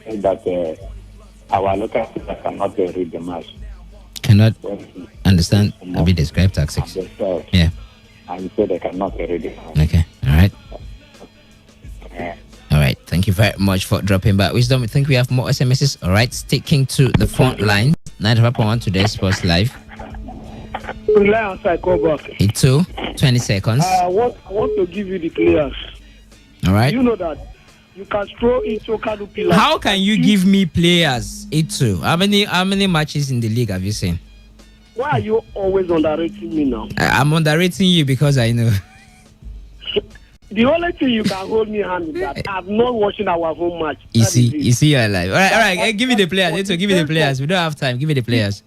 said that our local players cannot read the match. Cannot understand a bit describe tactics. Yeah. And so they cannot read it. Okay. All right. All right. Thank you very much for dropping by. Wisdom, we think we have more SMSs. All right. Sticking to the front line. 95.1 Today's Sports Live. Rely on Psycho 20 seconds. I want to give you the players. All right. You know that you can throw into Kanupi. How can you give me players? How many matches in the league have you seen? Why are you always underrating me now? I'm underrating you because I know. The only thing you can hold me hand is that I'm not watching our home match. You see you're alive. All right. Hey, give me the players. Give me the players. We don't have time. Give me the players.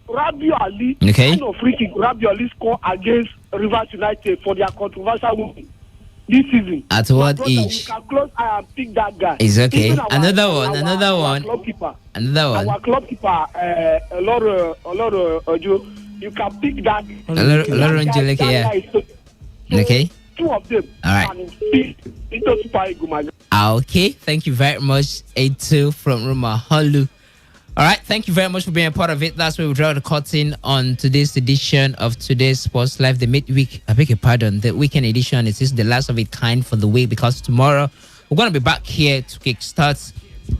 Rabiot Ali. Okay. Rabiot Ali scored against Rivers United for their controversial move this season. At what age? You can close eye and pick that guy. It's okay. Another one. Our club keeper. Our club keeper, Ojo. You can pick that. Okay. 2 of them. All right. Okay. Thank you very much. 82 from Rumahalu. All right. Thank you very much for being a part of it. That's where we draw the curtain on today's edition of Today's Sports Live, the midweek. I beg your pardon. The weekend edition. It is the last of its kind for the week, because tomorrow we're going to be back here to kickstart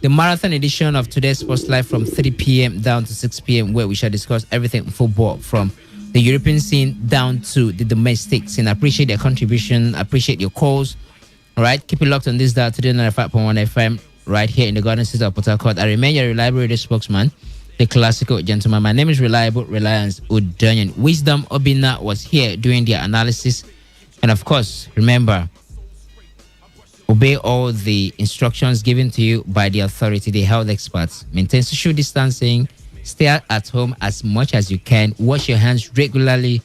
the marathon edition of Today's Sports Live from 3 p.m. down to 6 p.m., where we shall discuss everything football, from the European scene down to the domestic scene. I appreciate your contribution. I appreciate your calls. All right. Keep it locked on this dial, Today95.1 FM. Right here in the Garden City of Port Harcourt. I remain your reliable radio spokesman, the classical gentleman. My name is Reliable Reliance Udanian. Wisdom Obina was here doing the analysis. And of course, remember, obey all the instructions given to you by the authority, the health experts. Maintain social distancing. Stay at home as much as you can. Wash your hands regularly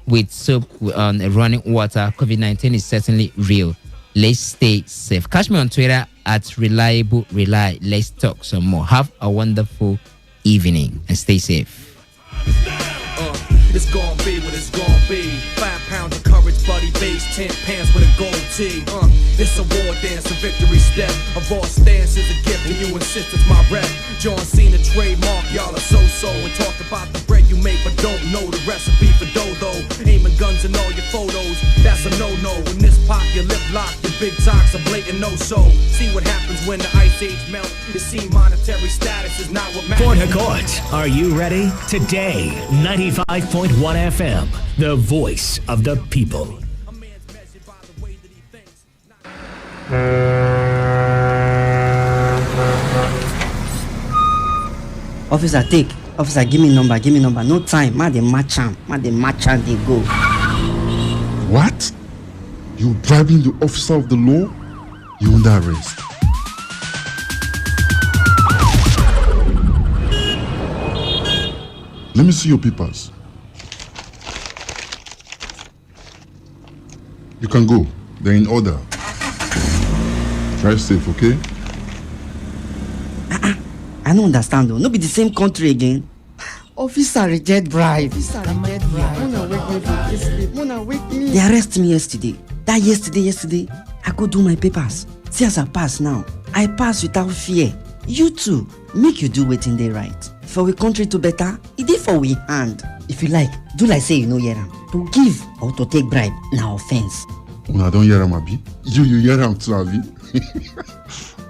with soap on running water. COVID-19 is certainly real. Let's stay safe. Catch me on Twitter at Reliable Rely. Let's talk some more. Have a wonderful evening and stay safe. It's gonna be what it's gonna be. 5 pounds of courage, buddy base, 10 pants with a gold tee. It's a war dance, a victory step. A raw stance is a gift, and you insist it's my rep. John Cena trademark, y'all are so and talk about the bread you make, but don't know the recipe for dodo. Aiming guns in all your photos, that's a no-no. When this pop, your lip lock, your big talks a blatant no-so. See what happens when the ice age melts. You see, monetary status is not what matters. Port Harcourt, are you ready? Today, 95.1 FM, the voice of the people. Officer, take. Officer, give me number. No time. Ma dey match am, they go. What? You bribing the officer of the law? You under arrest. Let me see your papers. You can go. They're in order. Drive safe, okay? I don't understand though. No be the same country again. Officer reject bribe. They arrest me yesterday. That yesterday, I go do my papers. See as I pass now. I pass without fear. You too, make you do wetin dey right. For we country to better, it dey for we hand. If you like, do like say you no hear am. To give or to take bribe, na offense. Una don hear am, abi? You hear am too, abi?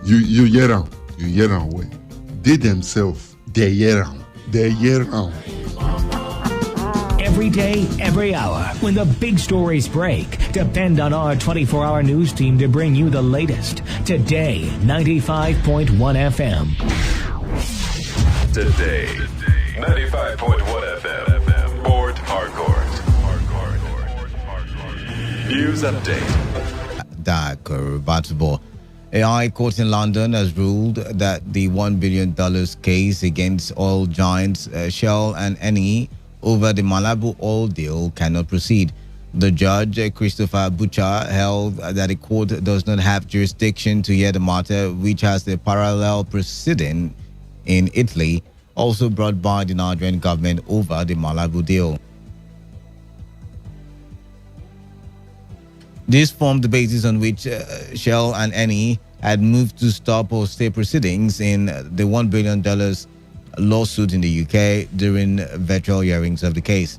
You hear am. You hear am well. They themselves, they hear am. Every day, every hour, when the big stories break, depend on our 24-hour news team to bring you the latest. Today, 95.1 FM. Today, 95.1 FM. Port Harcourt. News update. D'accord, Batbo. A high court in London has ruled that the $1 billion case against oil giants Shell and Eni over the Malabu oil deal cannot proceed. The judge, Christopher Butcher, held that the court does not have jurisdiction to hear the matter, which has a parallel proceeding in Italy, also brought by the Nigerian government over the Malabu deal. This formed the basis on which Shell and Eni had moved to stop or stay proceedings in the $1 billion lawsuit in the UK during virtual hearings of the case.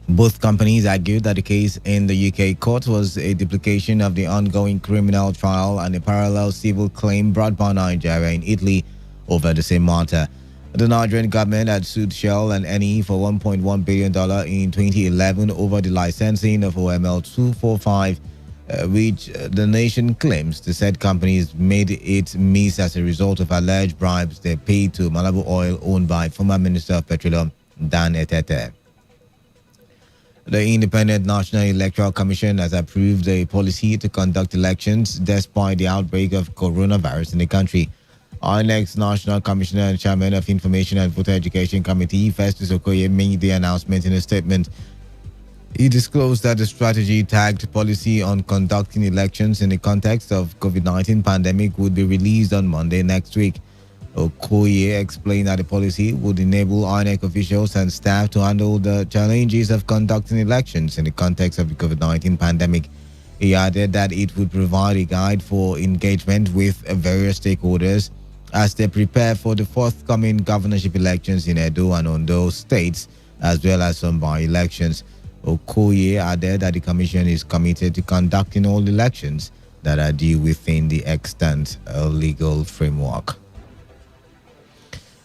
Both companies argued that the case in the UK court was a duplication of the ongoing criminal trial and a parallel civil claim brought by Nigeria in Italy over the same matter. The Nigerian government had sued Shell and Eni for $1.1 billion in 2011 over the licensing of OML 245, which the nation claims the said companies made it miss as a result of alleged bribes they paid to Malabu Oil, owned by former Minister of Petroleum Dan Etete. The Independent National Electoral Commission has approved a policy to conduct elections despite the outbreak of coronavirus in the country. INEC's National Commissioner and Chairman of Information and Voter Education Committee, Festus Okoye, made the announcement in a statement. He disclosed that the strategy tagged policy on conducting elections in the context of COVID-19 pandemic would be released on Monday next week. Okoye explained that the policy would enable INEC officials and staff to handle the challenges of conducting elections in the context of the COVID-19 pandemic. He added that it would provide a guide for engagement with various stakeholders as they prepare for the forthcoming governorship elections in Edo and Ondo states, as well as some by-elections. Okoye added that the commission is committed to conducting all elections that are due within the extant legal framework.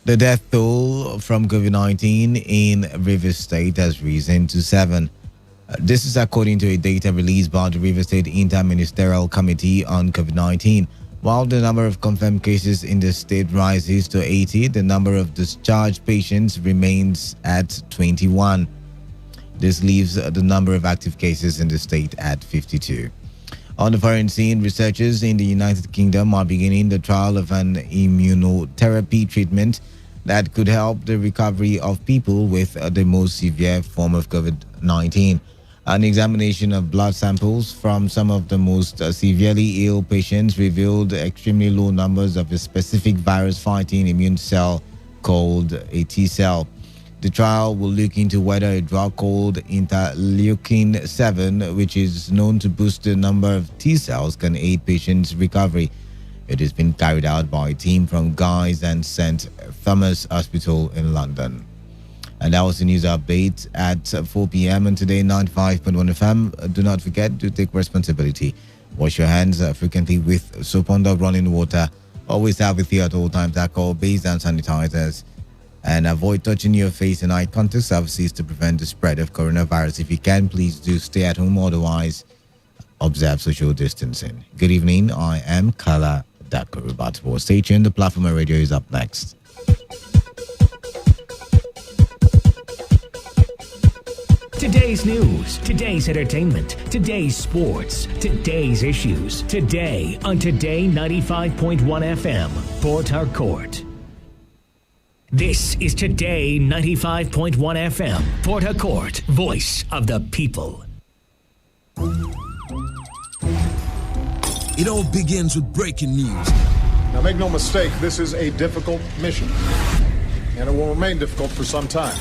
The death toll from COVID-19 in Rivers State has risen to 7. This is according to a data released by the Rivers State Inter-Ministerial Committee on COVID-19. While the number of confirmed cases in the state rises to 80, the number of discharged patients remains at 21. This leaves the number of active cases in the state at 52. On the foreign scene, researchers in the United Kingdom are beginning the trial of an immunotherapy treatment that could help the recovery of people with the most severe form of COVID-19. An examination of blood samples from some of the most severely ill patients revealed extremely low numbers of a specific virus-fighting immune cell called a T cell. The trial will look into whether a drug called interleukin 7, which is known to boost the number of T cells, can aid patients' recovery. It has been carried out by a team from Guy's and St. Thomas Hospital in London. And that was the news update at 4 p.m. on Today 95.1 FM. Do not forget to take responsibility. Wash your hands frequently with soap and running water. Always have with you at all times alcohol-based and sanitizers. And avoid touching your face and eye contact surfaces to prevent the spread of coronavirus. If you can, please do stay at home. Otherwise, observe social distancing. Good evening. I am Kala Dakuru. But stay tuned. The platform radio is up next. Today's news, today's entertainment, today's sports, today's issues. Today on Today 95.1 FM, Port Harcourt. This is Today 95.1 FM, Port Harcourt, voice of the people. It all begins with breaking news. Now make no mistake, this is a difficult mission, and it will remain difficult for some time.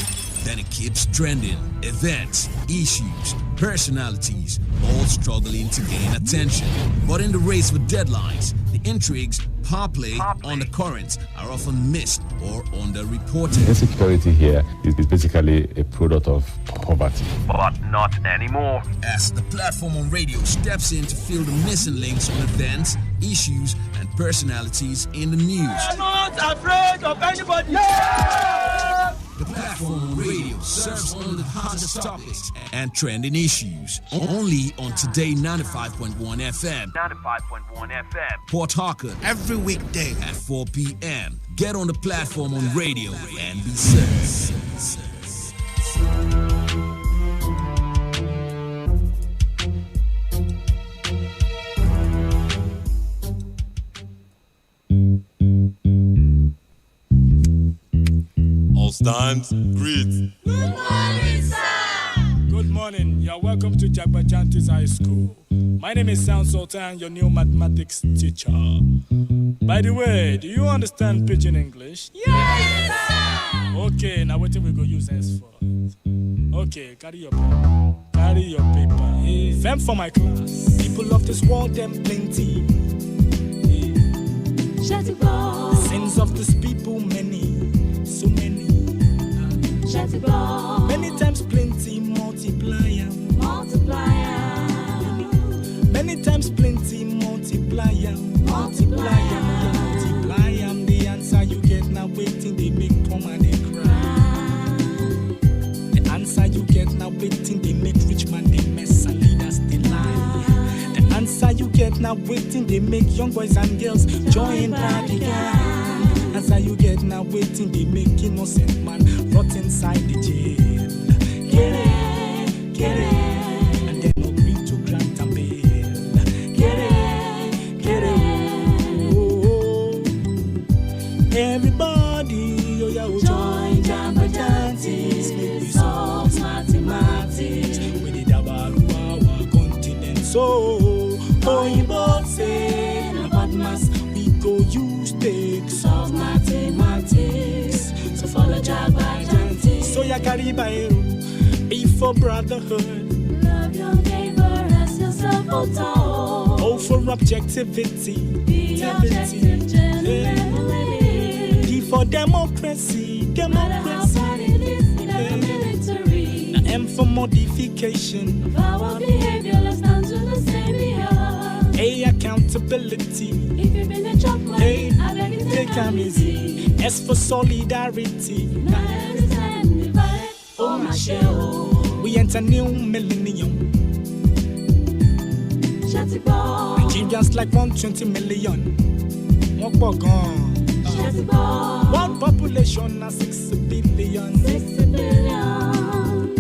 Then it keeps trending. Events, issues, personalities, all struggling to gain attention. But in the race for deadlines, the intrigues, power play, undercurrents are often missed or underreported. Insecurity here is basically a product of poverty. But not anymore. As the platform on radio steps in to fill the missing links on events, issues, and personalities in the news. I'm not afraid of anybody. The platform on radio serves all the hottest topics and trending issues. Only on Today 95.1 FM. 95.1 FM. Port Harcourt. Every weekday at 4 p.m. Get on the platform on radio and be served. Stands, greet. Good morning, sir. Good morning. You're welcome to Jagbajantis High School. My name is Sound Sultan, your new mathematics teacher. By the way, do you understand Pidgin English? Yes, sir. Okay, now what we go use this for? Okay, carry your pen. Carry your paper. Fem for my class. People of this world, them plenty. Sins of this people, many. So many. Many times plenty, multiplier. Many times plenty, multiplier. Multiply am the answer you get now waiting they make come and they cry. The answer you get now waiting they make rich man they mess and leaders they lie. The answer you get now waiting they make young boys and girls join party gang. Answer you get now waiting they make innocent man rot inside the jail. Get it, and then agree to grant and bail. Get it, oh. Everybody, oh yeah, oh, join Jamba-Jantis, make we solve mathematics. We did our continent, so Oyinbo say about mass, we go use take solve mathematics. So follow Jamba-Jantis. So ya carry by be for brotherhood. Love your neighbor as yourself, oh for objectivity. Be objective, D for democracy. Now M for modification of our behavior. Let's stand to the same behavior. A accountability. If you've been a chop money, I beg you take them easy. S for solidarity. Not every time divide. Oh my shell. We enter new millennium. Nigerians like 120 million. One population of 6 billion. 6 billion.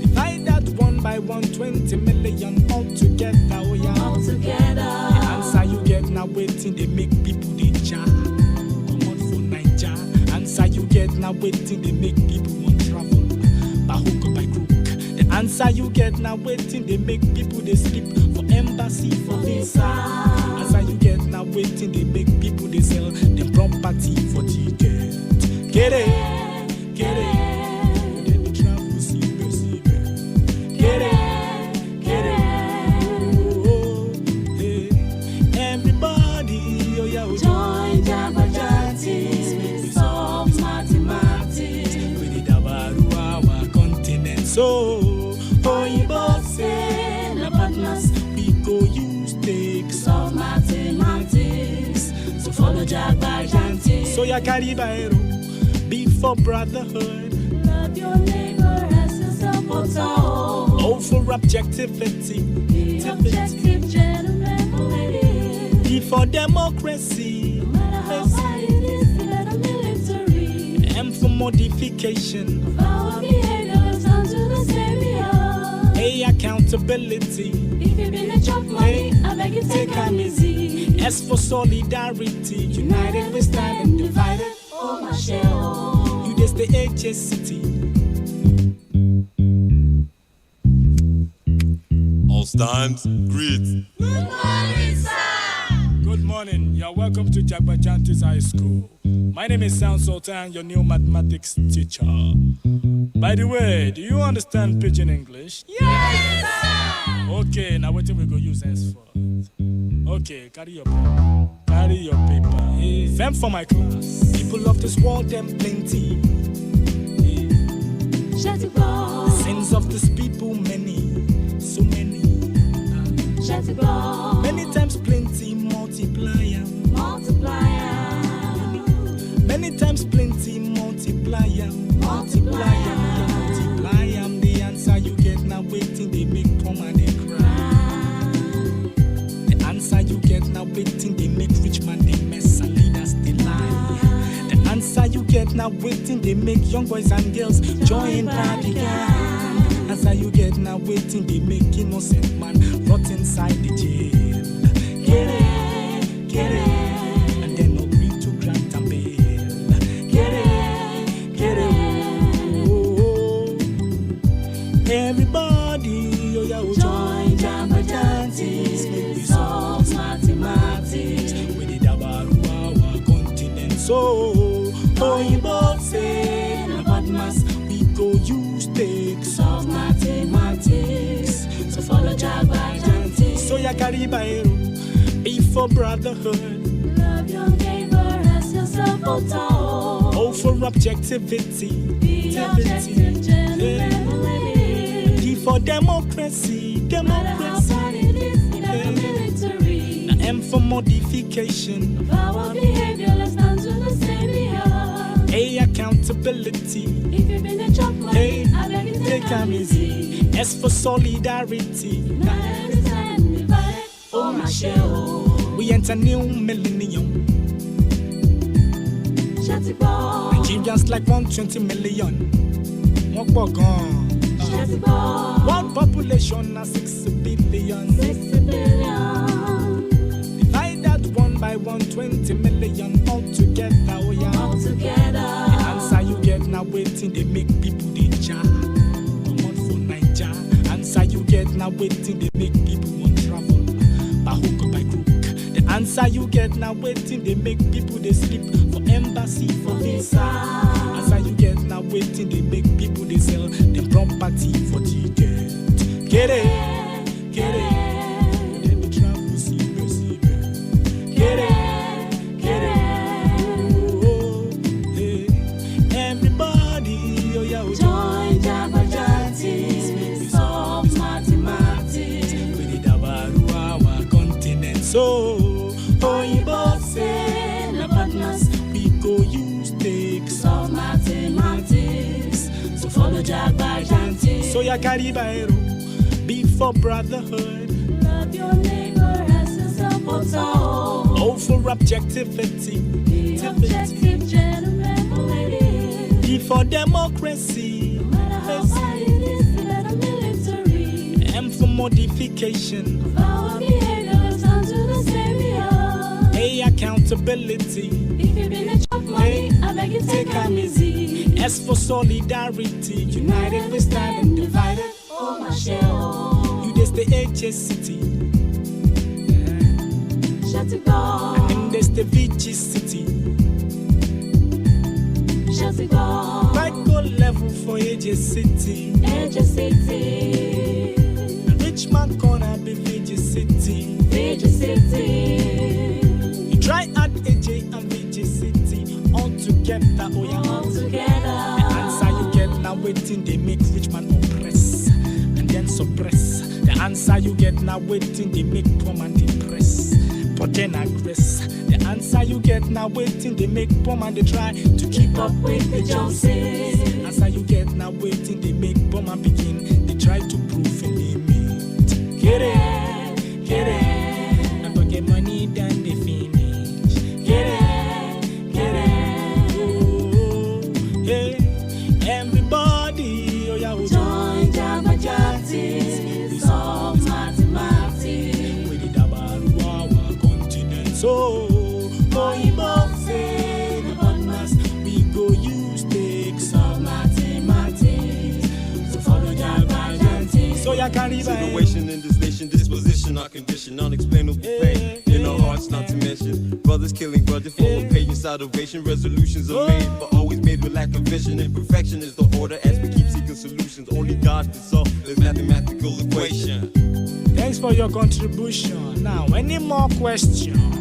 Divide that one by 120 million all together. Oh yeah. All together. The answer you get now waiting they make people they jar. Come on for Niger. Answer you get get now waiting, they make people want travel. By hook or by crook. The answer you get now waiting, they make people they sleep for embassy, for visa. Answer you get now waiting, they make people they sell them property for ticket. Get it, get it. Then they travel, see, get it. Join Jabajantis, we solve mathematics. We did our continent, so Oyibo say, na partners, we go use take solve mathematics. So follow Jabajantis. So ya carry bairo, be for brotherhood. Love your neighbor as yourself. Oh, for objectivity. Be objective, gentlemen, ladies. Be for democracy. No matter how hard it is, let a military. M for modification of our behaviors unto the savior. A, accountability. If you've been a chop money, I beg you take them easy. S for solidarity. United we stand and divided. Oh, my shell. You just the HSCT. All stands, greet. Good morning, sir. Good morning. You're welcome to Jagbajantis High School. My name is Sound Sultan, your new mathematics teacher. By the way, do you understand Pidgin English? Yes, sir. Okay, now what we go use henceforth? Okay, carry your pen. Carry your paper. Them for my class. People of this world, them plenty. The sins of this people, many. So many. Many times plenty, multiplier. Many times plenty, multiplier. Multiply am the answer you get now waiting, they make poor man they cry. The answer you get now waiting, they make rich man they mess and leaders they lie. The answer you get now waiting, they make young boys and girls join party gang. Answer you get now waiting, they make innocent man rot inside the jail. Get it, and then agree to grant and bail. Get it, oh. Everybody, oh yeah, join Jagbajantis, we solve mathematics. We did our continent, so Oyibo say, na partners, we go use take solve mathematics. So follow Jagbajantis. So ya carry bairo, be for brotherhood. Love your neighbor as yourself. Oh, for objectivity. Be objective, gentlemen, ladies. Be for democracy. No matter how hard it is, let a military. Now M for modification of our behavior, let's stand to the savior. A, accountability. If you've been a chop money, I beg you take them easy. S for solidarity. United we stand divided. Oh, my shell. We enter new millennium. Nigerians like 120 million. One population of 6 billion. 6 billion. Divide that 1 by 120 million all together. Oh yeah. All together. The answer you get now waiting, they make people they jar. Come on for Niger. Answer you get now waiting, they make people want travel. By hook or by crook. The answer you get now waiting, they make people they sleep for embassy, for visa. Answer you get now waiting, they make people they sell them property for ticket. Get it. Then they travel, see. Get it. Oh, hey. Everybody, oh yeah, join Jagbajantis, we solve mathematics. We did our continent, so Oyibo say, na partners, we go use take solve mathematics. So follow Jagbajantis. So ya carry bairo, be for brotherhood. Love your neighbor as yourself. Oh, for objectivity. Be objective, gentlemen, ladies. Be for democracy. No matter how hard it is, let a military. M for modification of our behaviors unto the savior. Hey, accountability. If you been chop money, I beg you take am easy. S for solidarity. United we stand and divided. Oh my shell. You this the HSCity. Shut it down. And this the VG City. Shut it down. Right go level for HSCity. HSCity. Richmond corner be VG City. VG City. You try add AJ and VG City all together. Oh yeah, all together. The answer you get now waiting they make Richmond oppress and then suppress. The answer you get now waiting they make poor man depress. But then aggress. The answer you get now waiting they make poor man they try to keep up with the Joneses. The answer you get now waiting they make poor man begin. They try to prove a limit. Get it. Never get money then they finish. Get it. Oh, hey, everybody, oh yeah, oh, join Jamba Jantis. Solve mathematics. We did about our continent. So, Oyibo say the botmas we go use take solve mathematics. So follow Jamba Jantis. So ya carry by Situation in this nation, disposition, our condition, unexplainable pain in our hearts, not to mention brothers killing brothers, full of patience, salvation, resolutions are made, but always made with lack of vision. Imperfection is the order as we keep seeking solutions. Only God can solve this mathematical equation. Thanks for your contribution. Now, any more questions?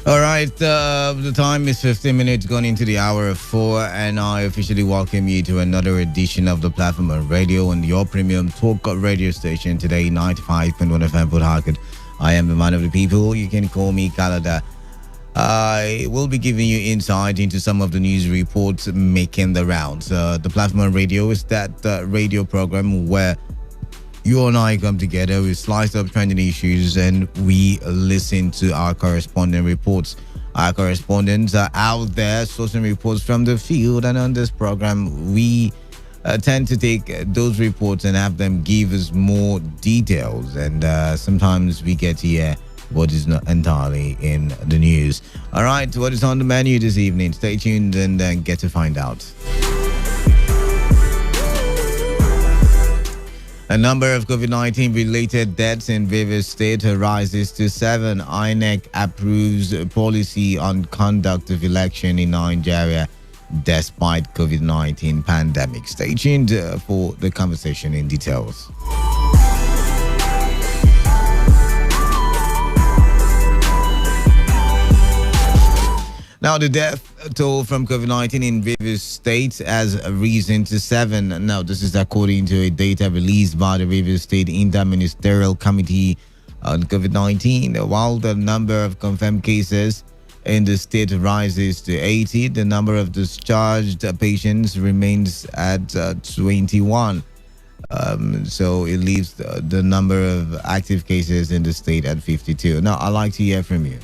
All right, the time is 15 minutes gone into the hour of 4, and I officially welcome you to another edition of the Platform on Radio and your premium talk radio station today, 95.1 FM Port Harcourt. I am the man of the people. You can call me Kalada. I will be giving you insight into some of the news reports making the rounds. The Platform on Radio is that radio program where you and I come together, we slice up trending issues and we listen to our correspondent reports. Our correspondents are out there sourcing reports from the field, and on this program, we tend to take those reports and have them give us more details. And sometimes we get to hear what is not entirely in the news. All right, what is on the menu this evening? Stay tuned and get to find out. A number of COVID-19 related deaths in Rivers State rises to 7. INEC approves policy on conduct of election in Nigeria despite COVID-19 pandemic. Stay tuned for the conversation in details. Now, the death toll from COVID-19 in Rivers State has risen to 7. Now, this is according to a data released by the Rivers State Interministerial Committee on COVID-19. While the number of confirmed cases in the state rises to 80, the number of discharged patients remains at 21. So it leaves the number of active cases in the state at 52. Now, I'd like to hear from you.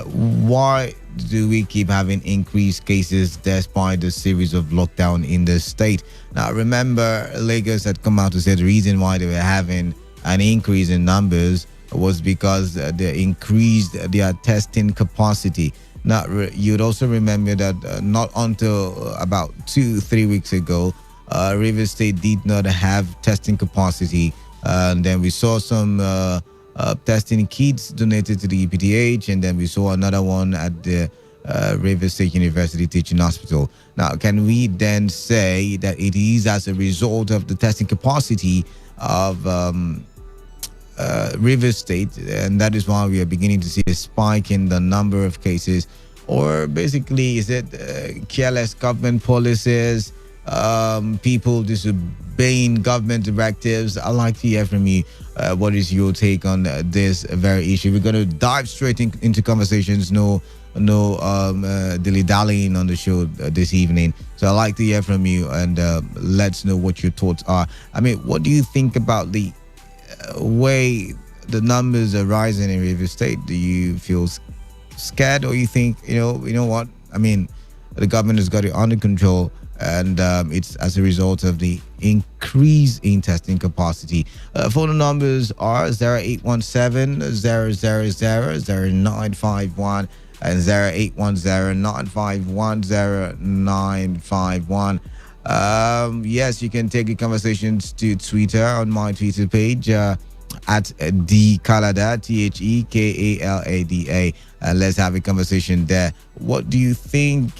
Why do we keep having increased cases despite the series of lockdown in the state? Now, remember, Lagos had come out to say the reason why they were having an increase in numbers was because they increased their testing capacity. Now, you'd also remember that not until about 2-3 weeks ago, Rivers State did not have testing capacity. And then we saw some testing kits donated to the EPTH, and then we saw another one at the Rivers State University Teaching Hospital. Now, can we then say that it is as a result of the testing capacity of Rivers State, and that is why we are beginning to see a spike in the number of cases? Or basically, is it careless government policies people disobeying government directives. I'd like to hear from you. What is your take on this very issue? We're going to dive straight into conversations. No dilly-dallying on the show this evening. So I'd like to hear from you and let's know what your thoughts are. I mean, what do you think about the way the numbers are rising in River State? Do you feel scared, or you think, you know what? I mean, the government has got it under control, and it's as a result of the increase in testing capacity. Phone numbers are 0817 000 0951 and 0810 951 0951. Yes, you can take your conversations to Twitter on my Twitter page at Dkalada, TheKalada. Let's have a conversation there. What do you think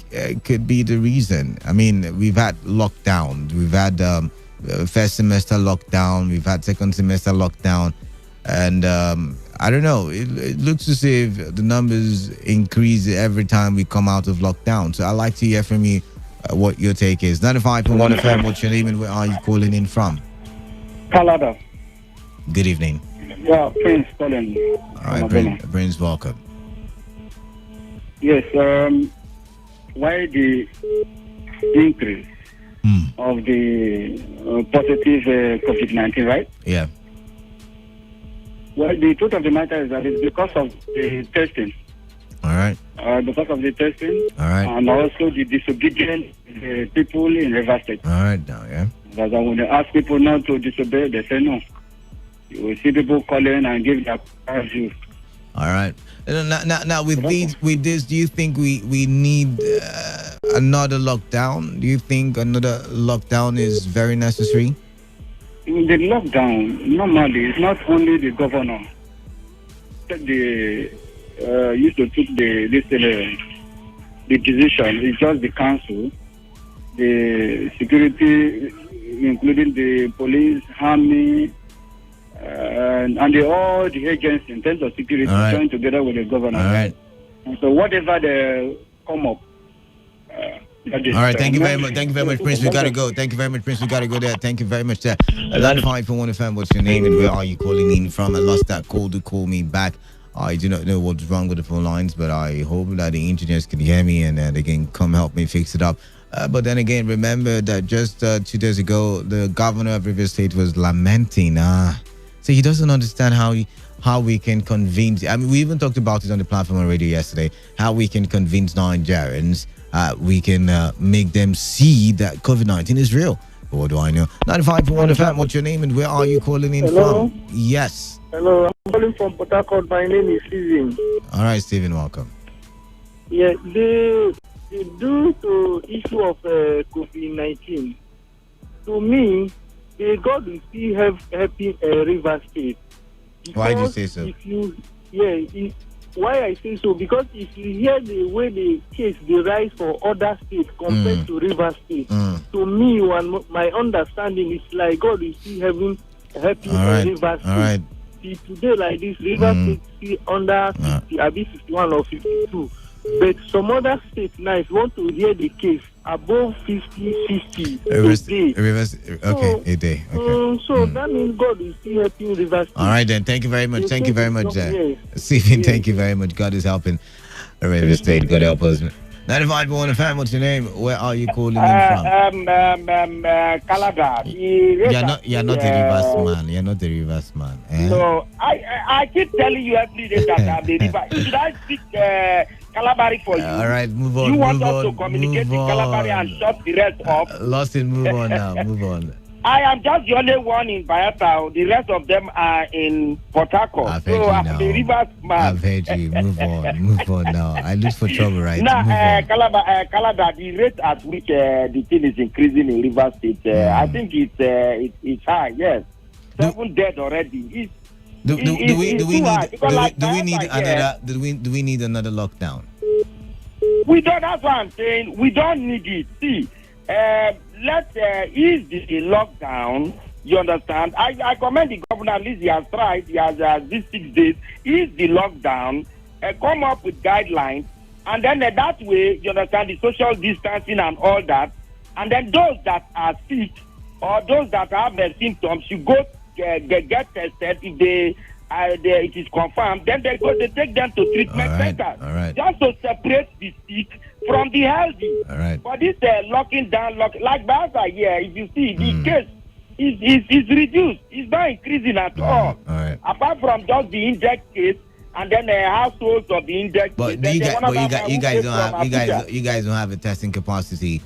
could be the reason? I mean, we've had lockdown. We've had first semester lockdown. We've had second semester lockdown. And I don't know. It looks as if the numbers increase every time we come out of lockdown. So I'd like to hear from you what your take is. 95.1 FM, what's your name and where are you calling in from? Kalada. Good evening. Yeah, Prince calling. All right, Prince, welcome. Yes, why the increase of the positive COVID-19, right? Yeah. Well, the truth of the matter is that it's because of the testing. All right. Because of the testing. All right. And also the disobedient people in River State. All right, now, yeah. Because when they ask people not to disobey, they say no. You will see people calling and give their views. All right. Now with this, do you think we need another lockdown? Do you think another lockdown is very necessary? The lockdown, normally, it's not only the governor. The used to take the decision. It's just the council, the security, including the police, army, and all the agents in terms of security, join together with the governor. All right. And so whatever they come up. All right, thank you very much. Thank you very much, Prince. We gotta go. Thank you very much, Prince. We gotta go there. Thank you very much, sir. 95.1 FM, what's your name and where are you calling in from? I lost that call to call me back. I do not know what's wrong with the phone lines, but I hope that the engineers can hear me and they can come help me fix it up. But then again, remember that just 2 days ago, the governor of River State was lamenting. So he doesn't understand how we can convince. I mean, we even talked about it on the platform on radio yesterday. How we can convince Nigerians. We can make them see that COVID-19 is real. But what do I know? 95.1 FM, what's your name and where are you calling in from? Yes. Hello, I'm calling from Port Harcourt. My name is Steven. All right, Steven, welcome. Yeah, due to issue of COVID-19, to me, God will still helping River State. Why do you say so? Why I say so? Because if you hear the way the case the rise for other states compared to River State, to me, my understanding is like God is still helping River State. All right. See, today like this, River State still under 50, I think 51 or 52. But some other states now, if you want to hear the case, above 50, 60 a day. A day. Okay. So that means God is still helping River State. All right then. Thank you very much. Thank you very much, Stephen. Thank you very much. God is helping River State. God help us. 95.1 FM, what's your name? Where are you calling in from? Kalada. You're not a reverse man. You're not a reverse man. So I keep telling you every day that I'm the reverse. Should I speak Calabari for you? All right, move on. You want us to communicate in Calabari and shut the rest up? Lost it. Move on now. Move on. I am just the only one in Bayelsa. The rest of them are in Port Harcourt. So I'm the reverse man. I've heard you. Move on. Move on now. I look for trouble, right? Now, Calada, the rate at which the thing is increasing in River State, I think it's high. Yes, 7 dead already. Do we need another lockdown? We don't. That's what I'm saying. We don't need it. See, let's ease the lockdown. You understand? I commend the governor. At least he has tried. He has these 6 days. Ease the lockdown. Come up with guidelines, and then that way, you understand, the social distancing and all that. And then those that are sick or those that have symptoms should go get tested. If it is confirmed, then they take them to treatment centers. All right. Just to separate the sick from the healthy. All right. For this locking down, like Baza here, if you see the case is reduced. It's not increasing at all. All right. Apart from just the inject case and then the households of the inject But case. you guys don't have a testing capacity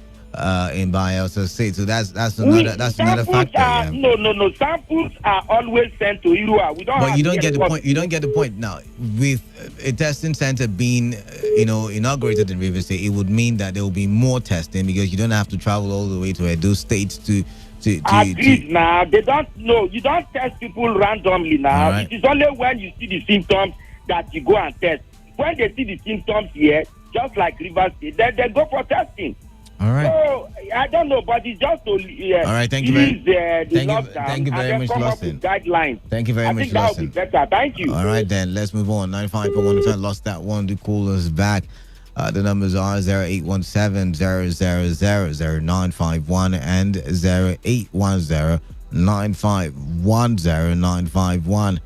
in Bayelsa State, so that's another factor. Yeah. No. Samples are always sent to Irua. We don't. But you don't get the point. You don't get the point now. With a testing center being, inaugurated in River State, it would mean that there will be more testing because you don't have to travel all the way to Edo State to. Agreed. Now they don't know. You don't test people randomly now. Right. It is only when you see the symptoms that you go and test. When they see the symptoms here, just like River State, then they go for testing. All right. So I don't know, but it's just to all right. Thank you very much, Lawson. Guidelines. Thank you very much, Lawson. That would be better. Thank you. All right, then let's move on. 95.1 lost that one. Do call us back. The numbers are 0817-000-0951 and 0810-951-0951.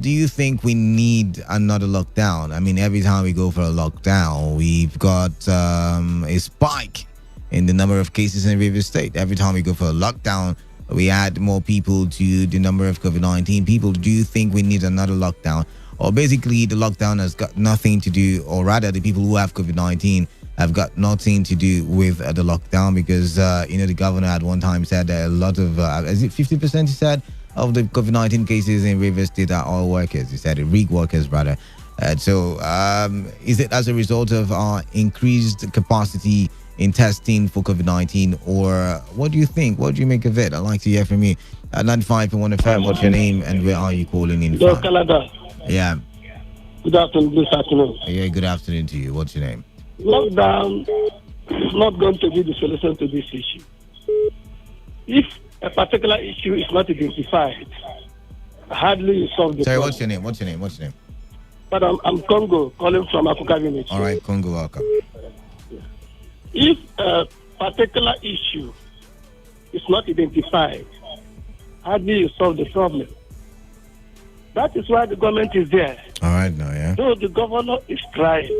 Do you think we need another lockdown? I mean, every time we go for a lockdown, we've got a spike in the number of cases in River State. Every time we go for a lockdown, we add more people to the number of COVID-19 people. Do you think we need another lockdown? Or basically, the lockdown has got nothing to do, or rather, the people who have COVID-19 have got nothing to do with the lockdown because, the governor at one time said that a lot of, is it 50% he said, of the COVID-19 cases in River State are all workers. He said rig workers, rather. So is it as a result of our increased capacity in testing for COVID-19, or what do you think? What do you make of it? I'd like to hear from you. At 95.1 FM, what's your name and where are you calling in from? Canada. Yeah. Good afternoon. Good afternoon. Yeah, good afternoon to you. What's your name? Lockdown is not going to be the solution to this issue. If a particular issue is not identified, hardly you solve the problem. What's your name? What's your name? But I'm Congo, calling from Akuka village. All right, Congo, welcome. If a particular issue is not identified, hardly you solve the problem. That is why the government is there. All right, now, yeah. So the governor is trying.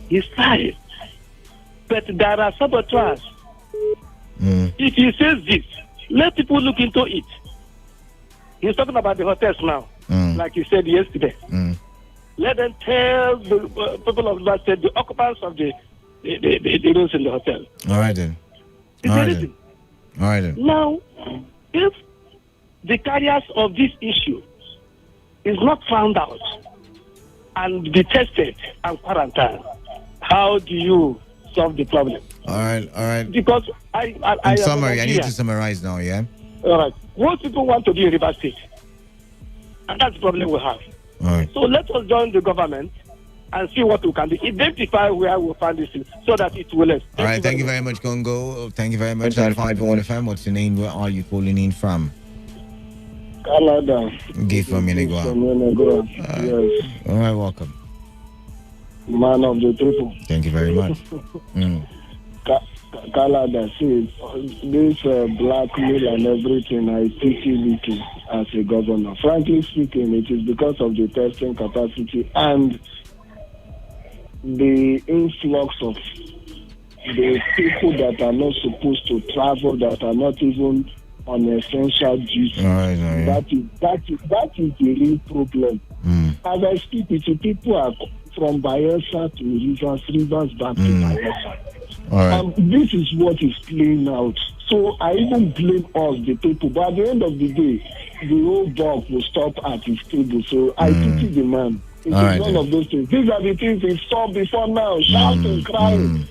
He's trying. But there are saboteurs. If he says this, let people look into it. He's talking about the hotels now, like he said yesterday. Let them tell the people of the state, the occupants of the rooms in the hotel. All right, then. All right, then. Now, if the carriers of this issue is not found out and be tested and quarantined, how do you solve the problem? All right. Because in summary, I need to summarize now, yeah? All right. Most people want to be in River State. And that's the problem we have. All right. So let us join the government and see what we can do. Identify where we'll find this thing so that it will last. All right. Thank you very much, Congo. Thank you very much. 95.1 FM. What's your name? Where are you calling in from? Canada. Give from Yenegua. Yes. All right. Welcome. Man of the people. Thank you very much. Canada, see, this blackmail and everything, I pity it as a governor. Frankly speaking, it is because of the testing capacity and the influx of the people that are not supposed to travel, that are not even on essential duty. That is the real problem. As I speak with you, people are from Bayelsa to Rivers back to Bayelsa. This is what is playing out. So I even blame us, the people. But at the end of the day, the whole dog will stop at his table. So I pity the man. It is one of those things. These are the things we saw before now, shouting, crying.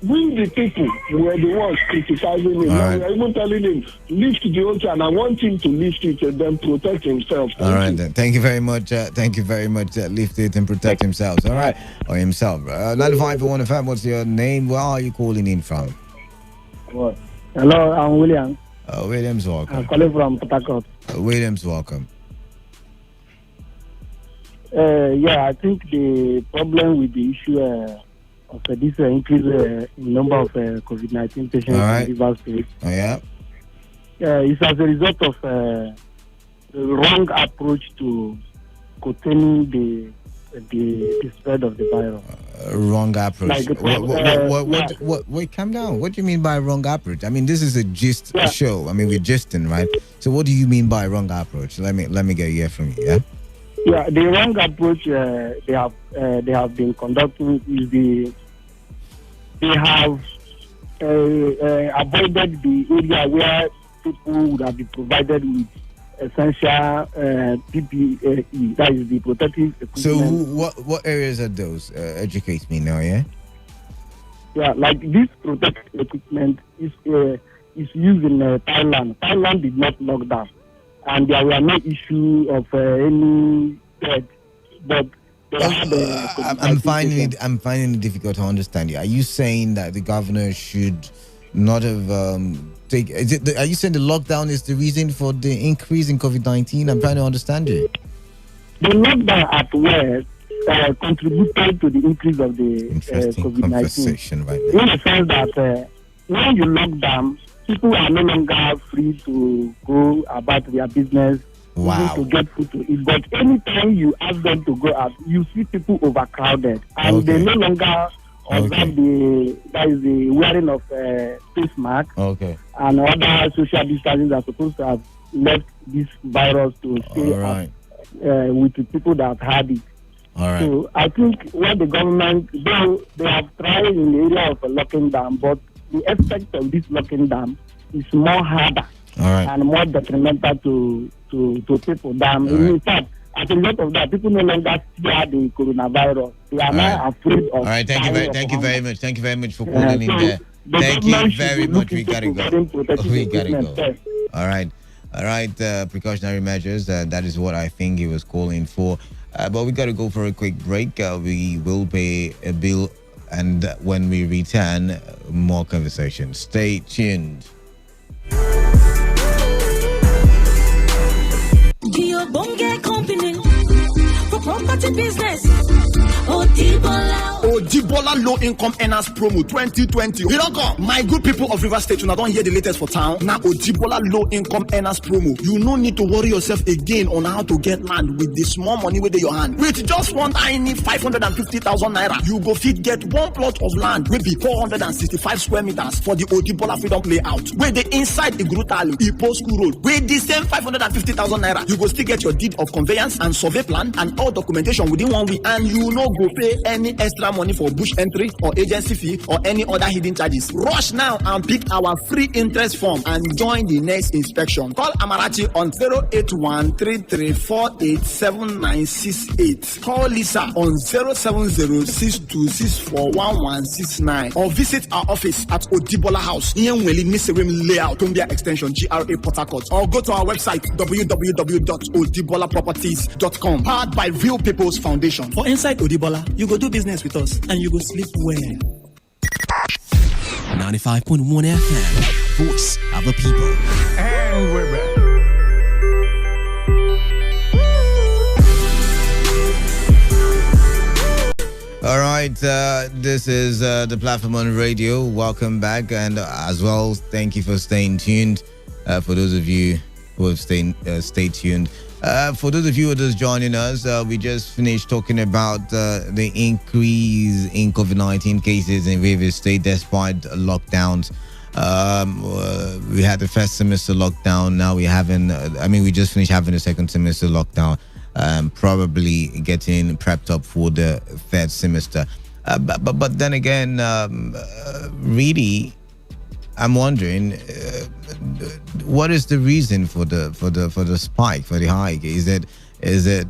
We, the people, were the ones criticizing him. Now we are even telling him, lift the altar, and I want him to lift it and then protect himself. Then. Thank you very much. Thank you very much. Lift it and protect himself. All right. Or himself. 95.1 FM, what's your name? Where are you calling in from? What? Hello, I'm William. Williams, welcome. I'm calling from Port Harcourt. Williams, welcome. I think the problem with the issue of this increase in number of COVID-19 patients in Rivers State. Oh, yeah. It's as a result of the wrong approach to containing the spread of the virus. Wrong approach. Like Wait, calm down. What do you mean by wrong approach? I mean, this is a gist show. I mean, we're gisting, right? So, what do you mean by wrong approach? Let me get a hear from you. Yeah. Yeah, the wrong approach they have been conducting is they have avoided the area where people would have been provided with essential PPE, that is the protective equipment. So what areas are those? Educate me now, yeah? Yeah, like this protective equipment is used in Thailand. Thailand did not lock down, and there were no issue of any death, but I'm finding it difficult to understand you. Are you saying that the governor should not have are you saying the lockdown is the reason for the increase in COVID-19? I'm trying to understand you. The lockdown at West contributed to the increase of the COVID-19. Right in the sense that when you lock down, people are no longer free to go about their business, wow, to get food to eat. But anytime you ask them to go out, you see people overcrowded, and they no longer observe the wearing of face mask and other social distancing that are supposed to have left this virus to stay with the people that had it. So I think what the government, though they have tried in the area of locking down, but the effect of this locking down is more harder and more detrimental to people than in fact. As a result of that, people no longer fear the coronavirus. They are now afraid of. All right, thank you very much. Thank you very much for calling in there. Thank you very much. We gotta go. All right. Precautionary measures. That is what I think he was calling for. But we gotta go for a quick break. We will pay a bill, and when we return, more conversation. Stay tuned. Company for property business. Odibola Low Income Earners Promo 2020. You don't come. My good people of River State, you don't hear the latest for town. Now Odibola Low Income Earners Promo. You no need to worry yourself again on how to get land with the small money with your hand. With just one tiny 550,000 naira, you go fit get one plot of land with be 465 square meters for the Odibola Freedom Layout. Where they inside the Grutalu, Ipo School Road. With the same 550,000 naira, you go still get your deed of conveyance and survey plan and all documentation within 1 week, and you no go pay any extra money for bush entry or agency fee or any other hidden charges. Rush now and pick our free interest form and join the next inspection. Call Amarachi on 081-3348-7968. Call Lisa on 070-6264-1169 or visit our office at Odibola House, Iyenweli Niserim Layout, Tombia Extension, GRA Port Harcourt, or go to our website www.odibolaproperties.com. Powered by Real People's Foundation. For inside Odibola, you go do business with us and you go sleep well. 95.1 FM, voice of the people. And we're back. All right, this is the platform on radio. Welcome back, and as well, thank you for staying tuned. For those of you who have stayed tuned. For those of you who are just joining us, we just finished talking about the increase in COVID-19 cases in Rivers State despite lockdowns. We had the first semester lockdown. Now we just finished having the second semester lockdown. Probably getting prepped up for the third semester. But then again, really, I'm wondering, what is the reason for the spike, for the hike? Is it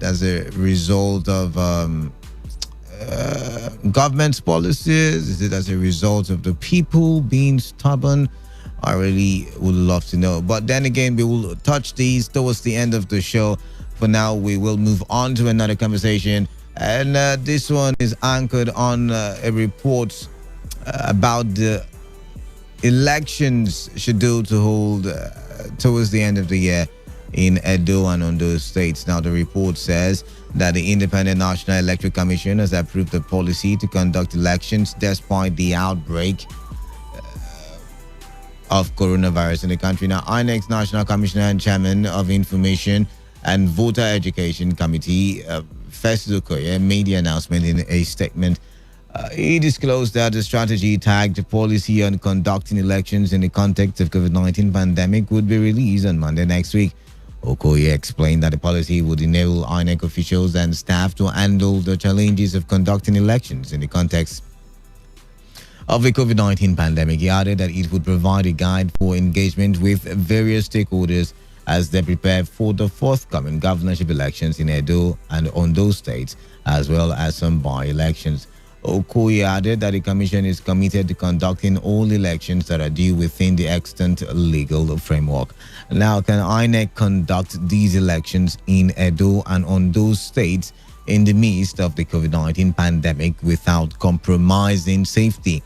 as a result of government's policies? Is it as a result of the people being stubborn? I really would love to know. But then again, we will touch these towards the end of the show. For now, we will move on to another conversation, and this one is anchored on a report about the elections scheduled to hold towards the end of the year in Edo and Ondo states. Now, the report says that the Independent National Electoral Commission has approved the policy to conduct elections despite the outbreak of coronavirus in the country. Now, INEC's National Commissioner and Chairman of Information and Voter Education Committee, Festus Okoye, made the announcement in a statement. He disclosed that the strategy tagged policy on conducting elections in the context of COVID-19 pandemic would be released on Monday next week. Okoye explained that the policy would enable INEC officials and staff to handle the challenges of conducting elections in the context of the COVID-19 pandemic. He added that it would provide a guide for engagement with various stakeholders as they prepare for the forthcoming governorship elections in Edo and Ondo states, as well as some by-elections. Okoye added that the Commission is committed to conducting all elections that are due within the extant legal framework. Now, can INEC conduct these elections in Edo and Ondo states in the midst of the COVID-19 pandemic without compromising safety?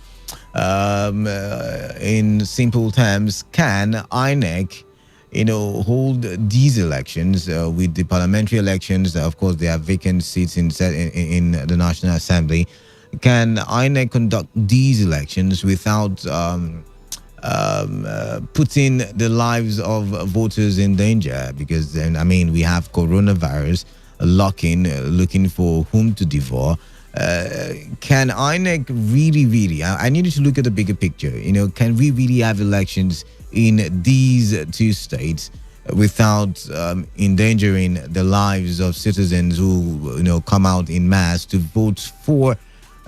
In simple terms, can INEC hold these elections with the parliamentary elections? Of course, there are vacant seats in the National Assembly. Can INEC conduct these elections without putting the lives of voters in danger? Because then, we have coronavirus looking for whom to devour. Can INEC really, I need you to look at the bigger picture. Can we really have elections in these two states without endangering the lives of citizens who, come out in mass to vote for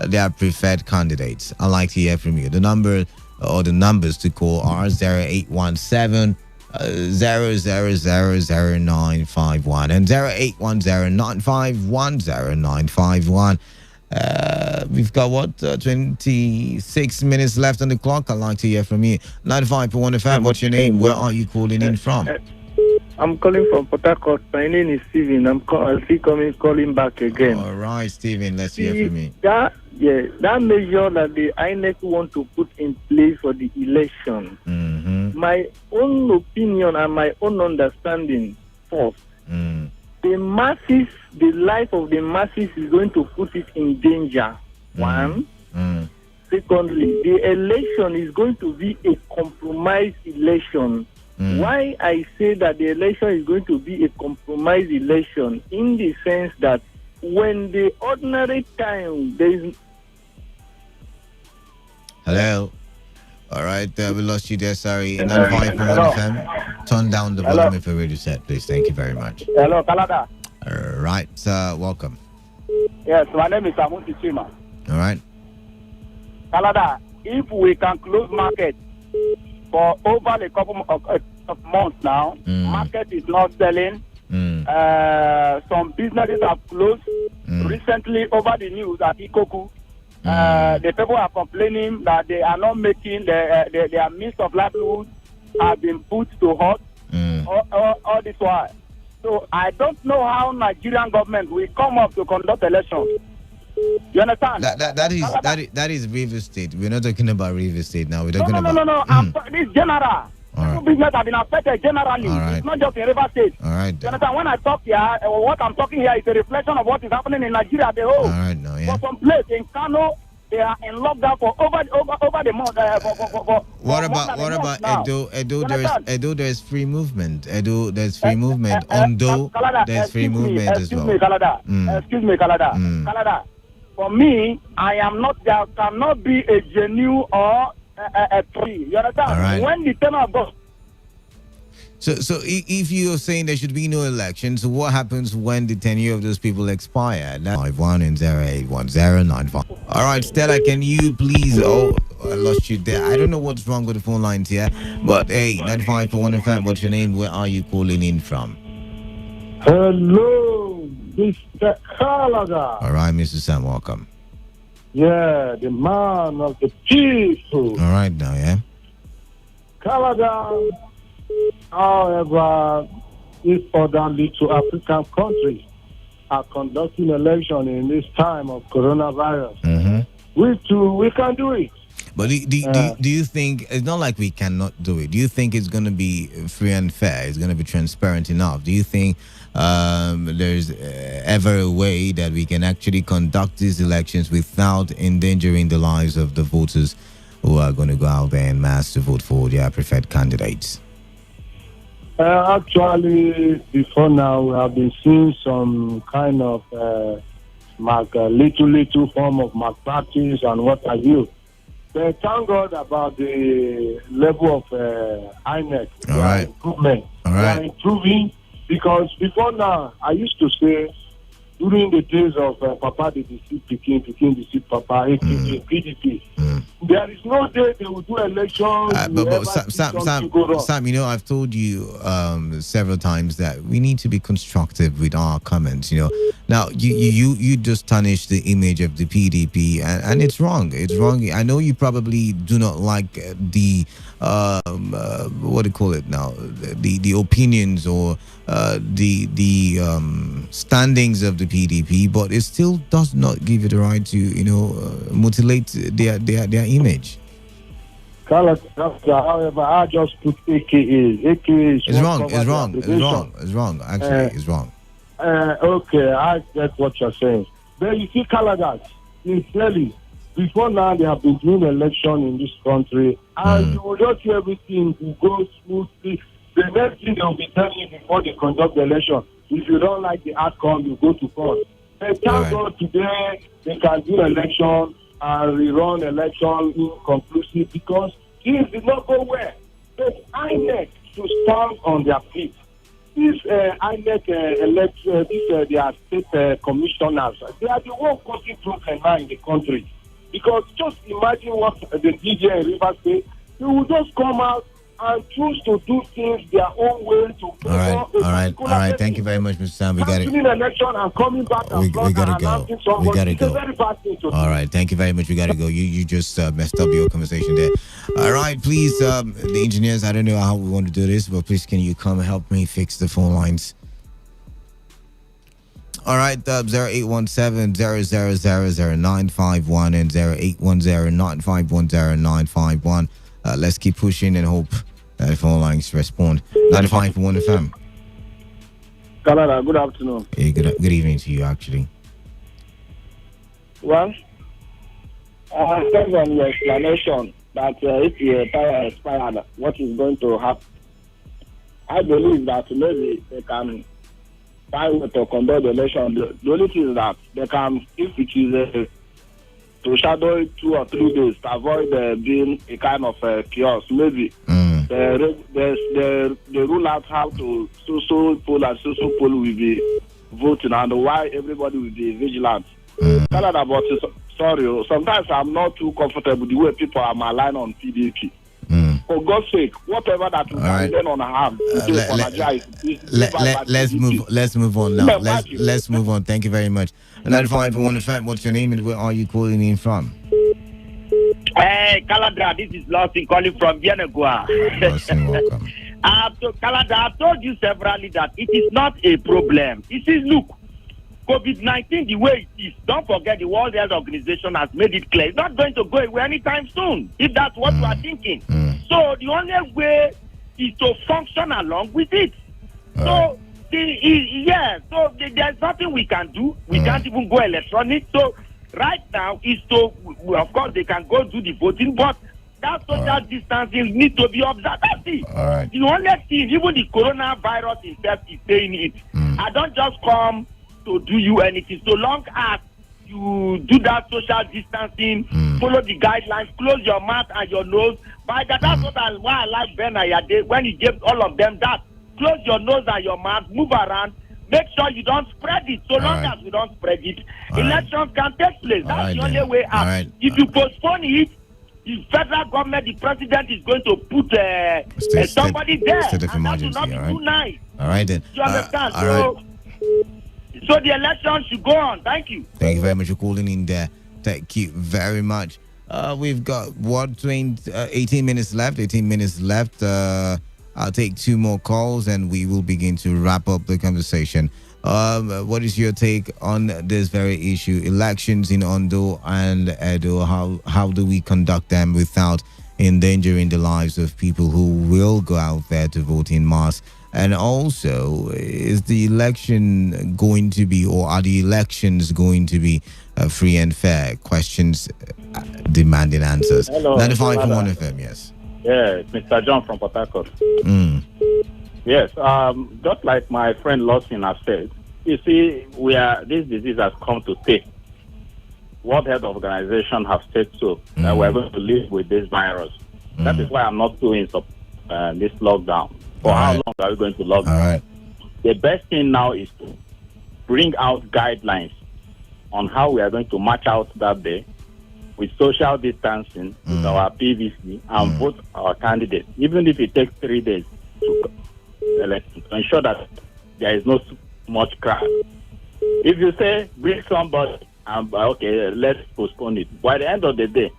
their preferred candidates? I'd like to hear from you. The number or the numbers to call are 0817 0000951 and 0810951091. We've got 26 minutes left on the clock. I'd like to hear from you. 95.1 FM. What's your name? Where are you calling in from? I'm calling from Port Harcourt. My name is Steven. I'm calling back again. All right, Steven. Let's hear from you. That measure that the INEC want to put in place for the election. Mm-hmm. My own opinion and my own understanding first. The masses, the life of the masses is going to put it in danger. One. Secondly, the election is going to be a compromised election. Why I say that the election is going to be a compromised election, in the sense that when the ordinary time there is... Hello. All right, we lost you there. Sorry. 95.1 FM. Turn down the volume of your radio set, please. Thank you very much. Hello, Kalada. All right, welcome. Yes, my name is Amunti Chima. All right. Kalada, if we can close market for over a couple of months now, market is not selling. Some businesses have closed. Recently, over the news at Ikoku, the people are complaining that they are not making their means of livelihood have been put to halt. All this while. So I don't know how Nigerian government will come up to conduct elections. You understand? That is Rivers State. We're not talking about Rivers State now. We're talking about... No. This general. Business have been affected generally. Right. It's not just in River State. All right. You understand? When I talk here, what I'm talking here is a reflection of what is happening in Nigeria as a whole. All right, no, yeah. For some place in Kano, they are in lockdown for over the month. What about Edo? Edo, there's free movement. Edo, there's free movement. Ondo, there's free movement as well. Excuse me, Kalada. Kalada. For me, there cannot be a genuine or a tree. You understand? All right. When the tenor goes. So if you're saying there should be no elections, what happens when the tenure of those people expire? 91 and 081095. All right, Stella, can you please? Oh, I lost you there. I don't know what's wrong with the phone lines here, but hey, 95.1 FM. What's your name? Where are you calling in from? Hello, Mr. Canada. All right, Mr. Sam, welcome. Yeah, the man of the people. All right, now, yeah. Canada, however, these other little African countries are conducting election in this time of coronavirus. Mm-hmm. We too, we can do it. But do you think it's not like we cannot do it? Do you think it's going to be free and fair? It's going to be transparent enough? Do you think there's ever a way that we can actually conduct these elections without endangering the lives of the voters who are going to go out there en masse to vote for their preferred candidates? Actually, before now, we have been seeing some kind of little form of malpractice and what have you. But thank God about the level of INEC. All right. Improvement. All They right. are improving because before now, I used to say, during the days of Papa the deceived Peking deceived Papa, aka PDP, there is no day they will do elections. But Sam, you know, I've told you several times that we need to be constructive with our comments. You know, now you just tarnish the image of the PDP, and it's wrong. It's wrong. I know you probably do not like the what do you call it now? The opinions or the standings of the PDP, but it still does not give you the right to mutilate their image. However, I just put AKA. AKA It's wrong. Actually, it's wrong. Okay, I get what you're saying. Then you see Canada, sincerely, before now they have been doing election in this country, and you will not see everything will go smoothly. The next thing they will be telling you before they conduct the election, if you don't like the outcome, you go to court. And thank God today they can do election and rerun election inconclusive because things did not go well. But INEC should stand on their feet. These INEC their state commissioners, they are the ones causing problem now in the country. Because just imagine what the DJ in River State, they will just come out and choose to do things their own way to all right. Thank you very much, Mr. Sam. We got it. Election and coming back and We gotta go. We gotta It's a go. very bad thing to do. All right, thank you very much. We gotta go. You just messed up your conversation there. All right, please, the engineers. I don't know how we want to do this, but please, can you come help me fix the phone lines? All right, 0817-000-0951 and 0810-951-0951. Let's keep pushing and hope that the phone lines respond. 95.1 FM. Canada, good afternoon. Hey, good evening to you, actually. Well, based on your explanation that if your power expired, what is going to happen? I believe that maybe they can find way to conduct the election. The only thing is that they can, if it is to shadow it 2 or 3 days to avoid being a kind of chaos, maybe they rule out how to so poll and so poll will be voting and why everybody will be vigilant. Canada, but sorry, sometimes I'm not too comfortable the way people are aligned on PDP. For God's sake, whatever that we can then on hand, let's move on now. Let's move on. Thank you very much. 95.1 FM. What's your name and where are you calling in from? Hey, Caladra, this is Lawson calling from Bienagua. Lawson, welcome. Caladra, I've told you severally that it is not a problem. It is, look, COVID-19, the way it is, don't forget the World Health Organization has made it clear. It's not going to go away anytime soon, if that's what you are thinking. So the only way is to function along with it. So, there's nothing we can do. We can't even go electronic. So right now is to, of course, they can go do the voting, but that social distancing needs to be observed. That's it. The only thing, even the coronavirus itself is saying it. I don't just come to do you anything. So long as you do that social distancing, follow the guidelines, close your mouth and your nose. By that, that's why I like Ben Ayade when he gave all of them that. Close your nose and your mouth, move around, make sure you don't spread it. So long as we don't spread it, elections can take place. That's the only way out. If you postpone it, the federal government, the president is going to put somebody there. State of and that will emergency, not be too nice. All right then. You understand? All So the election should go on. Thank you. Thank you very much for calling in there. Thank you very much. We've got 18 minutes left. 18 minutes left. I'll take 2 more calls and we will begin to wrap up the conversation. What is your take on this very issue? Elections in Ondo and Edo, how do we conduct them without endangering the lives of people who will go out there to vote in mass? And also, is the election going to be, or are the elections going to be free and fair? Questions demanding answers. Hello, 95.1 FM, yes. Yeah, Mr. John from Port Harcourt. Mm. Yes, just like my friend Lawson has said, you see, this disease has come to stay. World Health Organization have said so, that we're going to live with this virus. That is why I'm not doing this lockdown. For how long are we going to lock down? The best thing now is to bring out guidelines on how we are going to march out that day with social distancing, with our PVC, and vote our candidate, even if it takes 3 days to elect, to ensure that there is not much crowd. If you say bring somebody and okay, let's postpone it. By the end of the day,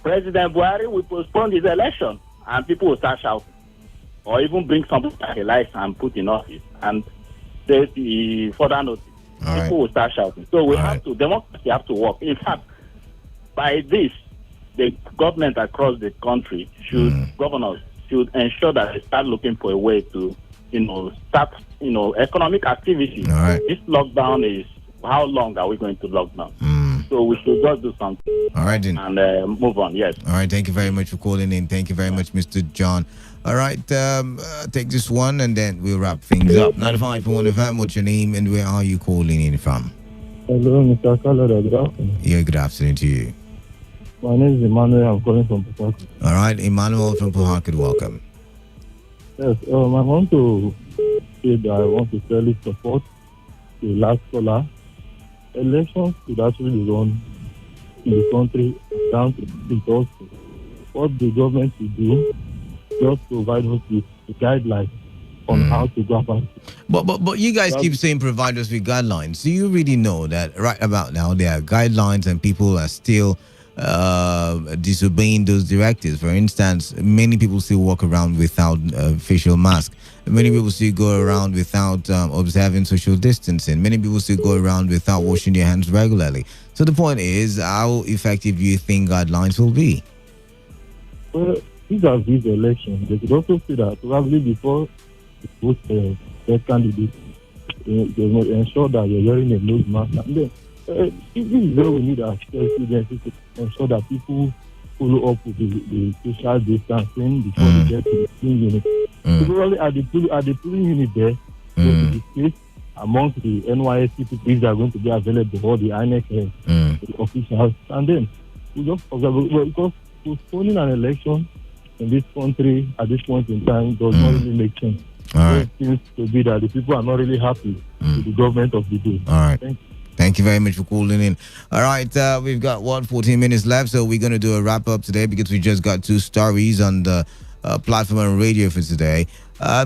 President Buhari will postpone his election and people will start shouting. Or even bring somebody that he likes and put in office and the further notice. People will start shouting. So we have to, democracy have to work. In fact, by this, the government across the country governors should ensure that they start looking for a way to, start, economic activity. This lockdown is, how long are we going to lock down? So we should just do something. All right, then. And move on, yes. All right, thank you very much for calling in. Thank you very much, Mr. John. All right, take this one and then we'll wrap things up. 95.1 FM, what's your name and where are you calling in from? Hello, Mr. Kalada. Good afternoon. Yeah, good afternoon to you. My name is Emmanuel. I'm calling from Port Harcourt. All right, Emmanuel from Port Harcourt, welcome. Yes, I want to say that I want to clearly support the last caller. Elections should actually be run in the country down to the also. What the government should do, just provide us with the guidelines on how to go about it. But you guys keep saying provide us with guidelines. Do you really know that right about now there are guidelines and people are still disobeying those directives? For instance, many people still walk around without facial mask. Many people still go around without observing social distancing. Many people still go around without washing their hands regularly. So the point is, how effective do you think guidelines will be? Well, these are these elections. They could also say that probably before vote their candidate, they will ensure that you're wearing a nose mask. And then, this is where we need our students to ensure that people follow up with the social distancing before they get to the polling unit. So probably at the polling unit there, there will be space amongst the NYSC people. These are going to be available for the INEC officials. And then we just observe, because postponing an election in this country at this point in time does not really make sense. It seems to be that the people are not really happy with the government of the day. All right. Thank you very much for calling in. All right, we've got 14 minutes left, so we're going to do a wrap up today because we just got 2 stories on the platform and radio for today.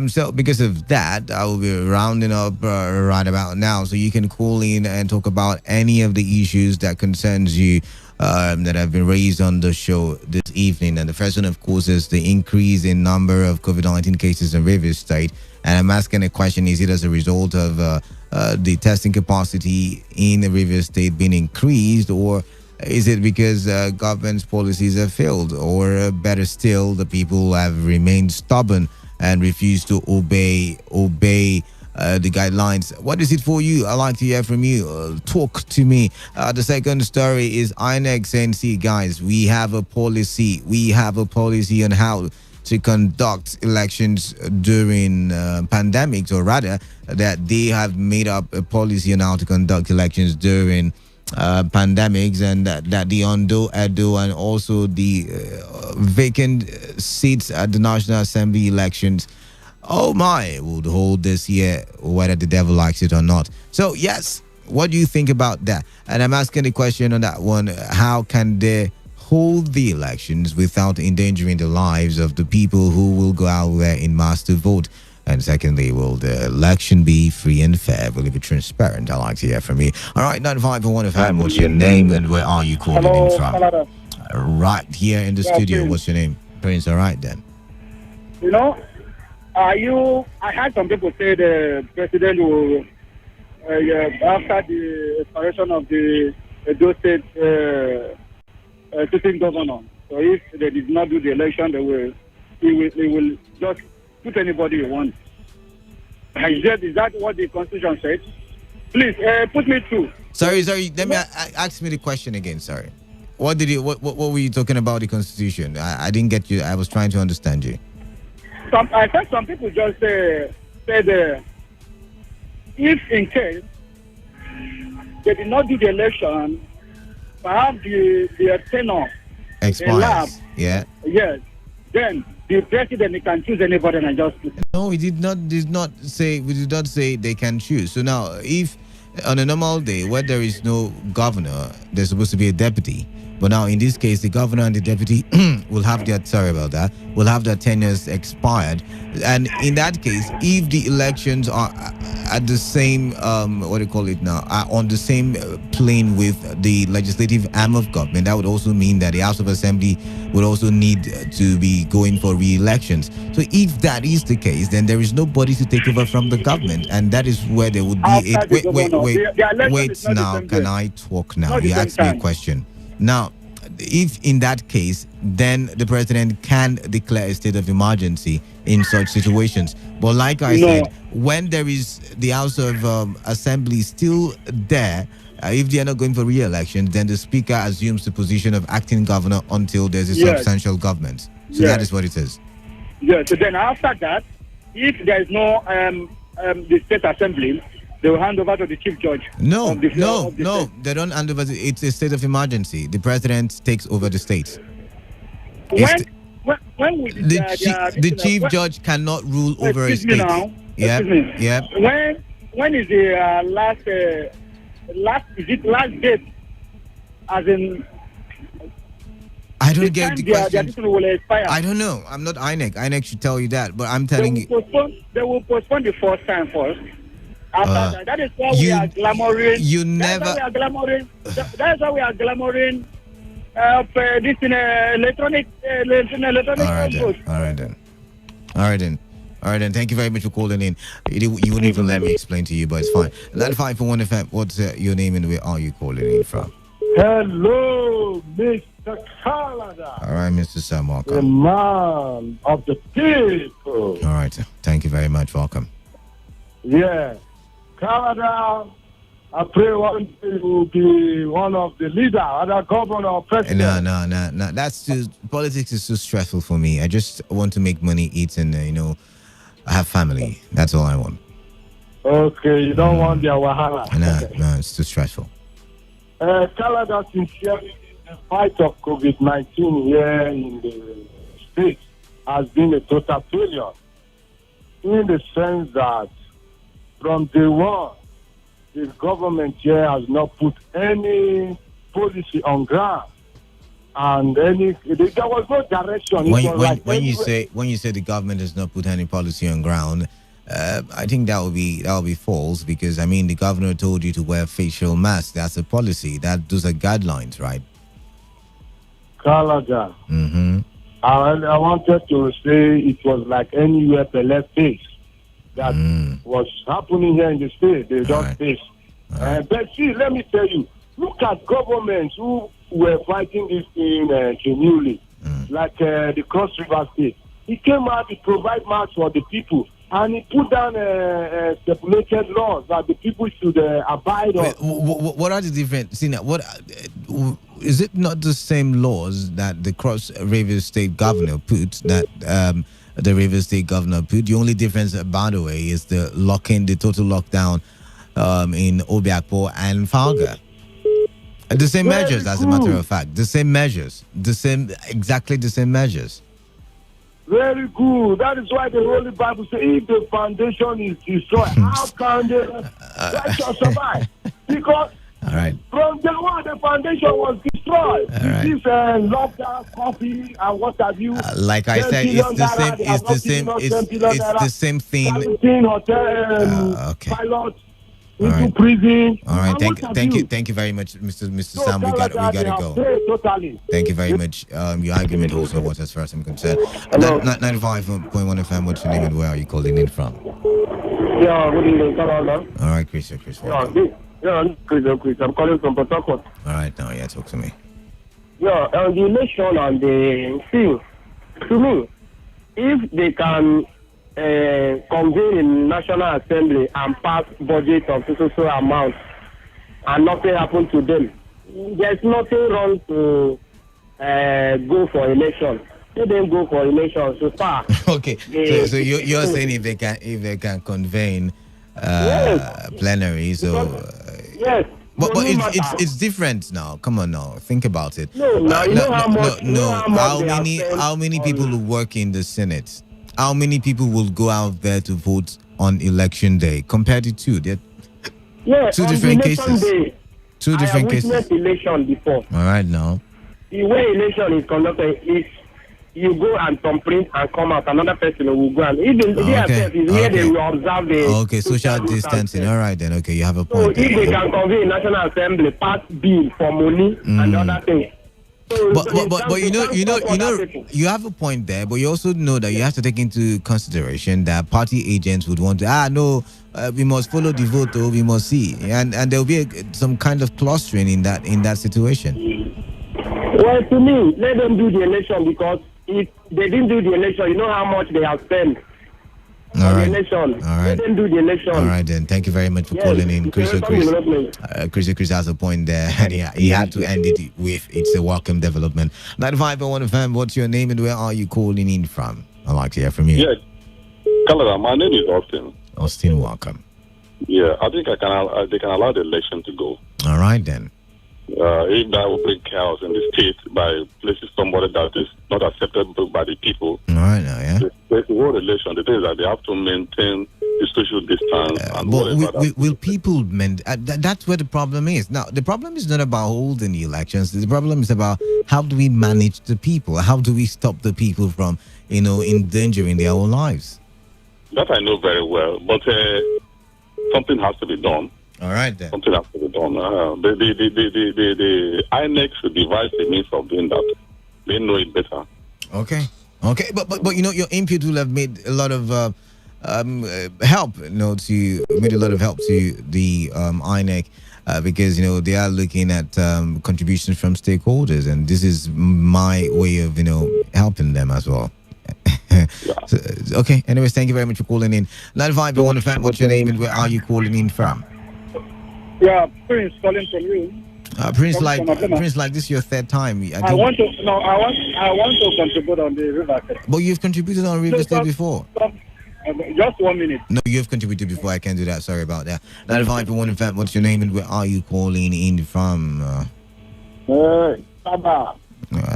So because of that, I will be rounding up right about now, so you can call in and talk about any of the issues that concerns you that have been raised on the show this evening. And the first one, of course, is the increase in number of COVID-19 cases in Rivers State. And I'm asking a question, is it as a result of the testing capacity in the Rivers State being increased, or is it because government's policies have failed, or better still, the people have remained stubborn and refused to obey the guidelines? What is it for you? I'd like to hear from you. Talk to me. The second story is INEC saying, see, guys, we have a policy. We have a policy on how to conduct elections during pandemics, or rather that they have made up a policy on how to conduct elections during pandemics, and that the Ondo, Edo, and also the vacant seats at the National Assembly elections, oh my, would hold this year, whether the devil likes it or not. So yes, what do you think about that? And I'm asking the question on that one, how can they hold the elections without endangering the lives of the people who will go out there in mass to vote? And secondly, will the election be free and fair? Will it be transparent? I'd like to hear from you. All right, 95.1 FM, what's your name and where are you calling in from? Right here in the studio, Prince. What's your name? Prince, all right then. I heard some people say the president will after the expiration of the Edo State sitting governor. So if they did not do the election, he will just put anybody he wants. Is that what the Constitution says? Please put me through. Sorry. Let me ask me the question again. Sorry. What were you talking about the Constitution? I didn't get you. I was trying to understand you. I heard some people just said if in case they did not do the election, perhaps the tenure expires. Yeah. Yes. Then the president can choose anybody and just. No, we did not say they can choose. So now, if on a normal day where there is no governor, there's supposed to be a deputy. But now, in this case, the governor and the deputy will have their tenures expired. And in that case, if the elections are at the same, are on the same plane with the legislative arm of government, that would also mean that the House of Assembly would also need to be going for re-elections. So if that is the case, then there is nobody to take over from the government. And that is where there would be Wait now. Can I talk now? You asked me a question. Now, if in that case, then the president can declare a state of emergency in such situations. But like I said, when there is the House of Assembly still there, if they are not going for re-election, then the speaker assumes the position of acting governor until there's a substantial government. So that is what it is. Yeah, so then after that, if there is no the state assembly, they will hand over to the chief judge. No, they don't hand over. It's a state of emergency. The president takes over the state. When will the chief judge cannot rule over a state. Yeah. When is the last date? As in, I don't get the question. Will expire. I don't know. I'm not INEC. INEC should tell you that, but I'm telling you. They will postpone the first time first. After that is why we are glamoring. That's why we are glamoring this in electronic vote. All right then. Thank you very much for calling in. You wouldn't even let me explain to you, but it's fine. 95.1fm. What's your name and where are you calling in from? Hello, Mr. Canada. All right, Mr. Sam, welcome. The man of the people. All right. Thank you very much. Welcome. Yeah. Canada, I pray one day will be one of the leader, other governor or president. No. That's too, politics is too stressful for me. I just want to make money, eat, and I have family. That's all I want. Okay, you don't want their wahala. No, it's too stressful. Canada, sincerely, the fight of COVID-19 here in the States has been a total failure, in the sense that from day one, the government here has not put any policy on ground, and there was no direction. When you say the government has not put any policy on ground, I think that will be false, because the governor told you to wear facial masks. That's a policy. Those are guidelines, right? Canada. I wanted to say it was like anywhere Pele face. That was happening here in the state. They don't face. But see, let me tell you, look at governments who were fighting this thing genuinely, like the Cross River State. He came out to provide masks for the people, and he put down stipulated laws that the people should abide on. What are the different? See now, what is it? Not the same laws that the Cross River State governor put the Rivers State governor put. The only difference, by the way, is the total lockdown in Obiakpo and Falga. The same measures, as a matter of fact. Exactly the same measures. Very good. That is why the Holy Bible says, if the foundation is destroyed, how can the righteous survive? Because from day one, the foundation was destroyed. This lockdown, coffee, and what have you. Like I said, it's the same thing. 17 hotel pilots into prison. All right, thank you very much, Mr. Sam. We got to go. Totally. Thank you very much. Your argument also was, as far as I'm concerned. 95.1 FM. What's your name and where are you calling in from? Yeah, good evening, Canada. All right, Chris. Chris, Chris. I'm calling from Port Harcourt. All right, now, yeah, talk to me. Yeah, the election and the thing, to me, if they can convene in National Assembly and pass budget of so amount and nothing happen to them, there's nothing wrong to go for election. They didn't go for election so far. Okay, so you're saying if they can convene plenary, so yes. But it's different now. Come on now, think about it. No, how many people who work in the Senate? How many people will go out there to vote on election day compared to two? They're two different cases. Two different cases. I have witnessed election before. All right now. The way election is conducted is you go and thumbprint and come out. Another person will go and even where they will observe the social distancing. All right then. Okay, you have a point. So if they can convene National Assembly, pass bill for money and other things. So but you have a point there, but you also know that you have to take into consideration that party agents would want to we must follow the vote, or we must see, and there will be some kind of clustering in that situation. Well, to me, let them do the election, because if they didn't do the election, you know how much they have spent. All right. Let them do the election. All right then. Thank you very much for calling in, Chris. Chris has a point there, and he had to end it with "It's a welcome development." 95.1 FM. What's your name and where are you calling in from? I'd like to hear from you. Yeah, Canada. My name is Austin. Austin, welcome. Yeah, I think they can allow the election to go. All right then. If that will bring chaos in the state by placing somebody that is not acceptable by the people. All right now, yeah. There's a whole election. The thing is that they have to maintain the social distance. But will people that's where the problem is. Now, the problem is not about holding the elections. The problem is about how do we manage the people? How do we stop the people from, endangering their own lives? That I know very well, but something has to be done. All right then. Something has to be done. The INEC should devise the means of doing that. They know it better. Okay, but your input will have made a lot of help. Made a lot of help to the INEC because they are looking at contributions from stakeholders, and this is my way of helping them as well. So, okay. Anyways, thank you very much for calling in. 95.1 FM. What's your name and where are you calling in from? Yeah, Prince calling from you. Prince, this is your third time. I want to contribute on the river. But you've contributed on River State before. Just 1 minute. No, you've contributed before. I can't do that. Sorry about that. 95.1 FM. What's your name and where are you calling in from? Baba.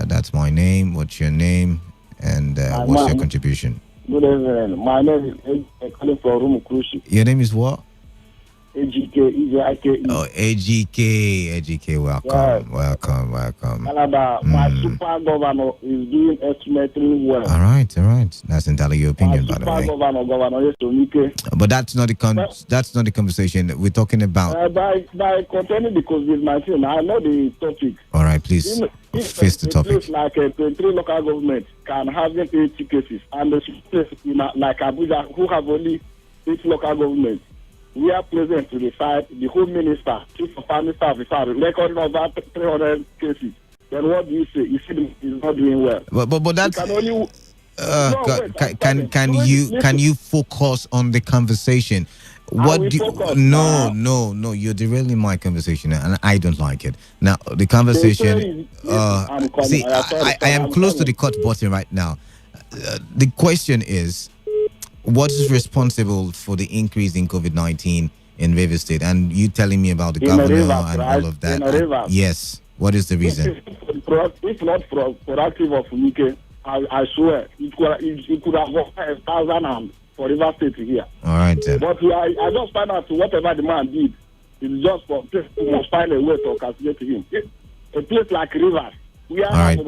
That's my name. What's your name and what's your contribution? Good evening. My name is calling from Rumukushi. Your name is what? AGK, EJIK. Oh, AGK, welcome. Canada, my super governor is doing extremely well. All right. That's entirely your opinion, by the way. Governor, but that's not the conversation we're talking about. By containing the COVID-19, I know the topic. All right, please face the topic. Place like 23 local government can have 80 cases, and the place like Abuja, who have only 8 local governments. We are present to decide the Home Minister, Chief of Army Staff, recording over 300 cases. Then what do you say? You see, he's not doing well. But that's. Can you focus on the conversation? No, you're derailing my conversation, and I don't like it. Now the conversation. I am close to the cut button right now. The question is, what is responsible for the increase in COVID-19 in River State? And you telling me about the governor and all of that. Yes. What is the reason? If not proactive of Nike, I swear, it could have worked 1,000 for River State here. All right, then. But I just find out whatever the man did, it's just for people must find a way to castigate him. A place like Rivers, we have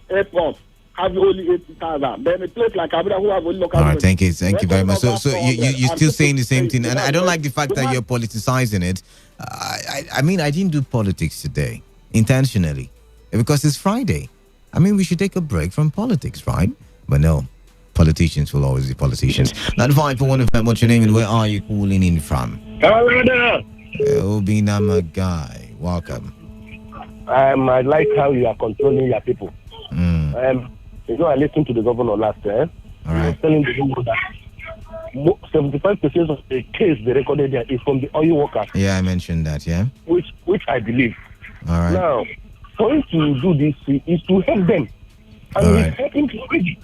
airport, have only 80,000. Then a place like Abuja who have only local. All right, thank you very much. So you're still saying the same thing, and I don't like the fact that you're politicizing it. I mean, I didn't do politics today intentionally because it's Friday. I mean, we should take a break from politics, right? But no, politicians will always be politicians. 95.1 FM, what's your name and where are you calling in from? Obina, my guy. Welcome. I like how you are controlling your people. I listened to the governor last year. All right. He was telling the people that 75% of the case they recorded there is from the oil workers. Yeah, I mentioned that, yeah. Which I believe. All right. Now, for him to do this is to help them. And he's helping already.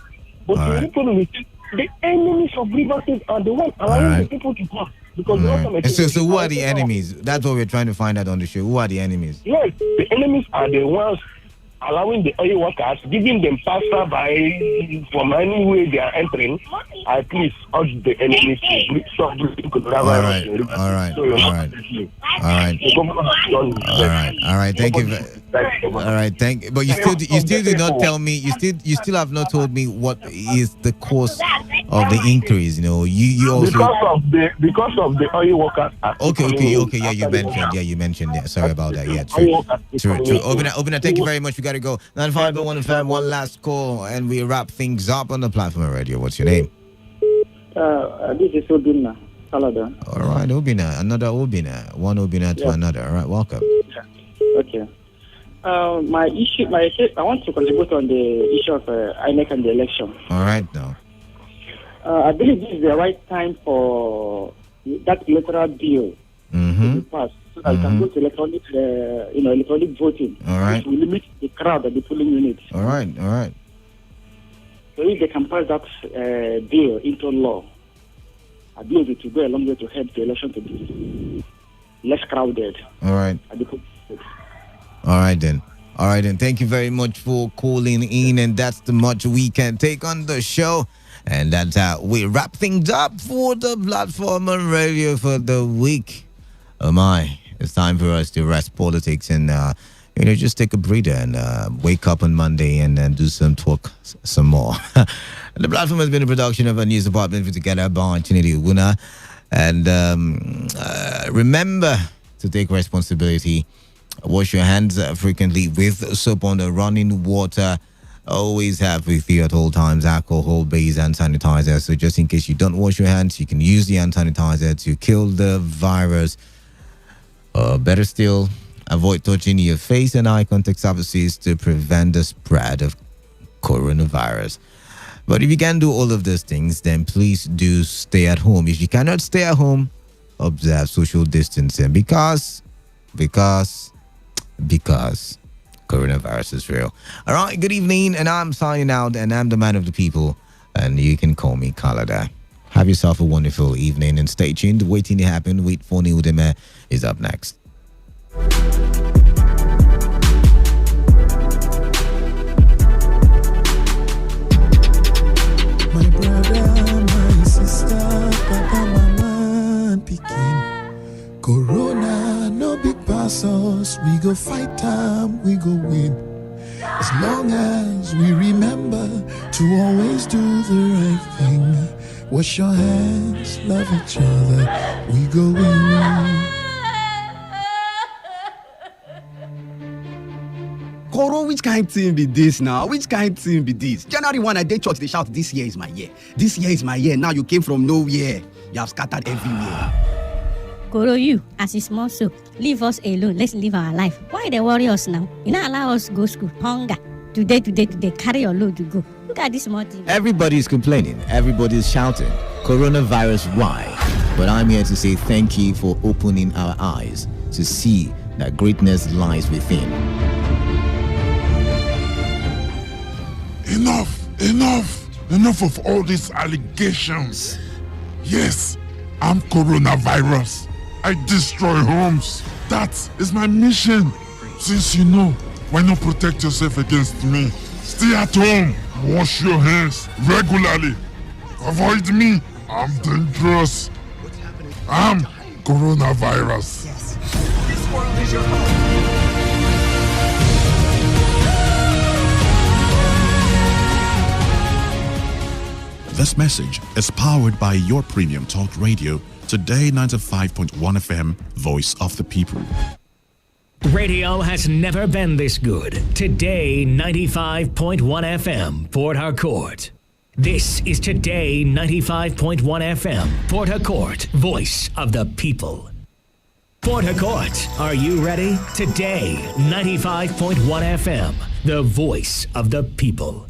But the problem is the enemies of Rivers State are the ones allowing the people to come. Because so who are the enemies? That's what we're trying to find out on the show. Who are the enemies? Yes, the enemies are the ones allowing the oil workers, giving them passer by from any way they are entering. I please urge the enemies to stop doing coronavirus. All right. Thank you. All right. Thank you. But you still did not tell me. You still have not told me what is the cause of the increase. You also because of the oil workers. Okay. Yeah, you mentioned. Yeah, sorry about that. Yeah, true. Obina, thank you very much. We got to go. 95.1 FM, one last call, and we wrap things up on the platform radio. What's your name? This is Obina, Canada. All right, Obina, another Obina, one Obina to another. All right, welcome. Okay. My issue, I want to contribute on the issue of INEC and the election. All right, now. I believe this is the right time for that electoral bill to be passed. So that can go to electronic voting. All right. To limit the crowd at the polling units. All right. So if they can pass that bill into law, I believe it will go a long way to help the election to be less crowded. All right. All right then. Thank you very much for calling in, and that's the much we can take on the show. And that's how we wrap things up for the platform and radio for the week. Oh my, it's time for us to rest politics and just take a breather and wake up on Monday and then do some talk some more. The platform has been a production of a news department put together by Chinidi Wuna. And remember to take responsibility. Wash your hands frequently with soap on the running water. Always have with you at all times alcohol-based hand sanitizer. So just in case you don't wash your hands, you can use the hand sanitizer to kill the virus. Better still, avoid touching your face and eye contact surfaces to prevent the spread of coronavirus. But if you can do all of those things, then please do stay at home. If you cannot stay at home, observe social distancing because coronavirus is real. All right, good evening, and I'm signing out, and I'm the man of the people, and you can call me Kalada. Have yourself a wonderful evening, and stay tuned. Waiting to happen. Wait for Udeme is up next. My brother, my sister, papa, mama, and pikin. Corona, no big pass us. We go fight time, we go win. As long as we remember to always do the right thing. Wash your hands, love each other, we go win. Koro, which kind of thing be this now? Which kind of thing be this? January 1, I did church, they shout, this year is my year. This year is my year. Now you came from nowhere. You have scattered everywhere. Koro, you, as a small soap, leave us alone. Let's live our life. Why they worry us now? You not allow us to go school. Hunger. Today, carry your load to go. Look at this small thing. Everybody's complaining. Everybody's shouting. Coronavirus, why? But I'm here to say thank you for opening our eyes to see that greatness lies within. Enough of all these allegations. Yes, I'm coronavirus. I destroy homes. That is my mission. Since you know, why not protect yourself against me? Stay at home. Wash your hands regularly. Avoid me. I'm dangerous. I'm coronavirus. Yes. This world is your home. This message is powered by your premium talk radio, Today 95.1 FM, Voice of the People. Radio has never been this good. Today 95.1 FM, Port Harcourt. This is Today 95.1 FM, Port Harcourt, voice of the people. Port Harcourt, are you ready? Today 95.1 FM, the voice of the people.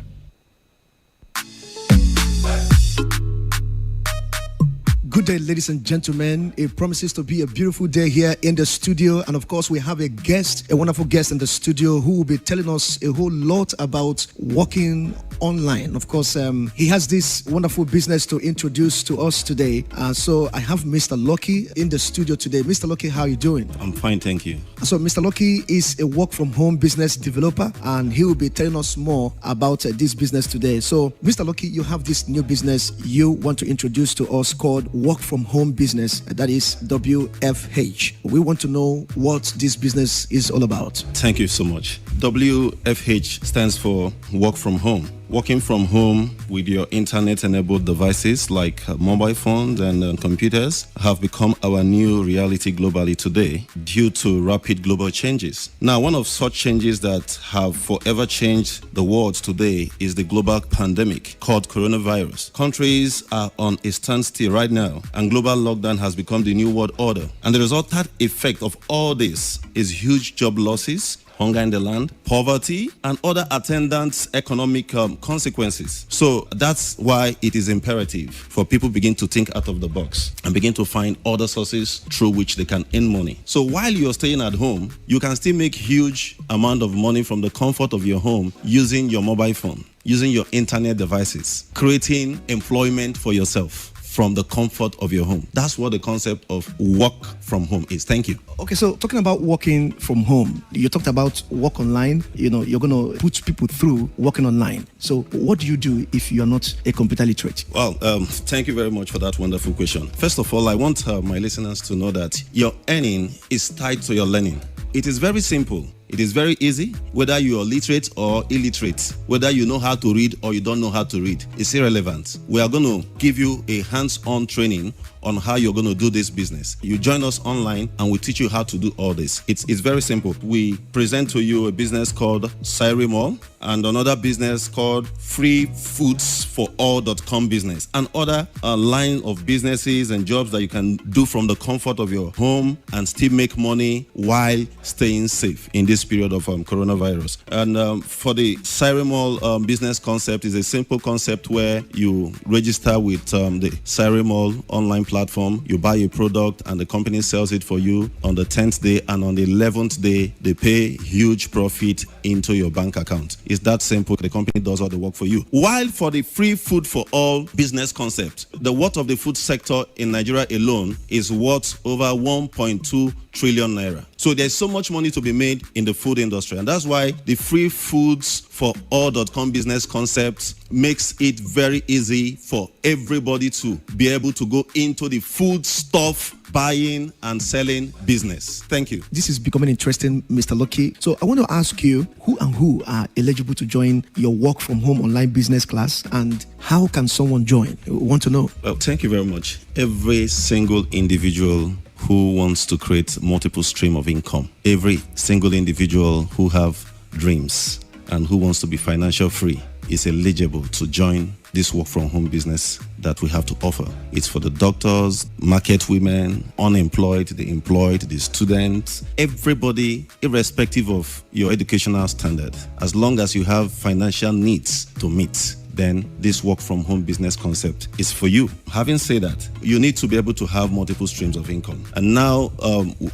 Good day, ladies and gentlemen. It promises to be a beautiful day here in the studio. And of course, we have a guest, a wonderful guest in the studio who will be telling us a whole lot about working online. Of course, he has this wonderful business to introduce to us today. So I have Mr. Lucky in the studio today. Mr. Lucky, how are you doing? I'm fine, thank you. So Mr. Lucky is a work-from-home business developer, and he will be telling us more about this business today. So Mr. Lucky, you have this new business you want to introduce to us called Work From Home Business, that is WFH. We want to know what this business is all about. Thank you so much. WFH stands for Work From Home. Working from home with your internet-enabled devices like mobile phones and computers have become our new reality globally today due to rapid global changes. Now, one of such changes that have forever changed the world today is the global pandemic called coronavirus. Countries are on a standstill right now, and global lockdown has become the new world order. And the resultant effect of all this is huge job losses, hunger in the land, poverty, and other attendant economic consequences. So that's why it is imperative for people begin to think out of the box and begin to find other sources through which they can earn money. So while you're staying at home, you can still make huge amount of money from the comfort of your home using your mobile phone, using your internet devices, creating employment for yourself from the comfort of your home. That's what the concept of work from home is. Thank you. Okay, so talking about working from home, you talked about work online. You know, you're going to put people through working online. So what do you do if you're not a computer literate? Well, thank you very much for that wonderful question. First of all, I want my listeners to know that your earning is tied to your learning. It is very simple. It is very easy, whether you are literate or illiterate, whether you know how to read or you don't know how to read. It's irrelevant. We are going to give you a hands-on training on how you're going to do this business. You join us online and we teach you how to do all this. It's very simple. We present to you a business called Cyrimall and another business called freefoodsforall.com business and other line of businesses and jobs that you can do from the comfort of your home and still make money while staying safe in this period of coronavirus. And for the Cyrimall business concept is a simple concept where you register with the Cyrimall online platform, you buy a product and the company sells it for you on the 10th day, and on the 11th day they pay huge profit into your bank account. It's that simple. The company does all the work for you. While for the free food for all business concept, the worth of the food sector in Nigeria alone is worth over 1.2 trillion naira. So there's so much money to be made in the food industry, and that's why the free foods for all.com business concept makes it very easy for everybody to be able to go into the food stuff buying and selling business. Thank you. This is becoming interesting, Mr. Lucky. So I want to ask you, who are eligible to join your work from home online business class, and how can someone join? We want to know. Well, thank you very much. Every single individual who wants to create multiple stream of income, every single individual who have dreams and who wants to be financial free is eligible to join this work from home business that we have to offer. It's for the doctors, market women, unemployed, the employed, the students, everybody, irrespective of your educational standard. As long as you have financial needs to meet, then this work from home business concept is for you. Having said that, you need to be able to have multiple streams of income. And now,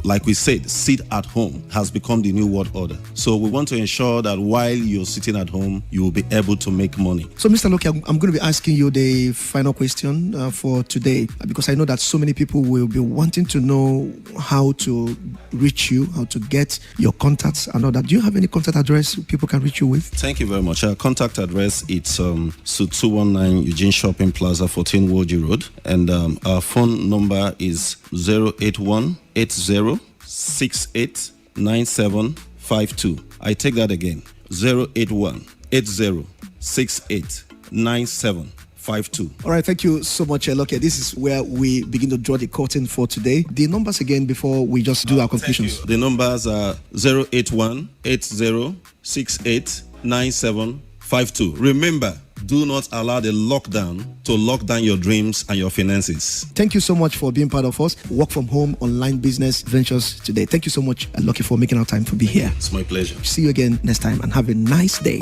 like we said, sit at home has become the new world order. So we want to ensure that while you're sitting at home, you will be able to make money. So Mr. Lucky, I'm going to be asking you the final question for today, because I know that so many people will be wanting to know how to reach you, how to get your contacts and all that. Do you have any contact address people can reach you with? Thank you very much. Our contact address, it's Suite 219 Eugene Shopping Plaza, 14 Woji Road. And our phone number is 081-8068-9752. I take that again, 081-8068-9752. All right, thank you so much, Lucky. This is where we begin to draw the curtain for today. The numbers again before we just do our conclusions. The numbers are 081-8068-9752. Remember, Do not allow the lockdown to lock down your dreams and your finances. Thank you so much for being part of us. Work from home, online business ventures today. Thank you so much, Lucky, for making our time to be here. It's my pleasure. See you again next time and have a nice day.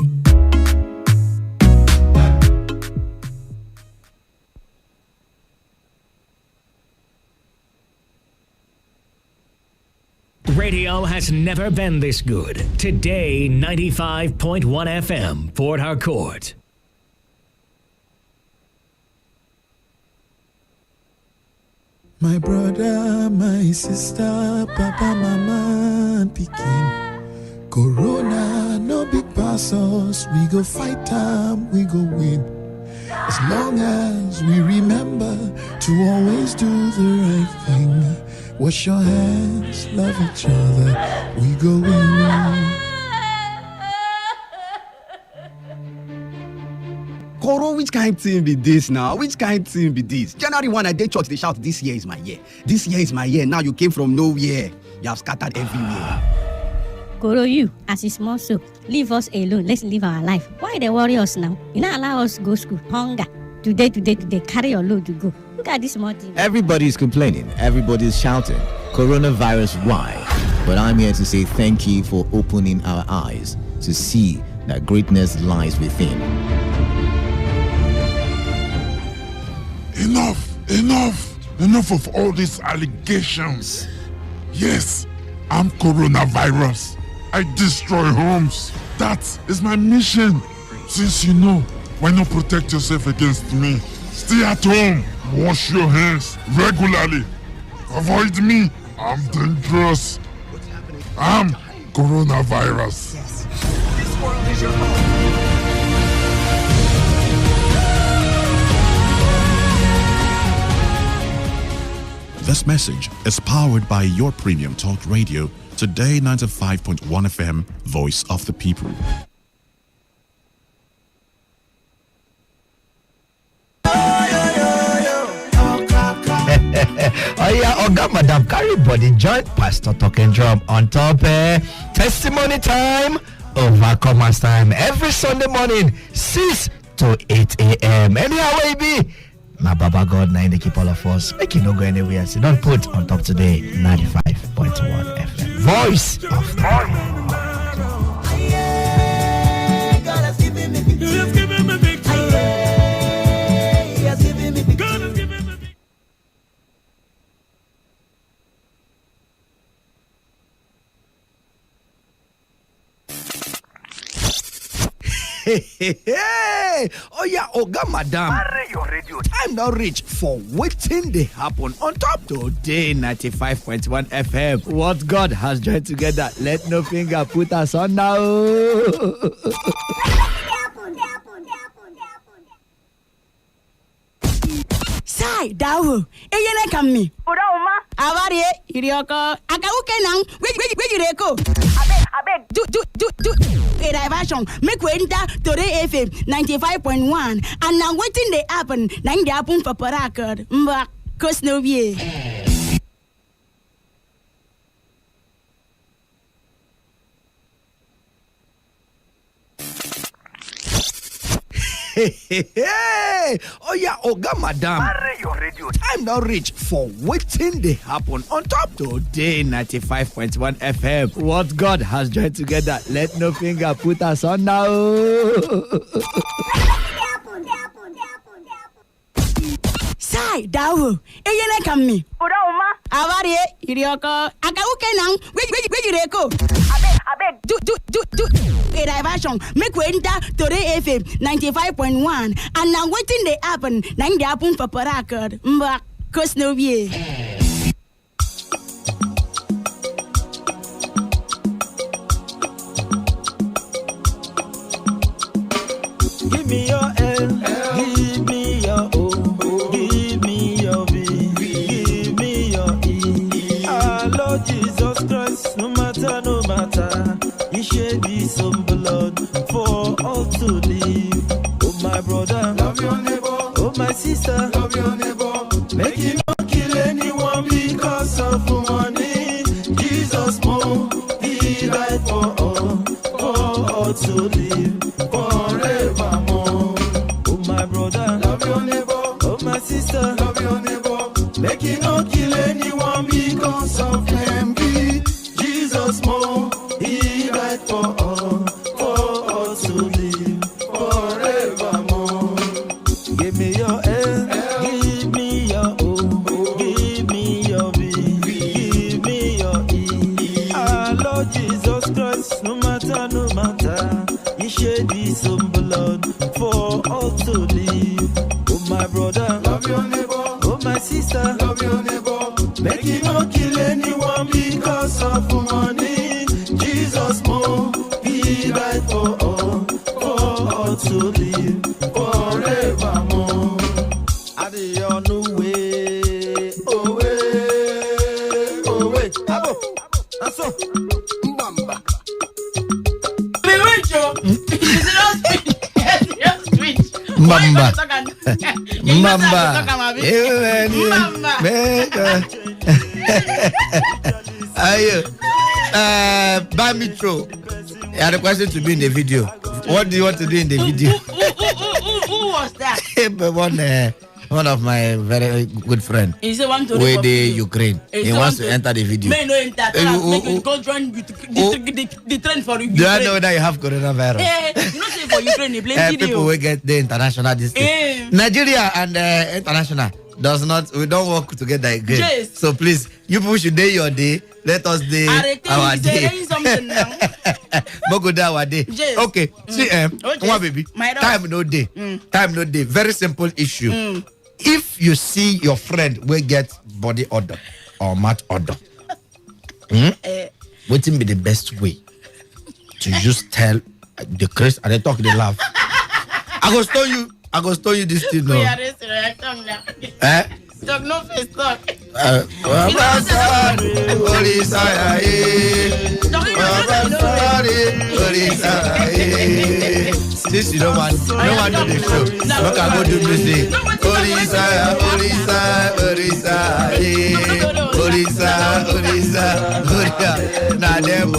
Radio has never been this good. Today, 95.1 FM, Port Harcourt. My brother, my sister, papa, mama, and pikin. Corona, no big pass us. We go fight time, we go win. As long as we remember to always do the right thing. Wash your hands, love each other, we go win. Koro, which kind thing be this now? Which kind thing be this? January 1, I did church, they shout, this year is my year. This year is my year. Now you came from nowhere. You have scattered everywhere. Koro, you, as a small soul, leave us alone. Let's live our life. Why they worry us now? You not allow us to go school. Hunger. Today, carry your load to go. Look at this small thing. Everybody's complaining. Everybody's shouting. Coronavirus, why? But I'm here to say thank you for opening our eyes to see that greatness lies within. Enough of all these allegations. Yes, I'm coronavirus. I destroy homes. That is my mission. Since you know, why not protect yourself against me? Stay at home. Wash your hands regularly. Avoid me. I'm dangerous. I'm coronavirus. This world is your home. This message is powered by your premium talk radio, Today 95.1 FM, Voice of the People. Oh yeah, Oga Madam, carry body joint Pastor Talking Drum on top. Testimony time, Overcomers time, every Sunday morning, 6 to 8 a.m. Anyhow, baby. Now, Baba God, now they keep all of us. Make you no go anywhere. So don't put on top today 95.1 FM. Voice of the Hey, oh yeah, Oga Madam. Marry your radio. Time now reach for waiting they happen on top today 95.1 FM. What God has joined together, let no finger put us on now. Sai dawo eyele kammi oda uma awari irioko akawuke nan wejireko abeg do a diversion make we enter Today FM 95.1 and now wetin dey happen na dey happen for Parakod mba cause no be. Hey, oh yeah, Oga Madam. Marry your radio. Time now reach for waiting they happen on top today 95.1 FM. What God has joined together, let no finger put us on now. Sai dawo eyele kammi oda uma awari irioko akawuke nan wejireko abeg do a diversion make we enter Today FM 95.1 and now wetin dey happen na dey happen for Parakod mba cause no be. Give me your L, give me your O, give me your B, give me your E. Our Lord Jesus Christ, no matter, He shed His own blood for all to live. Oh my brother, love your neighbor. Oh my sister, love your neighbor. Make you not kill anyone because of money. Jesus more, He died for all to live forevermore. Mamba. Ayo. Bamitro. I had a question to be in the video. What do you want to do in the video? Who was that? One of my very good friend. He said want to with the Ukraine. He wants to enter the video. May no enter. Go join the trend for Ukraine. Do I know that you have coronavirus? You know say for Ukraine they blame video. People will get the international this thing. Nigeria and international does not. We don't work together again. Yes. So please, you people should day your day. Let us day our day. Bogo day our day. Yes. Okay. See, one baby. Time no day. Time no day. Very simple issue. If you see your friend will get body odor or mouth odor, what will be the best way to just tell the Chris and they talk, they laugh? I go stone you this thing. No. Talk no face talk. Since you don't want to do the show, look at go do music. Orisa. Nah, them.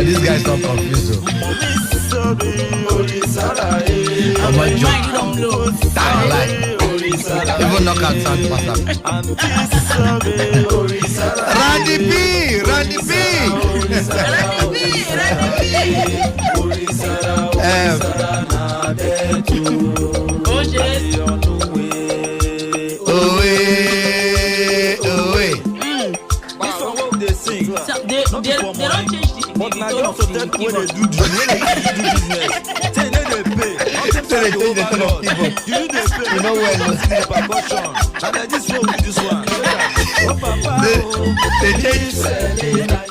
This guy's not confused. I'm a joke. Even knockout sound faster. Randy B. They don't change but now you have to tell when they do business. Say they pay. You know when you see the percussion. And I just roll with this one. They change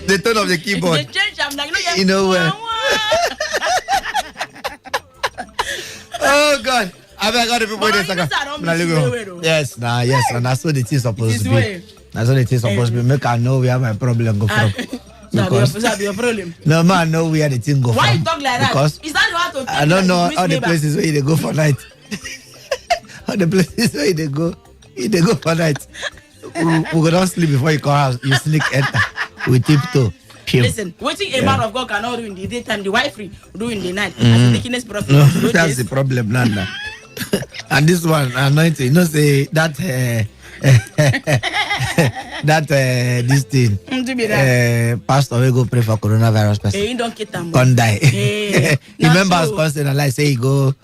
the tone of the keyboard. They change them like you know when. Oh God. I got the people in the second. Yes, and that's what it is supposed to be. That's what it is supposed to be. Make I know where my problem go from. That be your problem. No man, know where the thing go Why from. you talk like because that? Is that how to? I don't know all the places where they go for night. All the places where they go for night. We go don't sleep before you come house. You sneak enter. We tiptoe. Listen, waiting a man of God cannot do in the daytime, the wife free do in the night. No, that's the problem, Nana. And this one anointing, you know, say that this thing. Pastor will go pray for coronavirus person. He don't get them. Can't die. Remember, as constant and like say he go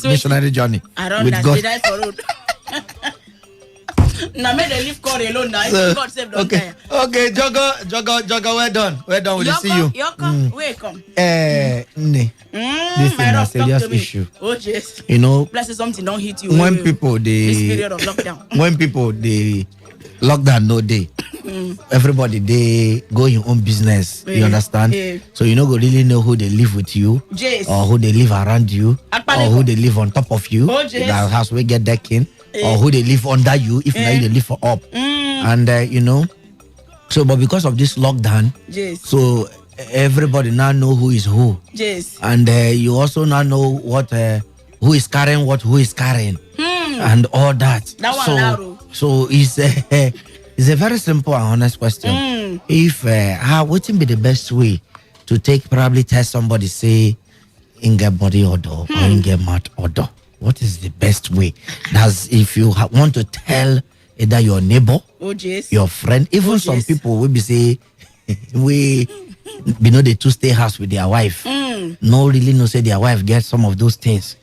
missionary journey. I don't with God. Die for road. Now make the leave God alone now. So, God save them. Okay, Jogo, well done. Well done. We'll see you. Where come? This thing is a serious issue. Oh yes. You know, plus something don't hit you. When people this period of lockdown. When people they lockdown no day. Everybody they go your own business. You understand? So you know go really know who they live with you, or who they live around you, or who they live on top of you. That house we get decking. Or who they live under you, if now they live for up. And you know, so but because of this lockdown, so everybody now know who is who. And you also now know what who is carrying what, who is carrying, and all that. So it's a very simple and honest question. If how wouldn't be the best way to take probably test somebody say in get body odor or in get mouth odor? What is the best way? That's if you want to tell either your neighbor, your friend, even some people will be say we know they two stay house with their wife. No really know say their wife get some of those things.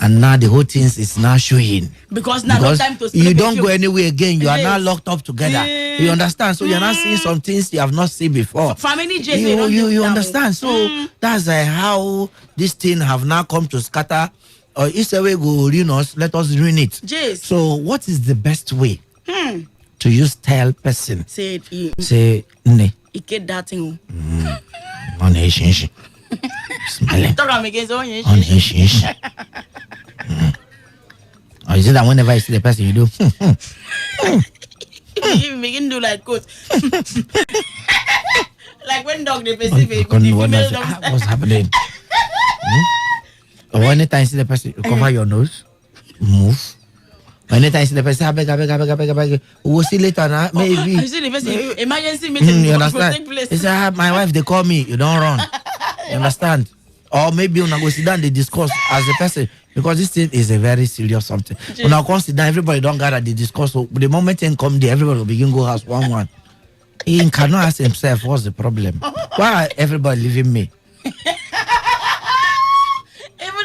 And now the whole things is now showing. Because now no time to you don't go anywhere again. You are now locked up together. You understand? So you're not seeing some things you have not seen before. Family you understand? So that's how this thing have now come to scatter. Or if a way go ruin us, let us ruin it. So what is the best way to just tell person? Say ne. You get that thing. On Smelling. On or is it that whenever you see the person you do? You begin to do like coach. Like when dog they perceive it. What's happening? Anytime you see the person, you cover your nose, move. Anytime you see the person, I beg. We'll see later now, maybe. You see the person, emergency meeting you will understand? take place. He said, my wife, they call me, you don't run. You understand? Or maybe when I go sit down, they discuss as a person, because this thing is a very serious something. When I come sit down, everybody don't gather, they discuss. So the moment they come there, everybody will begin go house one. He cannot ask himself, what's the problem? Why are everybody leaving me? Even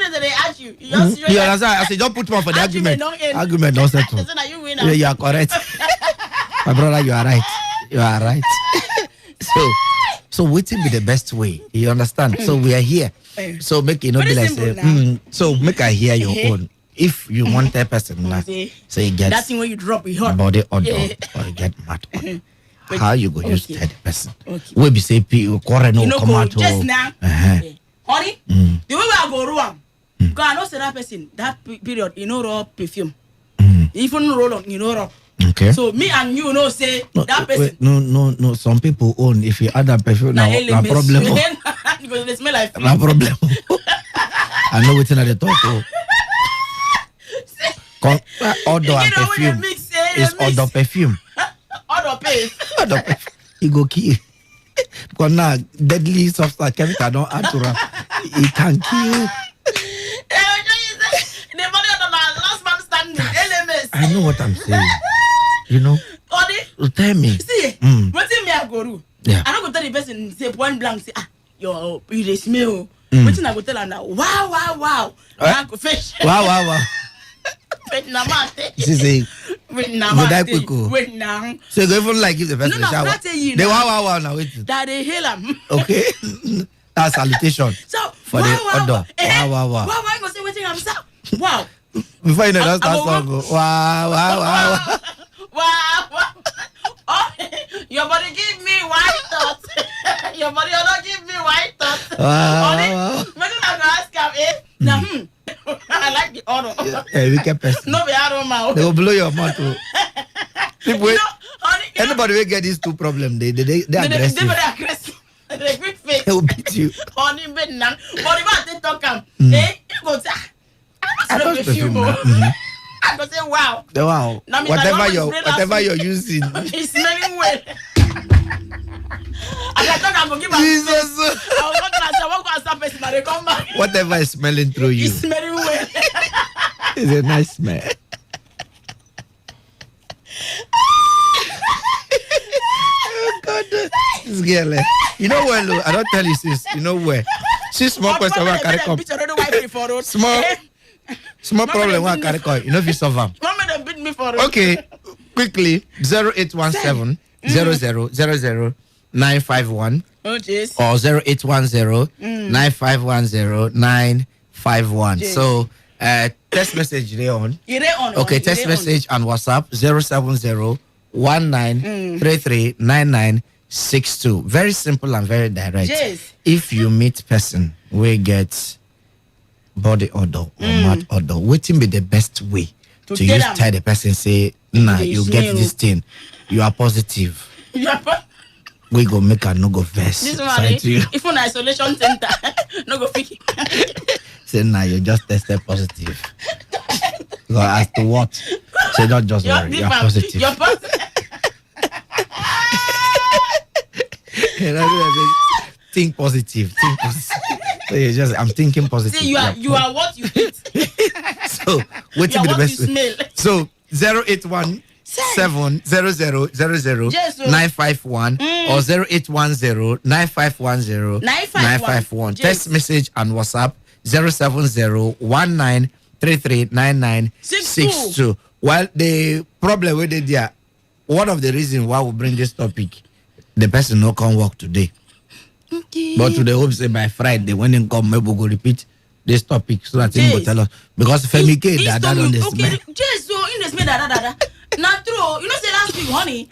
if they ask you, you understand? I said, don't put one for the argument. Argument don't settle. Yeah, you are correct. My brother, you are right. You are right. So what will be the best way? You understand? So we are here. So make it not be like say, so make I hear your own. If you want that person now, so you get that's when you drop your heart. Body odor or you get mad on. How you go use that person? We be say quarrel no come out just now. Honey, the way I go wrong. Because I know say that person that period you know raw perfume. Even roll on you know raw. Okay. So me and you know say that person. No. Some people own if you add that perfume now problem. Because they smell like no problem. I know what's in the talk. Odor and perfume is odor perfume. Odor paste. He go kill. Because now deadly substance chemical don't add to it. He can kill. The body of the last man standing. LMS. I know what I'm saying. You know. Tell me. See, what me I go do? Yeah. I don't go tell the person say point blank say you dey smell. What I go tell her now? Wow. I go fish. Wow. Wait now, man. Wait now. So they even like give the person a shower. They wow now. Wait. That they hail him. Okay. That's salutation. So for the odor. Wow. Wow, I go say waiting. I'm so wow. Before you know that's that song. Wow. Oh, your body give me white thoughts. Your body don't give me white thoughts. Wow. Maybe I'm gonna ask him. Now, I like the odor. Yeah, we can pass. No, we are mouth. They will blow your mouth. People, anybody will get these two problems. They aggressive. They're very aggressive. They quick face. They will beat you. Honey, but now, but if I talk you go say, I don't perfume. I go say, wow. Wow. Whatever you're using. It's smelling well. I'm going to give Jesus. Come back. Whatever is smelling through you. It's smelling well. It's a nice smell. Oh God, this girl. You know where? Look, I don't tell you, sis. You know where? She's small question where I carry come. Small problem where I carry come. You know if you solve them. Okay, quickly 0817 0000 951 or 0810 9510 951. So text message on. Okay, text message and WhatsApp 070 19339962. Very simple and very direct. Yes. If you meet person we get body odor or mouth odor, waiting be the best way to use tell the person say, nah, you get this thing. You are positive. We go make a no go verse. This one, if on isolation center, no go fake it. Say nah, you just tested positive. So as to what? Say not just worry, you are positive. You're positive. Think positive. So you just I'm thinking positive. See, you are what you eat. So what will be the best way? So 081 700 951 or 0810 9510 951. Text message and WhatsApp 070 19339962. Well, the problem with it there, one of the reasons why we bring this topic, the person no can work today. Okay. But today hope say by Friday when they come, maybe we'll go repeat this topic so that he will tell us. Because Femike that on this man. Yes, so in this da. Not true. You know say last week, honey.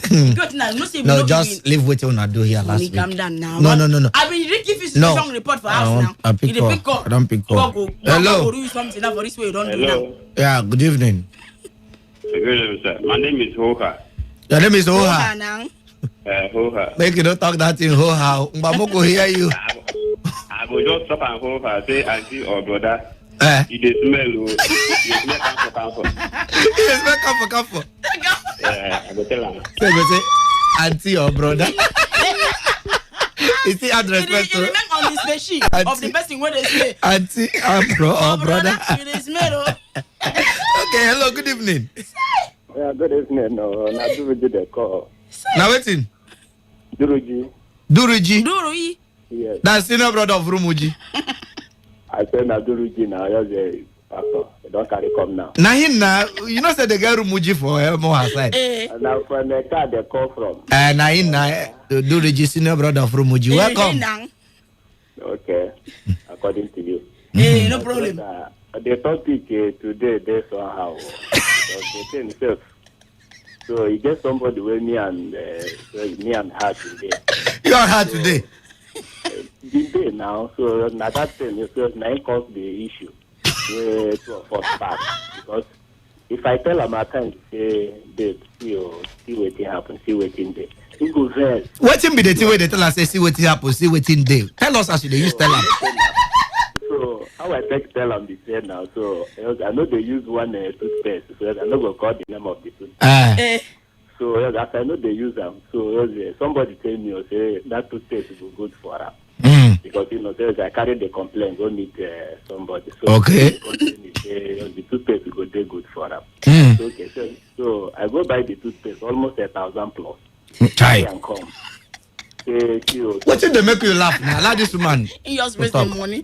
No, just leave what you wanna do here last week. Calm down now. No. I've been give you some report for us now. I don't pick up. Hello. Hello. Yeah, good evening. Good evening, sir. My name is Hoha. Your name is Hoha. Hoha. Make you don't talk that in Hoha. Mbamoko hear you. I will just stop and Hoha say auntie or brother. You dey smell. You smell comfort. You smell comfort. Yeah, I go tell him. Say, auntie or brother. Is the address It remain on the species of the person where they say. Auntie, bro or brother. You dey smell. Okay, hello, good evening. Yeah, good evening. No, na Duruji the call. Now waiting. Duruji. Duruji. Yes. That's senior brother of Rumuji. I said na Duruji now. Just a pastor. They don't carry come now. Now you know say the guy Rumuji for Elmo side. Now from the car they call from. Now Duruji senior brother of Rumuji. Welcome. Okay. According to you. No problem. The topic today, they somehow. They say himself. So he get somebody with me and her today. You are her today. The day now, so now that thing is just now cause the issue. To a first part because if I tell him I can't say that see what happen, see what in there. He goes there. What be the thing where they tell us say see what happen, see what in there? Tell us as you use tell him. So how I take tell them the same now. So I know they use one toothpaste. So I know go call the name of the toothpaste. So as I know they use them. So somebody tell me say that toothpaste is good for her. Because I carry the complaint, go meet somebody. So okay. The toothpaste go do good for her. Okay, so I go buy the toothpaste almost 1,000 plus. Chai. And come. What did they make you laugh now? Allow this woman. You just wasting money.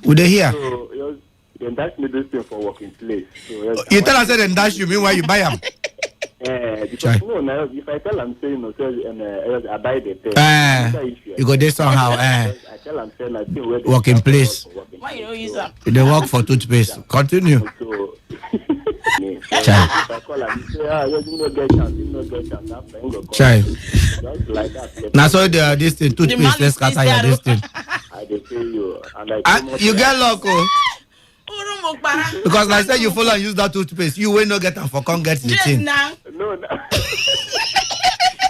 Would they hear? So then dash me this thing for working place. So, you tell us then dash you, meanwhile you buy them. Because no, now if I tell them saying I buy the thing, you go there somehow. I tell them saying I still working place. Why you don't use that? They work for toothpaste. Continue. So if I call them, say you no get chance, after you go call. Just like that. Now so this thing toothpaste let's scatter your this thing. I dey tell you, and you get luck, because like I said, you follow and use that toothpaste. You will not get them for come get the thing. No.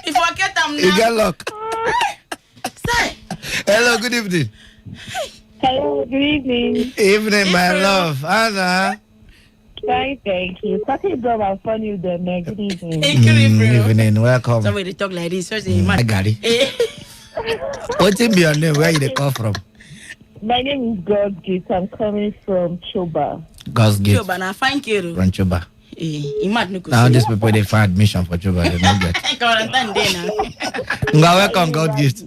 If I get them now. You get luck. Hello, good evening. Hello, good evening. Evening, my love. Anna. Fine, thank you. Talking about funny with them, good evening. Evening, welcome. Somebody talk like this. I got it. What's your name? Where you come from? My name is God's Gift. I'm coming from Choba. God's Gift. Choba, now fine kid. From Choba. Now these people they find admission for Choba. They don't get. Welcome, God's Gift.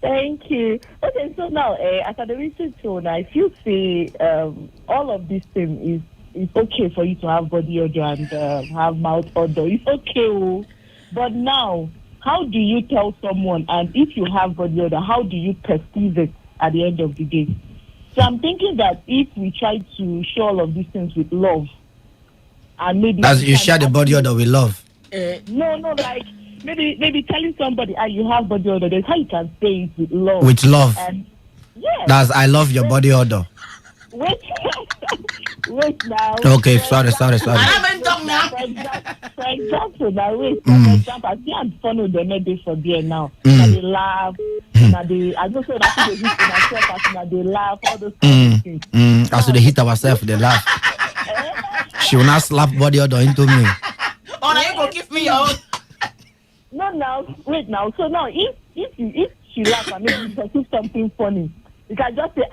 Thank you. Okay, so now after the research tone, I feel say all of this thing is okay for you to have body odor and have mouth odor. It's okay, but now how do you tell someone? And if you have body odor, how do you perceive it at the end of the day? So I'm thinking that if we try to show all of these things with love, and maybe as you share the body odor with love. No, like maybe telling somebody you have body odor. That's how you can say it with love. With love. And yes. That's I love your body odor. Wait now. Okay, sorry. For example, now wait. For example, I see I'm fun with them maybe for there now. And they laugh. And I don't say that they hit myself. And they laugh. All those things. As they hit ourselves, they laugh. She will not slap body odor into me. Oh, now you go give me your own. No, now wait now. So now if she laughs and maybe perceive something funny. You can just say,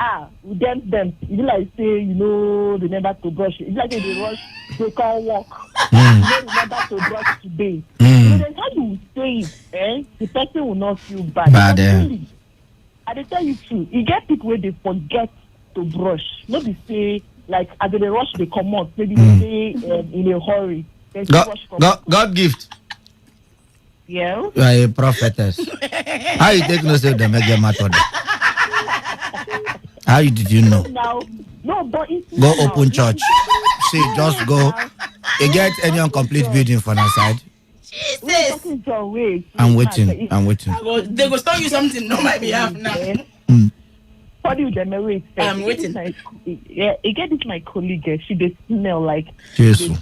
we dance them. You be like say, remember to brush. It's like they rush, they can't walk. Remember to brush today. So then how you say it, the person will not feel bad. I tell you true. You get people where they forget to brush. Maybe say, like, as they rush, they come out. Maybe they say in a hurry. God gift. Yeah. You are a prophetess. How you take no say them make them matter? How did you know? No, but it's go open church. See, just go. You get any incomplete building for that side? Jesus. I'm waiting. They go start you something on my behalf now. What do you them wait? I'm waiting. Yeah, you get this my colleague. She they smell like. Jesus.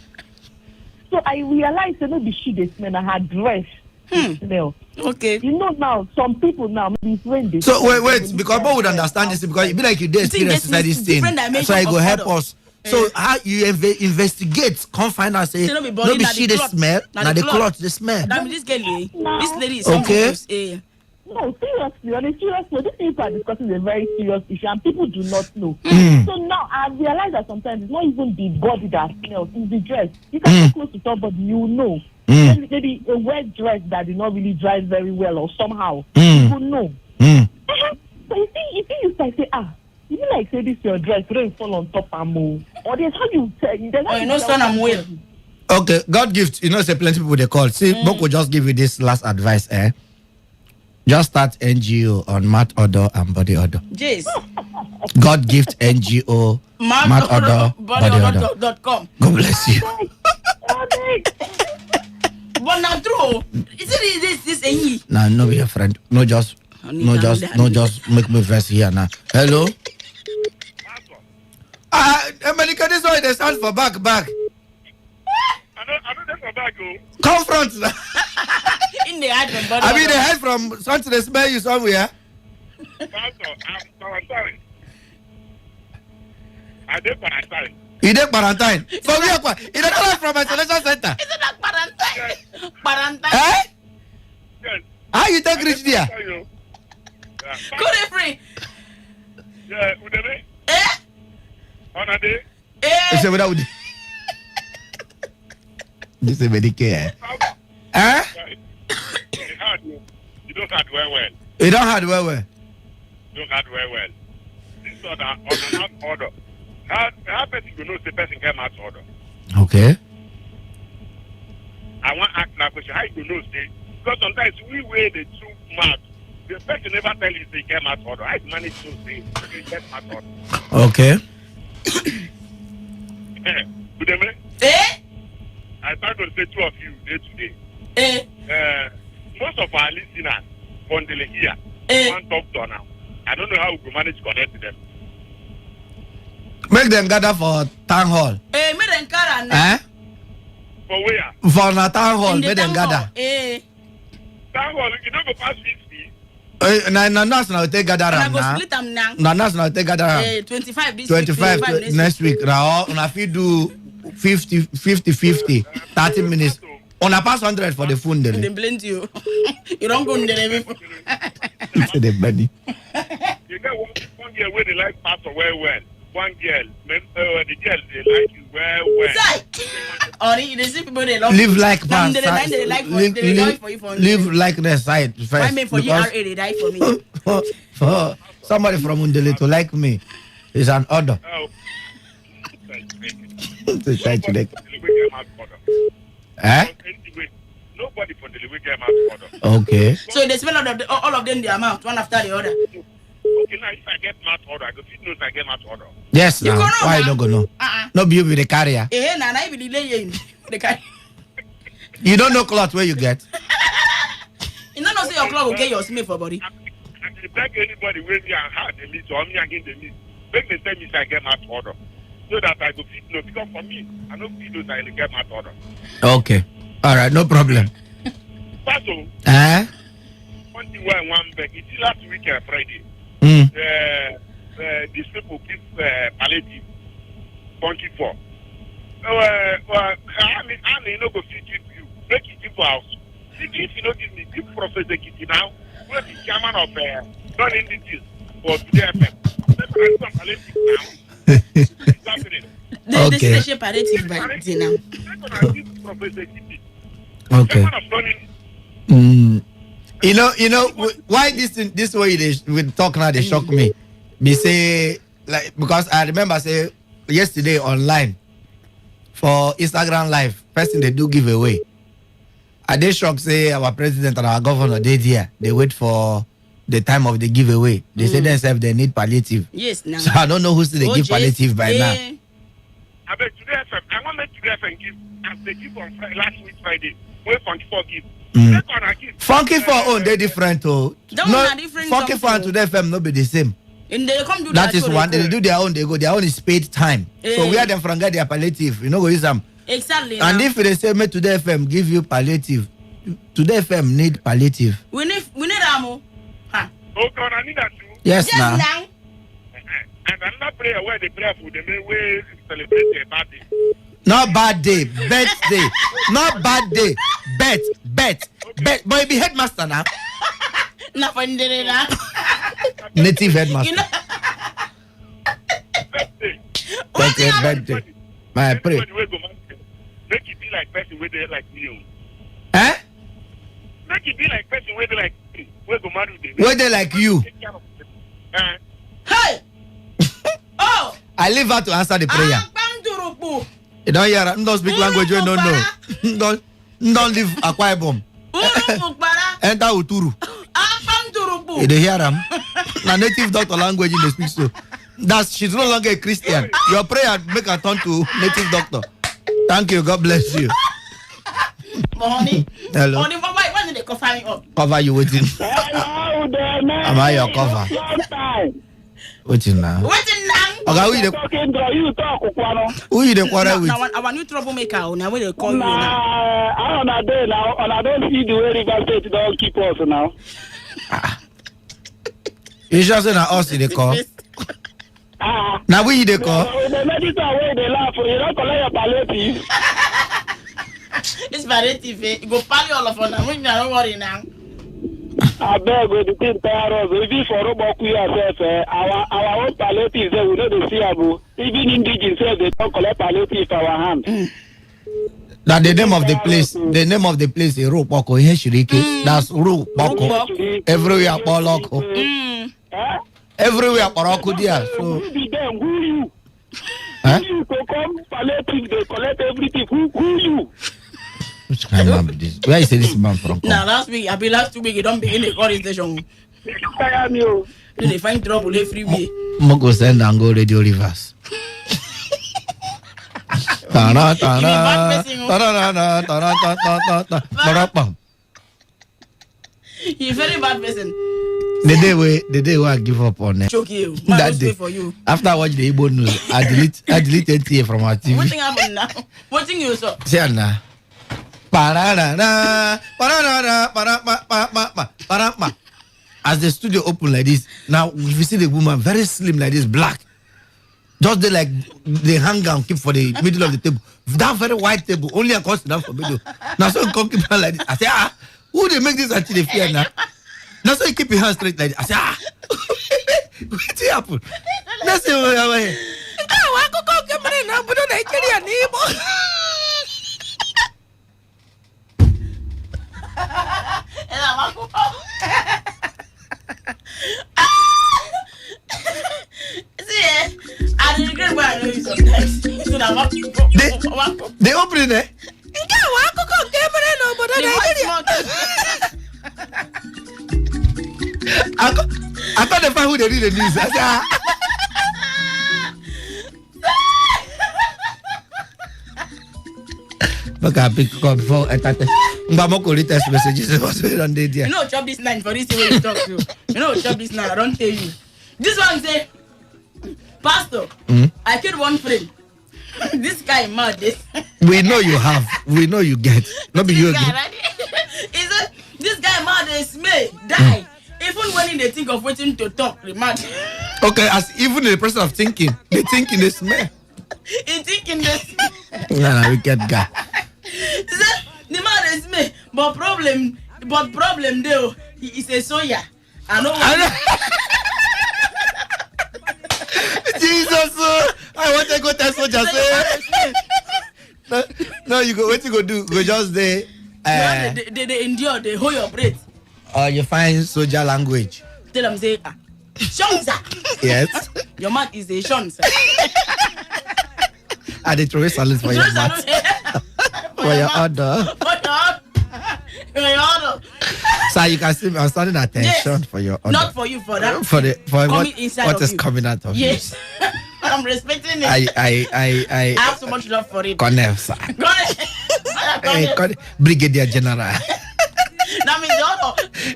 So I realized that maybe she they smell her dress. smell. Okay. You know now, some people now, maybe when they... So wait, because what would understand this, because it be like you did experience inside this thing. So I go help us. So how you investigate, can't find out, say, no be she the smell, now the cloth the smell. That means this girl, this lady is okay. No, seriously, on a serious note, this people are discussing a very serious issue and people do not know. So now I realize that sometimes it's not even the body that smells, it's the dress. You can get close to somebody, you know. Maybe a wet dress that did not really dry very well or somehow. You will know. So you see, you start say, you like say this your dress, rain fall on top and move. Or there's how you tell. You know, son, I'm well. Okay, God gift, you know, say plenty people they call. See, Boko just give you this last advice, Just start NGO on mat odor and body odor. Jeez. God gift NGO mat odor body odor.com. God bless you. But now true. Is it this any? Nah, no be your friend. No just make me verse here now. Hello? America, this way they stand for back. I don't for back. Come front. In the head from body. I mean, the head from something they smell you somewhere. Pastor, I'm sorry. I did quarantine. You did quarantine? For me, you don't come from isolation center. Is it not quarantine? Quarantine? Eh? Yes. How you take reach there? Good free. Yeah, Udemy. On a day. You say without this is Medicare. You don't have well. You don't have well. You don't have well. This order on an out order. How person you know the person came out order? Okay. I want to ask that question. How you know say? Because sometimes we weigh the two marks. The person never tell you they came out order. I manage to say they came out order. Okay. Udemy? I start to say two of you today. Most of our listeners from the here one doctor now. I don't know how we can manage to connect to them. Make them gather for town hall. Make them gather now. For where? For the town hall, make them gather. Town hall, you don't go past 50. Na national take gather now. Na national take gather. 25 this 25 week. next week. Now, una fit do 50, 30 minutes. On a pass 100 for the phone. They blend you. You don't go in there before. The buddy. You get one girl where they like pastor well. One girl, the girl they like you well. Or they see people they love. Live like pastor. They like for you for live like the side first. I mean for you RA they die for me. For somebody from Undele to like me is an order. To try to like. Nobody from the Lewe get order. Okay. So they spend all of them the amount one after the other. Okay, now if I get mass order, I go fit know if I get mass order. Yes, now. Why you don't go know? No be you with the carrier. Nah, I be the carrier. You don't know cloth where you get. You don't know say your cloth will get your smith for body. I can beg anybody where me and hard the meat or me again the meat. Make me tell me if I get mass order. So that I go fit know. Because for me, I don't feel those I get mass order. Okay. All right, no problem. Pastor. One thing where one back, it's last week Friday. These people give palliative funky for. I mean, no go fit you. Break it people house. If you don't give me, give Professor Kitty now. Who is the chairman of non-indigenous for Today FM? The station palliative by now. Professor Kitty. Okay. You know why this way we talk now they shock me. They say like because I remember say yesterday online for Instagram live, person they do give away. I they shock say our president and our governor they here. They wait for the time of the giveaway. They say themselves they need palliative. Yes, now. So I don't know who's they give palliative by now. I bet Today FM. I want to make Today FM give as they give on last week Friday. Wait for give. Funky for own they different no different Funky for and Today FM no be the same. And they come do that is one they do their own, they go their own is paid time. So where them from get their palliative, you know go use them. Exactly. And if they say me Today FM give you palliative, Today FM need palliative. We need Amo. Oh God, I need that too. Yes, now. And another prayer where they pray for the way celebrate their birthday. Not bad day, birthday. Not bad day, bet. But you be headmaster now. Not for now. Native headmaster. You know. Okay, birthday. My pray. Make it be like person where they like you. Eh? Make it be like person where they like me. Where they like you. Hey! Oh! I leave her to answer the prayer. You don't hear her. Don't speak language you don't know. Don't leave Akwa Ibom. Enter Uturu. You don't hear them. Na native doctor language in the speak so. She's no longer a Christian. Your prayer make her turn to native doctor. Thank you. God bless you. Honey. Hello. Honey, why did they cover me up? Cover you waiting. Hello there, man. Am I your cover? Waiting now. Waiting now. Okay, who you the quarrel with? Our new troublemaker. Now we they call you now. I don't see the way River State don't keep us now. You just say na us in the call. Now we the call. The medical way they laugh, you don't collect your palliative. It's palliative. You go pally all of us now. We don't worry now. I beg with the thing tired if you for robot yourself, our own palliative say we know the seeable. Even indigenous say they don't collect palliative for our hand. That the name of the place. The name of the place is Ropoko Heshiriki. That's Ropoko. Everywhere Poloko. Everywhere Poroko there. So who you? Who you to come palliative, they collect everything. Who you? which kind of man be this? Where is this man from? Nah, last week, last 2 weeks, you don't begin the call station. They find trouble every way. Moko send and go radio reverse. You're a very bad person. The day where I give up on it. Choke you. That day. For you. After I watch the Igbo news, I deleted TA from our TV. What thing happened now? What thing you saw? See now. As the studio open like this, now if you see the woman very slim like this, black. Just they hang and keep for the middle of the table. That very white table, only a cost enough for middle. Now so come keep her like this. I say, who they make this until they fear now? Now so you keep your hands straight like this. I say, what happened? That's it. I could go get money now, but don't Nigeria neighbor. I regret why I know you sometimes. They open it. I thought they find who they read the news. I said, look, I pick up before I start. Mbamoko latest messages was on the day. You know, chop this line for this way you talk to. You know, chop this line. I don't tell you. This one say, Pastor, I killed one friend. This guy mad. We know you have. We know you get. Not be you again. He said, this guy mad is me. Die. Even when they think of waiting to talk, they mad. Okay, as even the person of thinking, they think in this man. He thinking this. Nah, wicked guy. He said, the man is me. But problem though, he is a soya. I know. Jesus, I want to go test what you say. No, you go. What you go do? Go just there. They endure. They hold your breath. Or you find soldier language. Tell them say, Shonza. Yes. Your mouth is a Shonza. And they throw a salad for your mouth. For your order. For your order. So you can see me. I'm standing attention for your order. Not for you, for that. For what is you. coming out of yes. You. I'm respecting it. I have so much love for it. Colonel, sir. Brigadier General. That means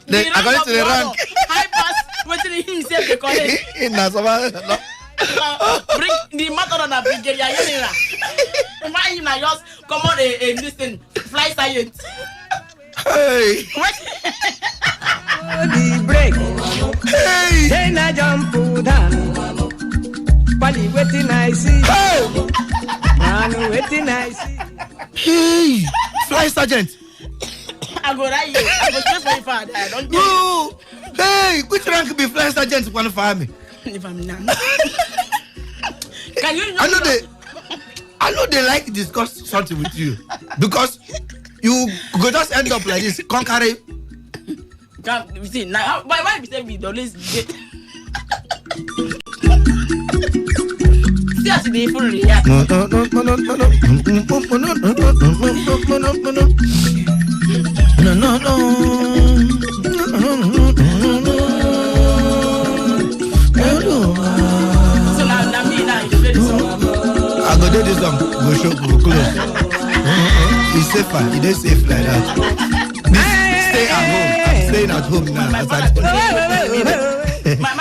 the according to the rank. High pass, waiting himself to call it. Bring the matter on a brigadier general. Imagine I just come on a listen, fly science. Hey. The break. Hey. Then I jump down. Pali waiting I see. Hey. Man waiting I see. Hey. Fly sergeant. I go right here. I go straight for you, father. I don't No. Hey, which rank be fly sergeant one for me? If I'm not. Can you I know they like to discuss something with you because you go just end up like this, conquering. Can't see now. Why you say we don't listen? See how they full react. So now me now you play the song. I go do this song. Go show, go close. It's safer. It is safe like that. Stay at home. I'm staying at home now. My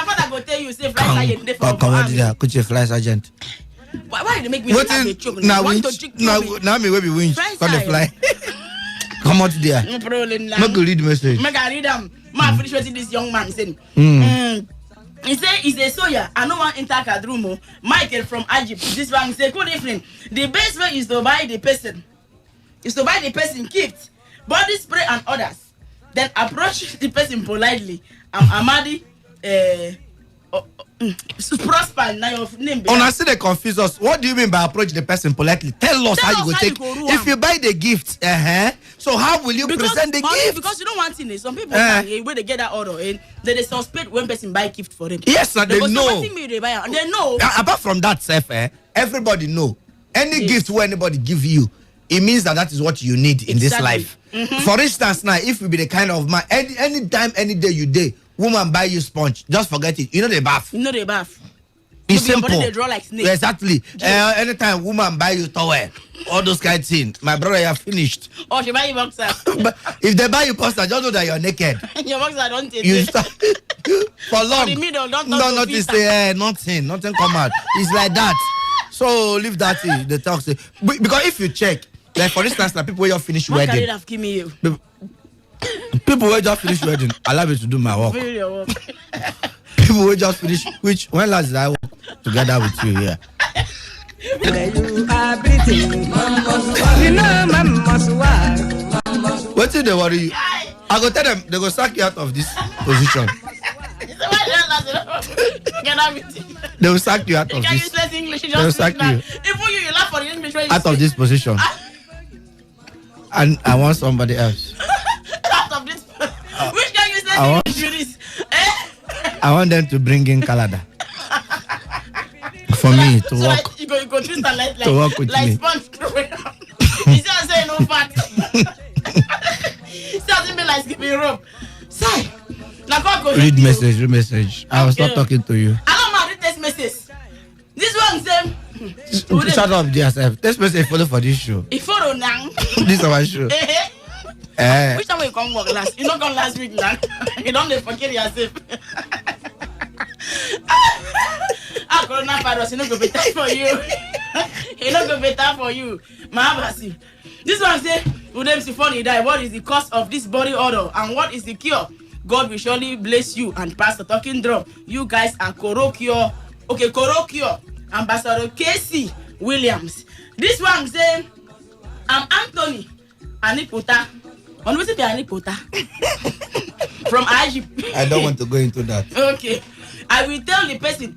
father go tell you say fly sergeant. Come on, there. Could you fly sergeant? Why you make me laugh a choke? Now me will be winch. Come the fly. Come out there. No problem. Make you read the message. Make I read them. Ma finish what this young man saying. He say he's a soldier. I no want enter Kadrumo. Michael from Egypt. This one say good evening. The best way is to buy the person. Is to buy the person gift, body spray and others. Then approach the person politely. I'm Amadi. Prosper. Now your name. Honestly, they confuse us. What do you mean by approach the person politely? Tell us how you go take. If you buy the gift, so how will you present the gift? Because you don't want it. Some people when they get that order, they suspect when person buy gift for them. Yes, sir, they know. They buy, and they know. Apart from that, everybody know. Any gift where anybody give you, it means that is what you need in this life. For instance, now if you be the kind of man, any time, any day you day, woman buy you sponge, just forget it. You know the bath. You know the bath. It's simple. They draw like snake. Exactly. Anytime woman buy you towel, all those kind of things. My brother, you are finished. Or she buy you boxer. But if they buy you poster, just know that you're naked. Your boxer don't take you start for long. For the middle, don't nothing say nothing come out. It's like that. So leave that in the talk. Say because if you check, like for instance, like people who just finish wedding. What can have given you? People who just finish wedding, allow me to do my work. Your work. People who just finish, when last did I work together with you here? You are breathing. You know, mama's wife. What did they worry you? I go tell them they go sack you out of this position. They will sack you out of this. They will sack you out of this position. And I want somebody else. Out of this. Which can you say English? I want them to bring in Canada for me to work. Like, you go treat her like me. Sponge throwing up. You see what I'm saying? No fat. Starting me like skipping rope. Say, now go read message. I was not talking to you. I don't mind read this message. This one say. Shut up, yourself. This message follow for this show. It follow now. This is our show. Which time you come work last? You not come last week now. You don't forget yourself. Coronavirus, it not go better for you. It not go better for you. Mahabasi. This one say, Udem Sifoni die. What is the cause of this body odor and what is the cure? God will surely bless you and Pastor Talking Drum. You guys are Korokyo. Okay, Korokyo. Ambassador Casey Williams. This one say, I'm Anthony Anipota. On which be Anipota? From Egypt. I don't want to go into that. Okay. I will tell the person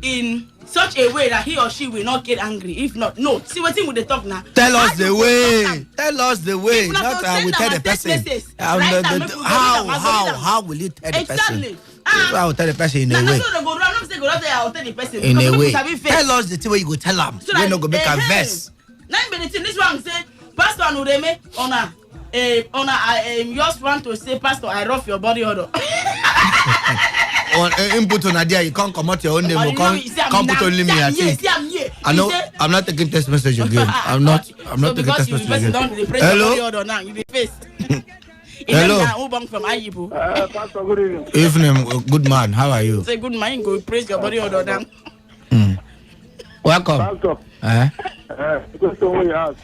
in such a way that he or she will not get angry. If not, no. See what thing with the talk now. Tell us the way. Tell us the way. Not I will tell the person. How will you tell the person? I will tell the person in a way. In a way. Tell us the thing where you go tell them. We're not going to make a verse. This one say, Pastor Anureme, just want to say, Pastor, I rough your body odor. On input on idea, you can't come out your own name. Can't put only me. I know. I'm not taking text message again. I'm not taking text message again. Hello. Hello. From Ayibu. Pastor, good evening. Evening, good man. How are you? Say good man. Go praise your body odor down. Welcome. Pastor. Question we ask.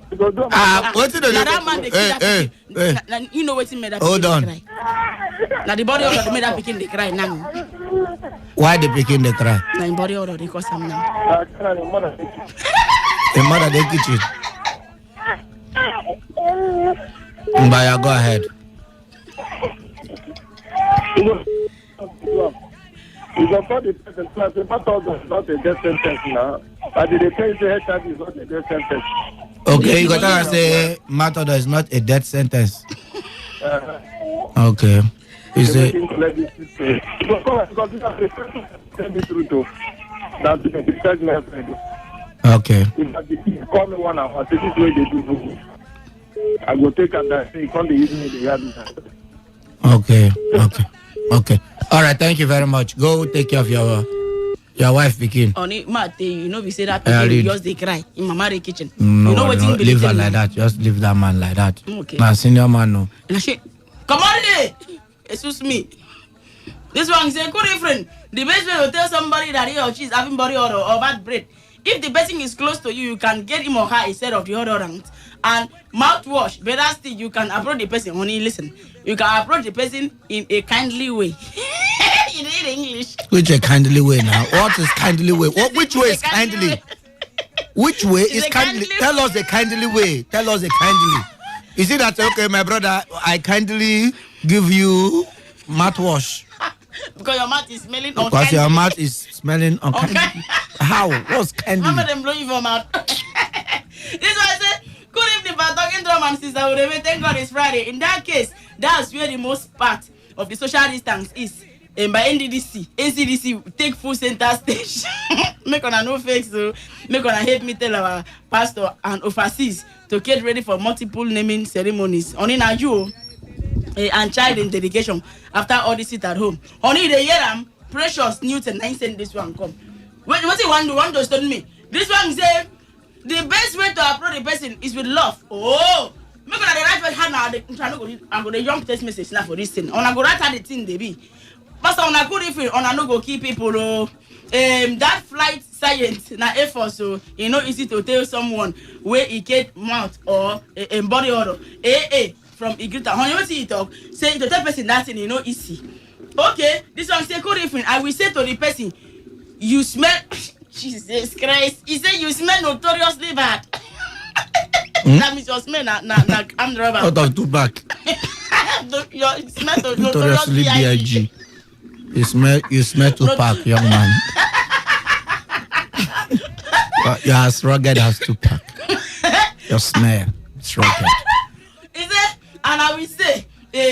What did that man they kill that pikin. You know what he made that Hold on. cry. Now the body odor made that pikin they cry now. Why the pikin they cry? Now in body odor they cause him now. The mother they kitchen. Mbaya, go ahead. You can call the person class, not a death sentence now. But the defense HIV is not a death sentence. Okay, you got to say murder is not a death sentence. Okay. Is it? Okay. Call me 1 hour. This is where they do. I will take up that. Say, call the evening. They have it. Okay. All right. Thank you very much. Go take care of your wife, Pikin. Only Mate, you know we say that pikin just they cry in mama kitchen. No, you know what leave her like that. Just leave that man like that. Okay. Now, senior man, no. Come on, excuse me. This one say, good friend. The best way to tell somebody that he or she is having body odor or bad breath. If the person is close to you, you can get him or her instead of the odorant. And mouthwash, better still, you can approach the person. Honey, listen. You can approach the person in a kindly way. You need English. Which a kindly way now? What is kindly way? Which way is kindly? Which way is kindly? Tell us the kindly way. Tell us the kindly. Is it that, okay, my brother, I kindly give you mouthwash? Because your mouth is smelling unkindly. Because your mouth is smelling unkindly. How? What's kindly? How about them blowing your mouth? This one I said, good evening, for talking drum and sister. Thank God it's Friday. In that case, that's where the most part of the social distance is. And by NCDC take full center stage. Make on a no fake, so make on a help me tell our pastor and overseas to get ready for multiple naming ceremonies. Only now you and child in dedication after all this sit at home. Only the year Precious Newton 9 cent this one come. What you want to stone me? This one say the best way to approach the person is with love. Oh, make on the right hand now. I'm going to young text message now for this thing. On I go right at the thing they be. Pastor, on a good if on a no go keep people. That flight science na effort, so you know easy to tell someone where he get mouth or body odor. From Igrita. When you see it talk, say to tell person that thing, you know easy. Okay, this one say good different. I will say to the person, you smell. Jesus Christ. He said you smell notoriously bad. That means your smell na I'm rubber. Out of two back. You smell notoriously big. You smell Tupac, young man. You're as rugged as Tupac. Your smell is rugged. Is it? And I will say,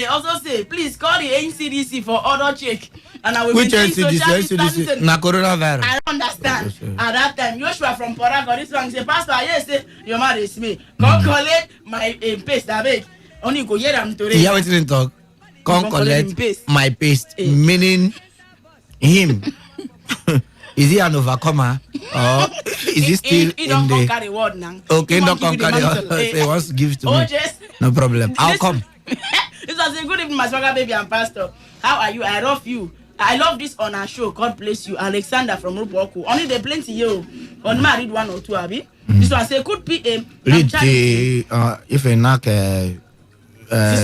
also say, please call the NCDC for order check. And I will which NCDC? Na coronavirus. I don't understand. At that time, Joshua from Porago, this one say, Pastor, yes, your man is me. Come collect my paste, I beg. Only go hear them today. Yeah, what didn't talk? Come collect my paste, meaning him. Is he an overcomer or is he still he don't in the... conquer the word now. Okay, he don't conquer the word. He wants to give it to me. Just... No problem. I'll come. This was a good evening, my swagger baby and pastor. How are you? I love you. I love this on our show. God bless you. Alexander from Rupoku. Only the plenty you. On my read one or two, Abby. This one say good PM. Read the if a knock 6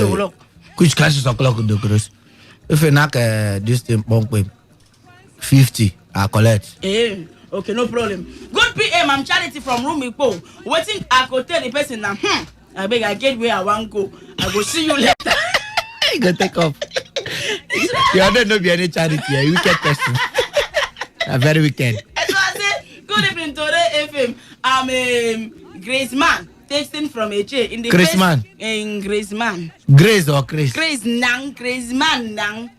o'clock. Which classes o'clock do Chris? If a knock this thing bump 50, I collect. Okay, no problem. Good PM, I'm Charity from Rumiko. Waiting, I could tell the person now, I beg, I get where I want to go. I go see you later. You go take off. You don't know be any charity, you wicked person. A very wicked. So I said, good evening, Today FM. I'm a Grace Man. Texting from a chair in the Grace Man. Grace Man. Grace or Grace? Grace Nang, Grace Man Nang.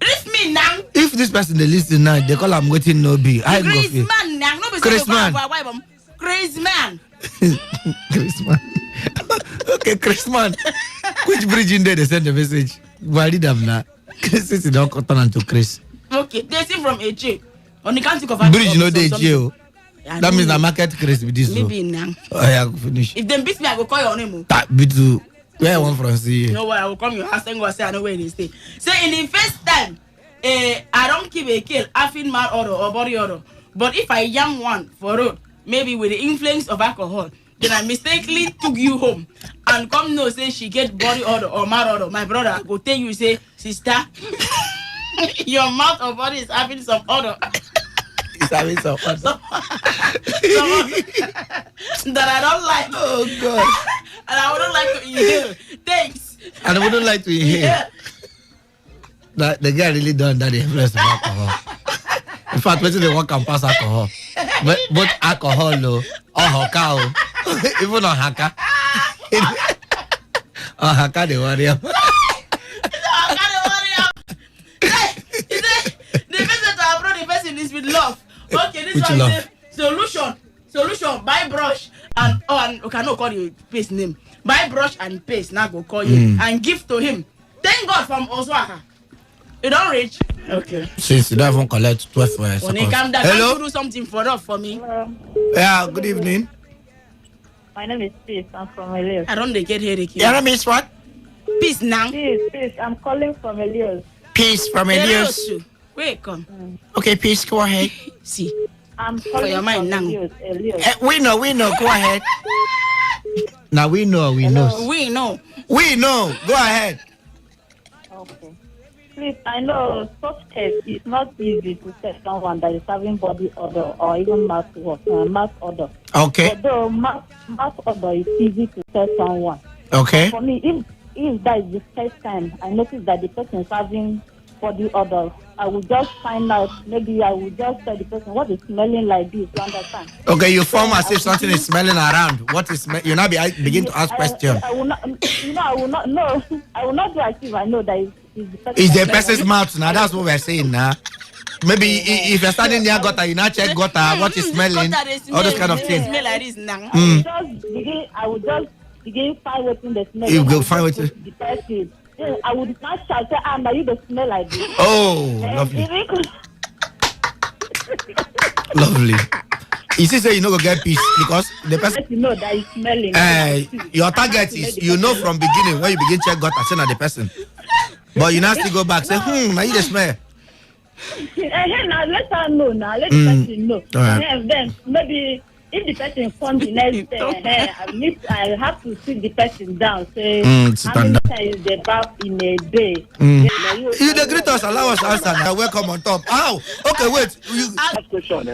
If me Nang. If this person they listen now, they call I'm waiting no be. I go Grace Man Nang. No be Grace Man. Grace Man. Grace Man. Okay, Grace Man. Which bridge in there they send the message? Valid them now. Chris is don't turn into Chris. Okay, they see from a chair. On the can't think of bridge no they jail. That means the market Chris with this. Maybe now. Oh yeah, finish. If them beat me, I go call your name. That beat you. Where I want from see? No way, I will come your house and go say I know where they stay. So in the first time, I don't keep a kill, having mad odor or body odor. But if I yam one for road, maybe with the influence of alcohol, then I mistakenly took you home and come no say she get body odor or mouth odor, my brother go tell you say, sister, your mouth or body is having some odor. It's having some odor. Some that I don't like. Oh God. And I wouldn't like to inhale. Thanks. And I wouldn't like to inhale. Yeah. That the guy really done that the influence of alcohol. In fact, when they walk and pass alcohol, but both alcohol or hoka, even on haka, on haka they worry. The person to abroad, the person is with love. Okay, this Which one love? is solution. Buy brush and okay, no call you paste name. Buy brush and paste. Now go call you and give to him. Thank God from Oswaka. You don't reach. Okay. Since you don't even collect 12 seconds. When he come down, Hello? can you do something for me? Yeah. Good evening. My name is Peace. I'm from Elias. I don't get headache. Your name is what? Peace now. Peace. I'm calling from Elias. Peace from Elias. Wait, come. Okay, Peace, go ahead. See. I'm For calling your mind from now. Elias. We know. Go ahead. Now we know. We know. Go ahead. Okay. Please, I know such test is not easy to test someone that is having body odor or even mouth odor. Okay. Although mouth odor is easy to test someone. Okay. For me, if that is the first time I notice that the person is having body odor, I will just find out. Maybe I will just tell the person what is smelling like this. You understand? Okay, you form as if something is smelling around. What is you now begin to ask questions. I will not. I will not. No, I will not do as if I know that it's the person. It's the person's mouth now. That's what we're saying now. Maybe if you're standing near gutter, you now check gutter, what is smelling, all those kind of things. Smell like this now. I will just begin find what in the smell. You go find what. The person. I would not shout, say, now you don't smell like this. Oh, lovely. Lovely. You see, say you know go get peace because the person. You know that it's smelling. Your target is from beginning when you begin check gutter, say na the person. But you now still go back, say, now you the smell. Now let her know. Now let the person know. Right. And then maybe if the person comes the next day, I have to sit the person down. Say how many times they bath in a day. You the greet us, allow us to answer now. Welcome on top. How? Okay, wait. Ask question.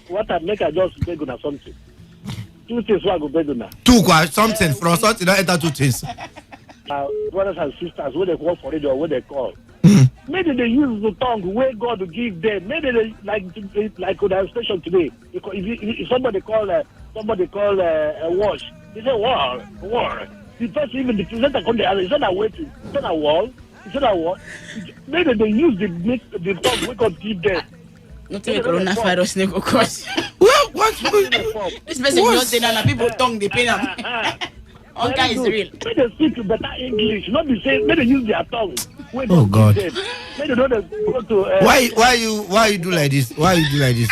What I make I just beg on something. Two things what I go beg on. Something from something that enter two things. Brothers and sisters, when they call for radio, when they call. Maybe they use the tongue where God will give them. Maybe they like on our station today. If somebody call a wash, they say war. The person even the presenter come there. It's not a waiting. It's not a wall. It's not a wall. Maybe they use the tongue where God give them. Not the coronavirus nego cause. What? This person just say that people tongue they pain them. Okay, is real. May they speak better English, not the same. May they use their tongue. Oh God. May they not go to. Why you do like this? Why? Why you do like this?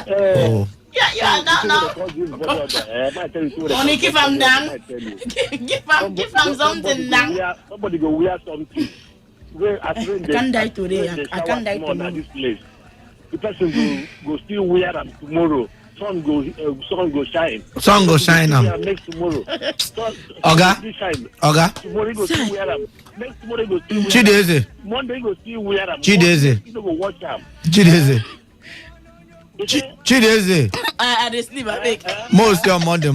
Oh. Yeah, you are now. Only give him down. Give him something down. Somebody go wear something. I can't die today. I can't die tomorrow. This place. The person go still wear them tomorrow. Sun go shine. Sun go shine now. Next tomorrow. Oga. Tomorrow go still wear them. Next tomorrow go still wear them. Chideze. Monday go still wear them. Chideze. You go watch them. Chideze. I sleep. I think. Most your Monday.